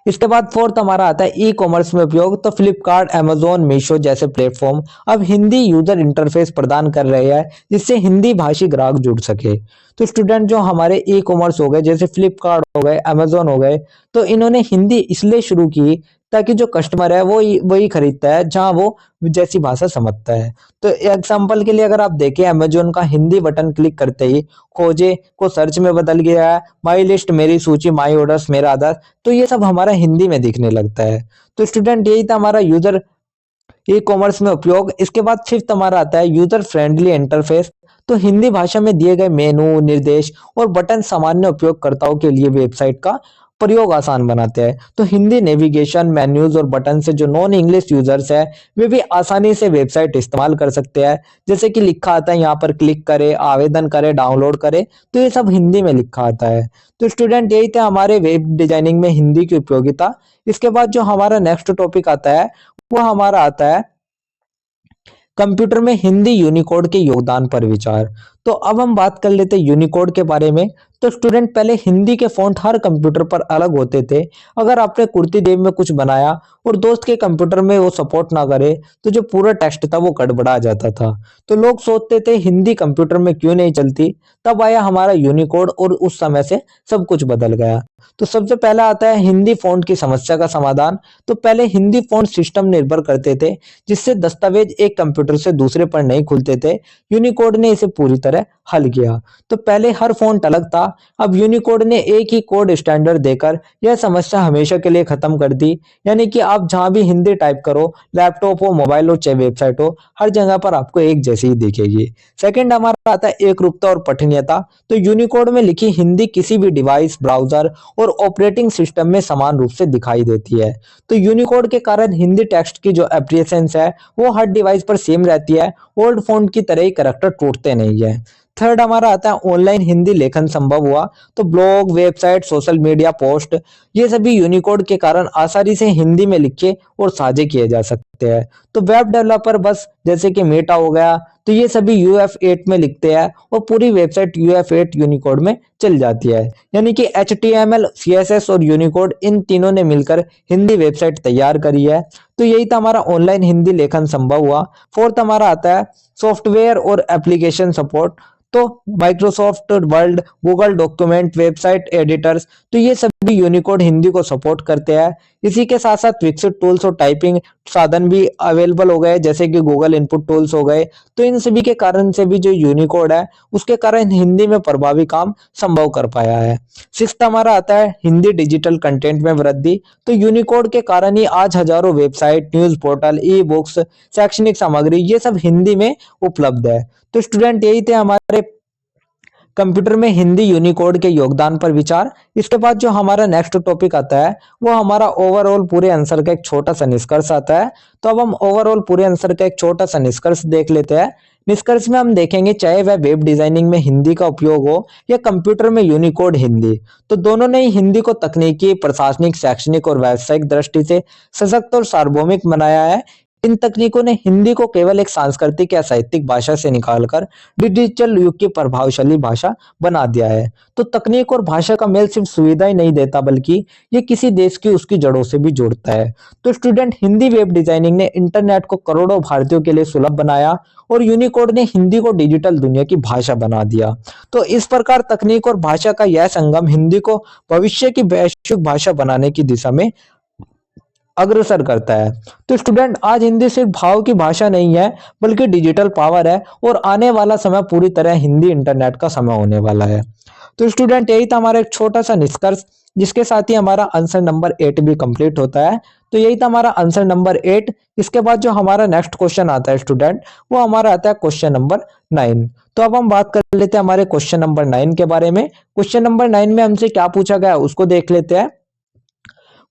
इसके बाद फोर्थ हमारा आता है ई कॉमर्स में उपयोग। तो फ्लिपकार्ट, अमेजोन, मीशो जैसे प्लेटफॉर्म अब हिंदी यूजर इंटरफेस प्रदान कर रहे हैं, जिससे हिंदी भाषी ग्राहक जुड़ सके। तो स्टूडेंट जो हमारे ई कॉमर्स हो गए, जैसे फ्लिपकार्ट हो गए, अमेजोन हो गए, तो इन्होंने हिंदी इसलिए शुरू की ताकि जो कस्टमर है वो वही खरीदता है जहां वो जैसी भाषा समझता है। तो एग्जाम्पल के लिए अगर आप देखें, अमेजोन का हिंदी बटन क्लिक करते ही खोजे को सर्च में बदल गया है, माई लिस्ट मेरी सूची, माई ऑर्डर्स मेरा आधार, तो ये सब हमारा हिंदी में दिखने लगता है। तो स्टूडेंट यही था हमारा यूजर ई कॉमर्स में उपयोग। इसके बाद फिफ्थ हमारा आता है यूजर फ्रेंडली इंटरफेस। तो हिंदी भाषा में दिए गए मेनू, निर्देश और बटन सामान्य उपयोगकर्ताओं के लिए वेबसाइट का प्रयोग आसान बनाते हैं। तो हिंदी नेविगेशन, मेन्यूज और बटन से जो नॉन इंग्लिश यूजर्स है वे भी आसानी से वेबसाइट इस्तेमाल कर सकते हैं। जैसे कि लिखा आता है यहाँ पर क्लिक करें, आवेदन करें, डाउनलोड करें, तो ये सब हिंदी में लिखा आता है। तो स्टूडेंट यही थे हमारे वेब डिजाइनिंग में हिंदी की उपयोगिता। इसके बाद जो हमारा नेक्स्ट टॉपिक आता है वो हमारा आता है कंप्यूटर में हिंदी यूनिकोड के योगदान पर विचार। तो तो अब हम बात कर लेते हैं यूनिकोड के बारे में। तो स्टूडेंट पहले हिंदी के फॉन्ट हर कंप्यूटर पर अलग होते थे। अगर आपने कुर्ती देव में कुछ बनाया और दोस्त के कंप्यूटर में वो सपोर्ट ना करे तो जो पूरा टेक्स्ट था वो गड़बड़ा जाता था। तो लोग सोचते थे हिंदी कंप्यूटर में क्यों नहीं चलती। तब आया हमारा यूनिकोड और उस समय से सब कुछ बदल गया। तो सबसे पहला आता है हिंदी फॉन्ट की समस्या का समाधान। तो पहले हिंदी फॉन्ट सिस्टम निर्भर करते थे, जिससे दस्तावेज एक कंप्यूटर से दूसरे पर नहीं खुलते थे। यूनिकोड ने इसे पूरी तरह हल किया। तो पहले हर फॉन्ट अलग था, अब यूनिकोड ने एक ही कोड स्टैंडर्ड देकर यह समस्या हमेशा के लिए खत्म कर दी। यानी कि आप जहां भी हिंदी टाइप करो, लैपटॉप हो, मोबाइल हो, चाहे वेबसाइट हो, हर जगह पर आपको एक जैसी ही दिखेगी। सेकंड हमारा आता है एकरूपता और पठनीयता। तो यूनिकोड में लिखी हिंदी किसी भी डिवाइस, ब्राउजर और ऑपरेटिंग सिस्टम में समान रूप से दिखाई देती है। तो यूनिकोड के कारण हिंदी टेक्स्ट की जो एप्रिसिएंस है वो हर डिवाइस पर सेम रहती है। ओल्ड फॉन्ट की तरह ही करैक्टर टूटते नहीं है। थर्ड हमारा आता है ऑनलाइन हिंदी लेखन संभव हुआ। तो blog, website, social media post, ये सभी यूनिकोड के कारण आसानी से हिंदी में लिखे और साझे किए जा सकते हैं। तो वेब डेवलपर बस जैसे कि मेटा हो गया, तो ये सभी UF8 में लिखते हैं और पूरी वेबसाइट UF8 यूनिकोड में चल जाती है। यानी कि HTML, CSS और यूनिकोड इन तीनों ने मिलकर हिंदी वेबसाइट तैयार करी है। तो यही था हमारा ऑनलाइन हिंदी लेखन संभव हुआ। फोर्थ हमारा आता है सॉफ्टवेयर और एप्लीकेशन सपोर्ट। तो Microsoft word, Google document, website editors, तो ये सभी यूनिकोड हिंदी को सपोर्ट करते हैं। इसी के साथ साथ विकसित टूल्स और टाइपिंग साधन भी अवेलेबल हो गए, जैसे कि गूगल इनपुट टूल्स हो गए। तो इन सभी के कारण से भी जो यूनिकोड है उसके कारण हिंदी में प्रभावी काम संभव कर पाया है। सिक्स्थ हमारा आता है हिंदी डिजिटल कंटेंट में वृद्धि। तो यूनिकोड के कारण ही आज हजारों website, news portal, e books, शैक्षणिक सामग्री, ये सब हिंदी में उपलब्ध है। तो स्टूडेंट यही थे हमारे कंप्यूटर में हिंदी यूनिकोड के योगदान पर विचार। इसके बाद जो हमारा नेक्स्ट टॉपिक आता है वो हमारा ओवरऑल पूरे आंसर का एक छोटा सा निष्कर्ष आता है। तो अब हम ओवरऑल पूरे आंसर का एक छोटा सा निष्कर्ष देख लेते हैं। निष्कर्ष में हम देखेंगे चाहे वह वेब डिजाइनिंग में हिंदी का उपयोग हो या कंप्यूटर में यूनिकोड हिंदी, तो दोनों ने ही हिंदी को तकनीकी, प्रशासनिक, शैक्षणिक और व्यावसायिक दृष्टि से सशक्त और सार्वभौमिक बनाया है। इन तकनीकों ने हिंदी को केवल एक सांस्कृतिक या साहित्यिक भाषा से निकालकर डिजिटल युग की प्रभावशाली भाषा बना दिया है। तो तकनीक और भाषा का मेल सिर्फ सुविधा ही नहीं देता, बल्कि ये किसी देश की उसकी जड़ों से भी जोड़ता है। तो स्टूडेंट हिंदी वेब डिजाइनिंग ने इंटरनेट को करोड़ों भारतीयों के लिए सुलभ बनाया और यूनिकोड ने हिंदी को डिजिटल दुनिया की भाषा बना दिया। तो इस प्रकार तकनीक और भाषा का यह संगम हिंदी को भविष्य की वैश्विक भाषा बनाने की दिशा में अग्रसर करता है। तो स्टूडेंट आज हिंदी सिर्फ भाव की भाषा नहीं है, बल्कि डिजिटल पावर है और आने वाला समय पूरी तरह हिंदी इंटरनेट का समय होने वाला है। तो स्टूडेंट यही था हमारा एक छोटा सा निष्कर्ष, जिसके साथ ही हमारा आंसर नंबर 8 भी कंप्लीट होता है। तो यही था हमारा आंसर नंबर 8। इसके बाद जो हमारा नेक्स्ट क्वेश्चन आता है स्टूडेंट, वो हमारा आता है क्वेश्चन नंबर 9। तो अब हम बात कर लेते हैं हमारे क्वेश्चन नंबर 9 के बारे में। क्वेश्चन नंबर 9 में हमसे क्या पूछा गया है उसको देख लेते हैं।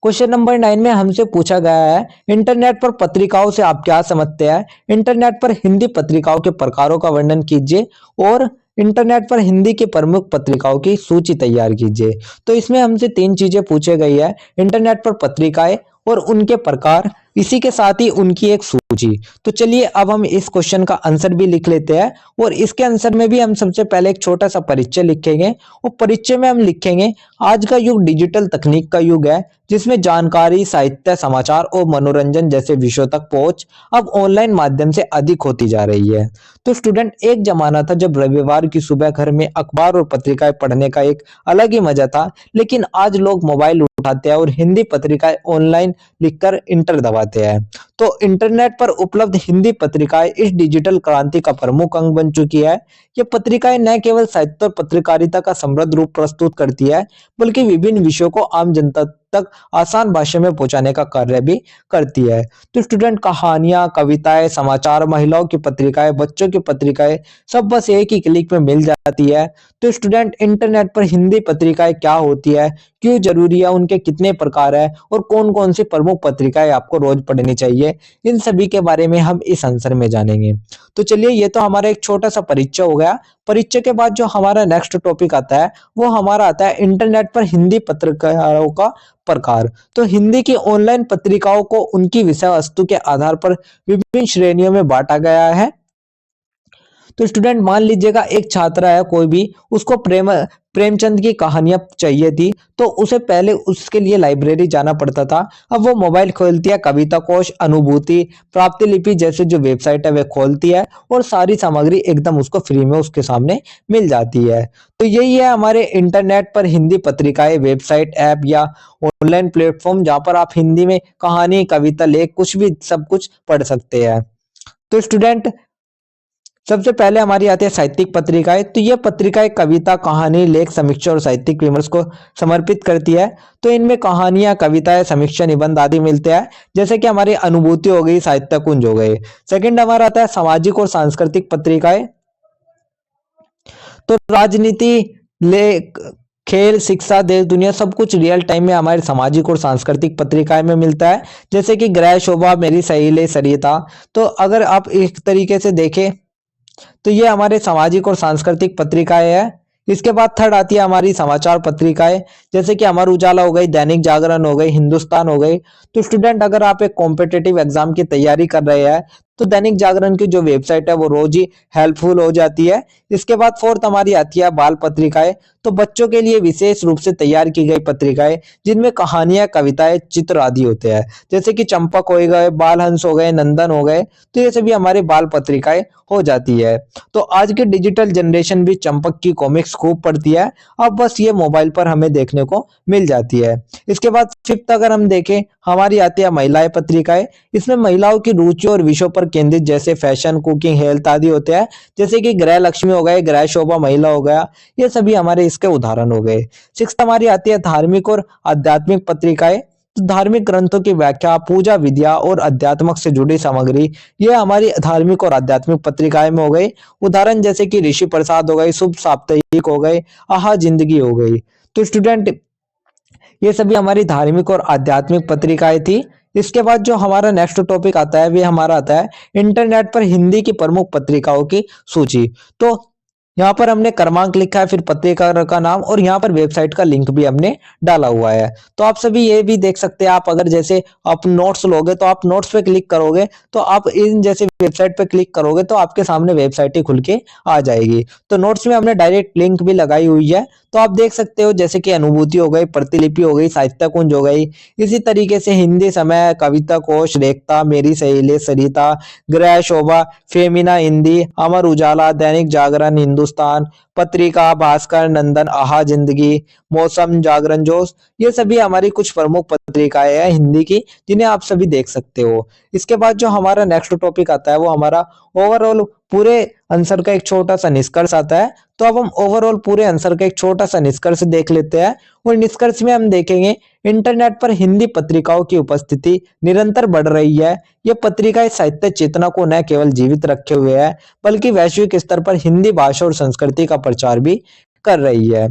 क्वेश्चन नंबर 9 में हमसे पूछा गया है इंटरनेट पर पत्रिकाओं से आप क्या समझते हैं। इंटरनेट पर हिंदी पत्रिकाओं के प्रकारों का वर्णन कीजिए और इंटरनेट पर हिंदी की प्रमुख पत्रिकाओं की सूची तैयार कीजिए। तो इसमें हमसे 3 चीजें पूछे गई है, इंटरनेट पर पत्रिकाएं और उनके प्रकार, इसी के साथ ही उनकी एक सूची। तो चलिए अब हम इस क्वेश्चन का आंसर भी लिख लेते हैं और इसके आंसर में भी हम सबसे पहले एक छोटा सा परिचय लिखेंगे और परिचय में हम लिखेंगे आज का युग डिजिटल तकनीक का युग है, जिसमें जानकारी, साहित्य, समाचार और मनोरंजन जैसे विषयों तक पहुंच अब ऑनलाइन माध्यम से अधिक होती जा रही है। तो स्टूडेंट एक जमाना था जब रविवार की सुबह घर में अखबार और पत्रिकाएं पढ़ने का एक अलग ही मजा था, लेकिन आज लोग मोबाइल उठाते हैं और हिंदी पत्रिकाएं ऑनलाइन लिखकर इंटर दबाते हैं। तो इंटरनेट पर उपलब्ध हिंदी पत्रिकाएं इस डिजिटल क्रांति का प्रमुख अंग बन चुकी है। ये पत्रिकाएं न केवल साहित्य और पत्रकारिता का समृद्ध रूप प्रस्तुत करती है, बल्कि विभिन्न विषयों को आम जनता तक आसान भाषा में पहुंचाने का कार्य भी करती है। तो स्टूडेंट कहानियां, कविताएं, समाचार, महिलाओं की पत्रिकाएं, बच्चों की पत्रिकाएं, सब बस एक ही क्लिक में मिल जाती है। तो स्टूडेंट इंटरनेट पर हिंदी पत्रिकाएं क्या होती है, क्यों जरूरी है, उनके कितने प्रकार है और कौन कौन सी प्रमुख पत्रिकाएं आपको रोज पढ़नी चाहिए, इन सभी के बारे में हम इस आंसर में जानेंगे। तो चलिए ये तो हमारा एक छोटा सा परिचय हो गया। परिचय के बाद जो हमारा नेक्स्ट टॉपिक आता है वो हमारा आता है इंटरनेट पर हिंदी पत्रकारों का प्रकार। तो हिंदी की ऑनलाइन पत्रिकाओं को उनकी विषय वस्तु के आधार पर विभिन्न श्रेणियों में बांटा गया है। तो स्टूडेंट मान लीजिएगा एक छात्र है कोई भी, उसको प्रेमचंद की कहानियां चाहिए थी, तो उसे पहले उसके लिए लाइब्रेरी जाना पड़ता था। अब वो मोबाइल खोलती है, कविता कोश, अनुभूति, प्राप्ति लिपि जैसे जो वेबसाइट है वे खोलती है और सारी सामग्री एकदम उसको फ्री में उसके सामने मिल जाती है। तो यही है हमारे इंटरनेट पर हिंदी पत्रिकाएं, वेबसाइट, ऐप या ऑनलाइन प्लेटफॉर्म जहां पर आप हिंदी में कहानी, कविता, लेख कुछ भी सब कुछ पढ़ सकते हैं। तो स्टूडेंट सबसे पहले हमारी आती है साहित्यिक पत्रिकाएं। तो ये पत्रिकाएं कविता, कहानी, लेख, समीक्षा और साहित्यिक विमर्श को समर्पित करती है। तो इनमें कहानियां, कविताएं, समीक्षा, निबंध आदि मिलते हैं, जैसे कि हमारी अनुभूति हो गई, साहित्य कुंज हो गए। सेकंड हमारा आता है सामाजिक और सांस्कृतिक पत्रिकाएं। तो राजनीति, लेख, खेल, शिक्षा, देश दुनिया सब कुछ रियल टाइम में हमारे सामाजिक और सांस्कृतिक पत्रिकाएं में मिलता है, जैसे कि ग्रह शोभा, मेरी सहेली सरिता। तो अगर आप एक तरीके से देखें तो ये हमारे सामाजिक और सांस्कृतिक पत्रिकाएं हैं। इसके बाद थर्ड आती है हमारी समाचार पत्रिकाएं, जैसे कि अमर उजाला हो गई, दैनिक जागरण हो गई, हिंदुस्तान हो गई। तो स्टूडेंट अगर आप एक कॉम्पिटिटिव एग्जाम की तैयारी कर रहे हैं तो दैनिक जागरण की जो वेबसाइट है वो रोज ही हेल्पफुल हो जाती है। इसके बाद फोर्थ हमारी आती है बाल पत्रिकाएं। तो बच्चों के लिए विशेष रूप से तैयार की गई पत्रिकाएं, जिनमें कहानियां, कविताएं, चित्र आदि होते हैं, जैसे कि चंपक हो गए, बाल हंस हो गए, नंदन हो गए। तो ये सभी हमारी बाल पत्रिकाएं हो जाती है। तो आज की डिजिटल जनरेशन भी चंपक की कॉमिक्स खूब पढ़ती है, अब बस ये मोबाइल पर हमें देखने को मिल जाती है। इसके बाद फिफ्थ अगर हम देखें, हमारी आती है महिलाएं पत्रिकाएं। इसमें महिलाओं की रुचि और विषयों पर केंद्रित, जैसे फैशन, कुकिंग, हेल्थ आदि होते हैं, जैसे कि गृह लक्ष्मी हो गए, गृह शोभा महिला हो गया। ये सभी हमारे इसके उदाहरण हो गए। सिक्स्थ हमारी आती है धार्मिक और आध्यात्मिक पत्रिकाएं। तो धार्मिक ग्रंथों की व्याख्या, पूजा विधिया और अध्यात्मक से जुड़ी सामग्री, ये हमारी धार्मिक और आध्यात्मिक पत्रिकाएं में हो गई। उदाहरण जैसे कि ऋषि प्रसाद हो गई, शुभ साप्ताहिक हो गई, आहा जिंदगी हो गई। तो स्टूडेंट ये सभी हमारी धार्मिक और आध्यात्मिक पत्रिकाएं थी। इसके बाद जो हमारा नेक्स्ट टॉपिक आता है वे हमारा आता है इंटरनेट पर हिंदी की प्रमुख पत्रिकाओं की सूची। तो यहाँ पर हमने क्रमांक लिखा है, फिर पत्रिका का नाम और यहाँ पर वेबसाइट का लिंक भी हमने डाला हुआ है। तो आप सभी ये भी देख सकते हैं, आप अगर जैसे आप नोट्स लोगे तो आप नोट्स पे क्लिक करोगे तो आप इन जैसे वेबसाइट पे क्लिक करोगे तो आपके सामने वेबसाइट ही खुल के आ जाएगी। तो नोट्स में हमने डायरेक्ट लिंक भी लगाई हुई है, तो आप देख सकते हो, जैसे कि अनुभूति हो गई, प्रतिलिपि हो गई, साहित्य कुंज हो गई। इसी तरीके से हिंदी समय, कविता कोश, रेखता, मेरी सहेली सरिता, गृह शोभा, फेमिना हिंदी, अमर उजाला, दैनिक जागरण, हिंदुस्तान पत्रिका, भास्कर, नंदन, आहा जिंदगी, मौसम, जागरण जोश, ये सभी हमारी कुछ प्रमुख पत्रिकाएं हैं हिंदी की, जिन्हें आप सभी देख सकते हो। इसके बाद जो हमारा नेक्स्ट टॉपिक आता है वो हमारा ओवरऑल पूरे आंसर का एक छोटा सा निष्कर्ष आता है। तो अब हम ओवरऑल पूरे आंसर का एक छोटा सा निष्कर्ष देख लेते हैं, और निष्कर्ष में हम देखेंगे इंटरनेट पर हिंदी पत्रिकाओं की उपस्थिति निरंतर बढ़ रही है। ये पत्रिकाएं साहित्य चेतना को न केवल जीवित रखे हुए है, बल्कि वैश्विक स्तर पर हिंदी भाषा और संस्कृति का प्रचार भी कर रही है।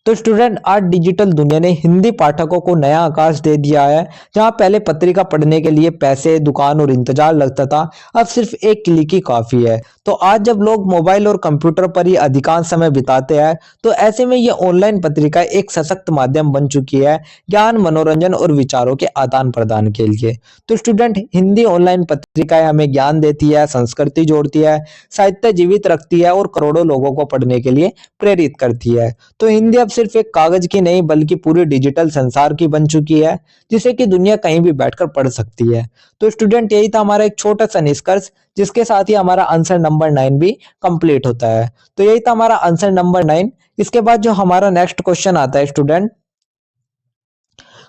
तो स्टूडेंट आज डिजिटल दुनिया ने हिंदी पाठकों को नया आकाश दे दिया है। जहां पहले पत्रिका पढ़ने के लिए पैसे, दुकान और इंतजार लगता था, अब सिर्फ एक क्लिक ही काफी है। तो आज जब लोग मोबाइल और कंप्यूटर पर ही अधिकांश समय बिताते हैं, तो ऐसे में ये ऑनलाइन पत्रिका एक सशक्त माध्यम बन चुकी है ज्ञान, मनोरंजन और विचारों के आदान प्रदान के लिए। तो स्टूडेंट हिंदी ऑनलाइन पत्रिकाएं हमें ज्ञान देती है, संस्कृति जोड़ती है, साहित्य जीवित रखती है और करोड़ों लोगों को पढ़ने के लिए प्रेरित करती है। तो हिंदी अब सिर्फ एक कागज की नहीं बल्कि पूरी डिजिटल संसार की बन चुकी है, जिसे कि दुनिया कहीं भी बैठकर पढ़ सकती है। तो स्टूडेंट यही था हमारा एक छोटा सा निष्कर्ष, जिसके साथ ही हमारा आंसर नंबर 9 भी कंप्लीट होता है। तो यही था हमारा आंसर नंबर 9। इसके बाद जो हमारा नेक्स्ट क्वेश्चन आता है स्टूडेंट,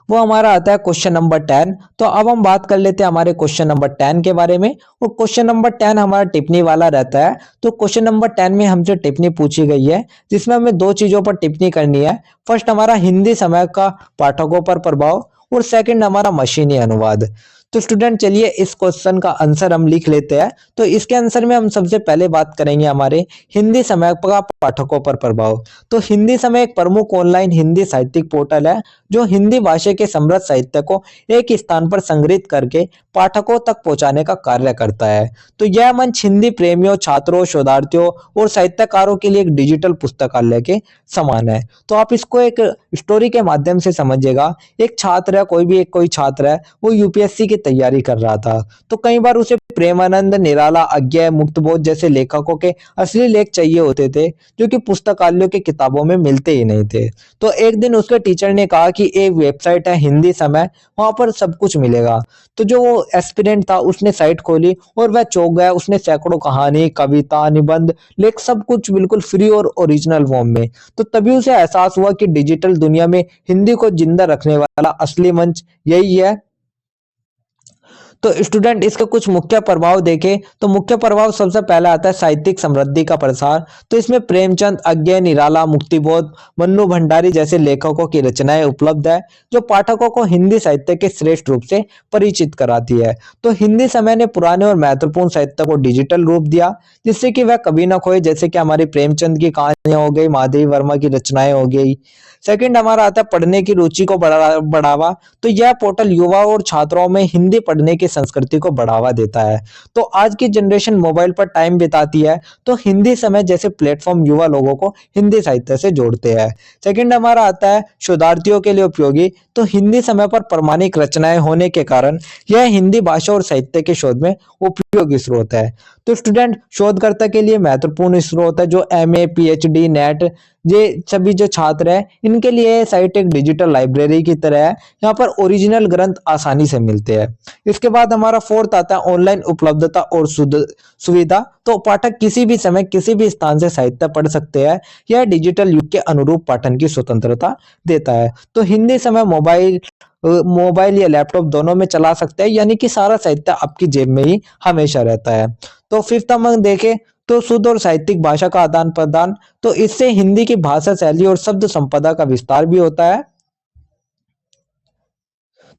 वो हमारा आता है क्वेश्चन नंबर 10। तो अब हम बात कर लेते हैं हमारे क्वेश्चन नंबर 10 के बारे में। और क्वेश्चन नंबर 10 हमारा टिप्पणी वाला रहता है। तो क्वेश्चन नंबर 10 में हमसे टिप्पणी पूछी गई है, जिसमें हमें दो चीजों पर टिप्पणी करनी है। फर्स्ट हमारा हिंदी समय का पाठकों पर प्रभाव, और सेकंड हमारा मशीनी अनुवाद। तो स्टूडेंट चलिए इस क्वेश्चन का आंसर हम लिख लेते हैं। तो इसके आंसर में हम सबसे पहले बात करेंगे हमारे हिंदी समय का पाठकों पर प्रभाव। तो हिंदी समय एक प्रमुख ऑनलाइन हिंदी साहित्यिक पोर्टल है जो हिंदी भाषा के समृद्ध साहित्य को एक स्थान पर संग्रहित करके पाठकों तक पहुंचाने का कार्य करता है। तो यह मंच हिंदी प्रेमियों, छात्रों, शोधार्थियों और साहित्यकारों के लिए एक डिजिटल पुस्तकालय के समान है। तो आप इसको एक स्टोरी के माध्यम से समझिएगा। एक छात्र है, कोई छात्र है, वो यूपीएससी की तैयारी कर रहा था। तो कई बार उसे प्रेमानंद, निराला, अज्ञे, मुक्तबोध जैसे लेखकों के असली लेख चाहिए होते थे जो कि पुस्तकालयों की किताबों में मिलते ही नहीं थे। तो एक दिन उसके टीचर ने कहा कि एक वेबसाइट है हिंदी समय, वहां पर सब कुछ मिलेगा। तो जो वो एस्पिरेंट था उसने साइट खोली और वह चौंक गया। उसने सैकड़ों कहानी, कविता, निबंध, लेख सब कुछ बिल्कुल फ्री और ओरिजिनल फॉर्म में। तो तभी उसे एहसास हुआ कि डिजिटल दुनिया में हिंदी को जिंदा रखने वाला असली मंच यही है। तो स्टूडेंट इसके कुछ मुख्य प्रभाव देखें तो मुख्य प्रभाव सबसे पहला आता है साहित्यिक समृद्धि का प्रसार। तो इसमें प्रेमचंद, अज्ञे, निराला, मुक्तिबोध, मन्नू भंडारी जैसे लेखकों की रचनाएं उपलब्ध है जो पाठकों को हिंदी साहित्य के श्रेष्ठ रूप से परिचित कराती है। तो हिंदी समय ने पुराने और महत्वपूर्ण साहित्य को डिजिटल रूप दिया जिससे कि वह कभी ना खोए, जैसे कि हमारी प्रेमचंद की कहानियां हो गई, महादेवी वर्मा की रचनाएं हो गई। सेकंड हमारा आता है पढ़ने की रुचि को बढ़ावा। तो यह पोर्टल युवा और छात्रों में हिंदी पढ़ने की संस्कृति को बढ़ावा देता है। तो आज की जनरेशन मोबाइल पर टाइम बिताती है, तो हिंदी समय जैसे प्लेटफॉर्म युवा लोगों को हिंदी साहित्य से जोड़ते हैं। सेकंड हमारा आता है शोधार्थियों के लिए उपयोगी। तो हिंदी समय पर प्रमाणिक रचनाएं होने के कारण यह हिंदी भाषा और साहित्य के शोध में उपयोगी स्रोत है। तो स्टूडेंट शोधकर्ता के लिए महत्वपूर्ण स्रोत है जो एमए, पीएचडी, नेट, ये सभी जो छात्र हैं इनके लिए साइट एक डिजिटल लाइब्रेरी की तरह है। यहाँ पर ओरिजिनल ग्रंथ आसानी से मिलते हैं। इसके बाद हमारा फोर्थ आता है ऑनलाइन उपलब्धता और सुविधा। तो पाठक किसी भी समय किसी भी स्थान से साहित्य पढ़ सकते हैं। यह डिजिटल युग के अनुरूप पाठन की स्वतंत्रता देता है। तो हिंदी समय मोबाइल या लैपटॉप दोनों में चला सकते हैं, यानी कि सारा साहित्य आपकी जेब में ही हमेशा रहता है। तो फिफ्थ हम देखें तो शुद्ध और साहित्यिक भाषा का आदान प्रदान। तो इससे हिंदी की भाषा शैली और शब्द संपदा का विस्तार भी होता है।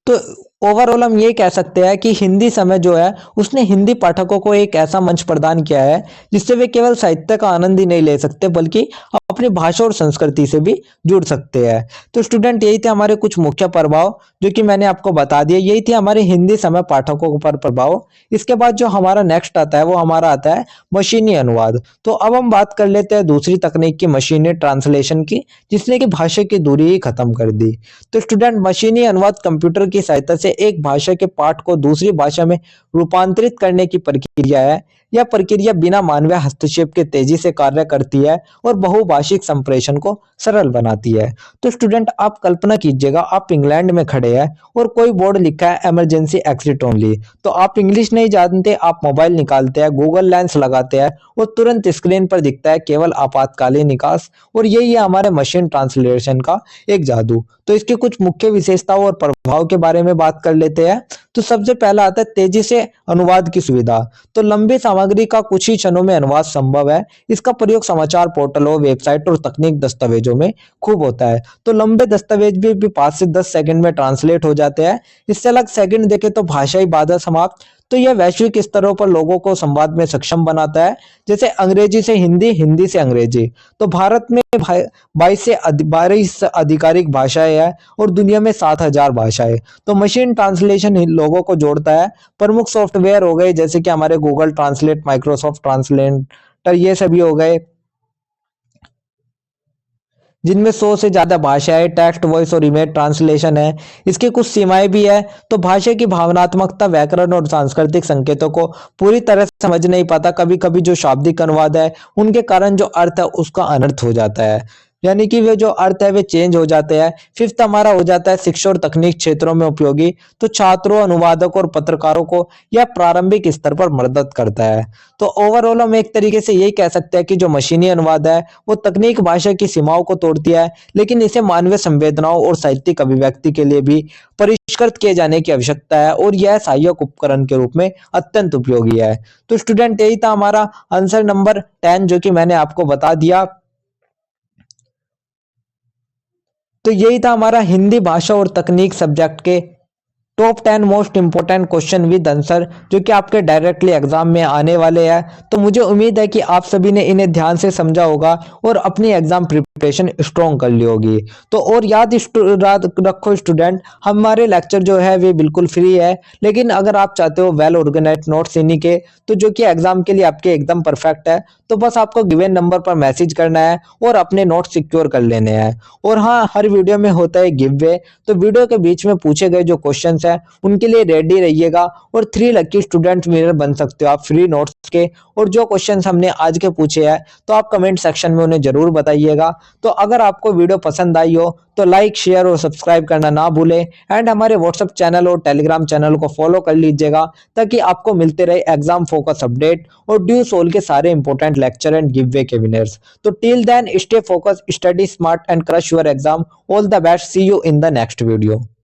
तो ओवरऑल हम ये कह सकते हैं कि हिंदी समय जो है उसने हिंदी पाठकों को एक ऐसा मंच प्रदान किया है जिससे वे केवल साहित्य का आनंद ही नहीं ले सकते बल्कि अपनी भाषा और संस्कृति से भी जुड़ सकते हैं। तो स्टूडेंट यही थे हमारे कुछ मुख्य प्रभाव जो कि मैंने आपको बता दिया। यही थे हमारे हिंदी समय पाठकों पर प्रभाव। इसके बाद जो हमारा नेक्स्ट आता है वो हमारा आता है मशीनी अनुवाद। तो अब हम बात कर लेते हैं दूसरी तकनीक की, मशीनी ट्रांसलेशन की, जिसने की भाषा की दूरी ही खत्म कर दी। तो स्टूडेंट मशीनी अनुवाद कंप्यूटर की सहायता से एक भाषा के पाठ को दूसरी भाषा में रूपांतरित करने की प्रक्रिया है। यह प्रक्रिया बिना मानवीय हस्तक्षेप के तेजी से कार्य करती है और बहुभाषिक संप्रेषण को सरल बनाती है। तो स्टूडेंट आप कल्पना कीजिएगा आप इंग्लैंड में खड़े हैं और कोई बोर्ड लिखा है इमरजेंसी एग्जिट ओनली। तो आप इंग्लिश नहीं जानते, आप मोबाइल निकालते हैं, गूगल लेंस लगाते हैं और तुरंत स्क्रीन पर दिखता है केवल आपातकालीन निकास। और यही है हमारे मशीन ट्रांसलेशन का एक जादू। तो इसकी कुछ मुख्य विशेषताओं और प्रभाव के बारे में बात कर लेते हैं। तो सबसे पहला आता है तेजी से अनुवाद की सुविधा। तो लंबी सामग्री का कुछ ही क्षणों में अनुवाद संभव है। इसका प्रयोग समाचार पोर्टलों, वेबसाइट और तकनीक दस्तावेजों में खूब होता है। तो लंबे दस्तावेज भी 5 से 10 सेकंड में ट्रांसलेट हो जाते हैं। इससे अलग सेकंड देखें तो भाषाई बाधा समाप्त। तो यह वैश्विक स्तरों पर लोगों को संवाद में सक्षम बनाता है, जैसे अंग्रेजी से हिंदी, हिंदी से अंग्रेजी। तो भारत में 22 आधिकारिक भाषाएं हैं और दुनिया में 7,000 भाषाएं। तो मशीन ट्रांसलेशन लोगों को जोड़ता है। प्रमुख सॉफ्टवेयर हो गए जैसे कि हमारे गूगल ट्रांसलेट, माइक्रोसॉफ्ट ट्रांसलेटर, ये सभी हो गए जिनमें 100 से ज्यादा भाषाएं, टेक्स्ट, वॉइस और इमेज ट्रांसलेशन है। इसकी कुछ सीमाएं भी है। तो भाषा की भावनात्मकता, व्याकरण और सांस्कृतिक संकेतों को पूरी तरह से समझ नहीं पाता। कभी कभी जो शाब्दिक अनुवाद है उनके कारण जो अर्थ है उसका अनर्थ हो जाता है, यानी कि वे जो अर्थ है वे चेंज हो जाते हैं। फिफ्थ हमारा हो जाता है शिक्षा और तकनीक क्षेत्रों में उपयोगी। तो छात्रों, अनुवादकों और पत्रकारों को यह प्रारंभिक स्तर पर मदद करता है। तो ओवरऑल हम एक तरीके से यही कह सकते हैं कि जो मशीनी अनुवाद है वो तकनीक भाषा की सीमाओं को तोड़ती है, लेकिन इसे मानवीय संवेदनाओं और साहित्यिक अभिव्यक्ति के लिए भी परिष्कृत किए जाने की आवश्यकता है और यह सहायक उपकरण के रूप में अत्यंत उपयोगी है। तो स्टूडेंट यही था हमारा आंसर नंबर 10 जो कि मैंने आपको बता दिया। तो यही था हमारा हिंदी भाषा और तकनीक सब्जेक्ट के top 10 most important question with answer जो कि आपके डायरेक्टली एग्जाम में आने वाले हैं। तो मुझे उम्मीद है कि आप सभी ने इन्हें ध्यान से समझा होगा और अपनी एग्जाम प्रिपरेशन स्ट्रॉन्ग कर ली होगी। तो और याद रखो स्टूडेंट, हमारे लेक्चर जो है वे बिल्कुल फ्री है, लेकिन अगर आप चाहते हो वेल ऑर्गेनाइज्ड नोट्स इन्हीं के, तो जो कि एग्जाम के लिए आपके एकदम परफेक्ट है, तो बस आपको गिवन नंबर पर मैसेज करना है और अपने नोट्स सिक्योर कर लेने हैं। और हाँ, हर वीडियो में होता है गिव वे, तो वीडियो के बीच में पूछे गए जो क्वेश्चन है उनके लिए रेडी रहिएगा और 3 लकी स्टूडेंट विनर बन सकते हो आप फ्री नोट्स के। और जो क्वेश्चंस हमने आज के पूछे हैं तो आप कमेंट सेक्शन में उन्हें जरूर बताइएगा। तो अगर आपको वीडियो पसंद आई हो तो लाइक शेयर और सब्सक्राइब करना ना भूलें एंड हमारे व्हाट्सएप चैनल और टेलीग्राम चैनल को फॉलो कर लीजिएगा ताकि आपको मिलते रहे एग्जाम फोकस अपडेट और ड्यू सोल के सारे important lecture and giveaway के विनर्स। तो till then stay focus, study smart and crush your exam. All the best, see you in the next video.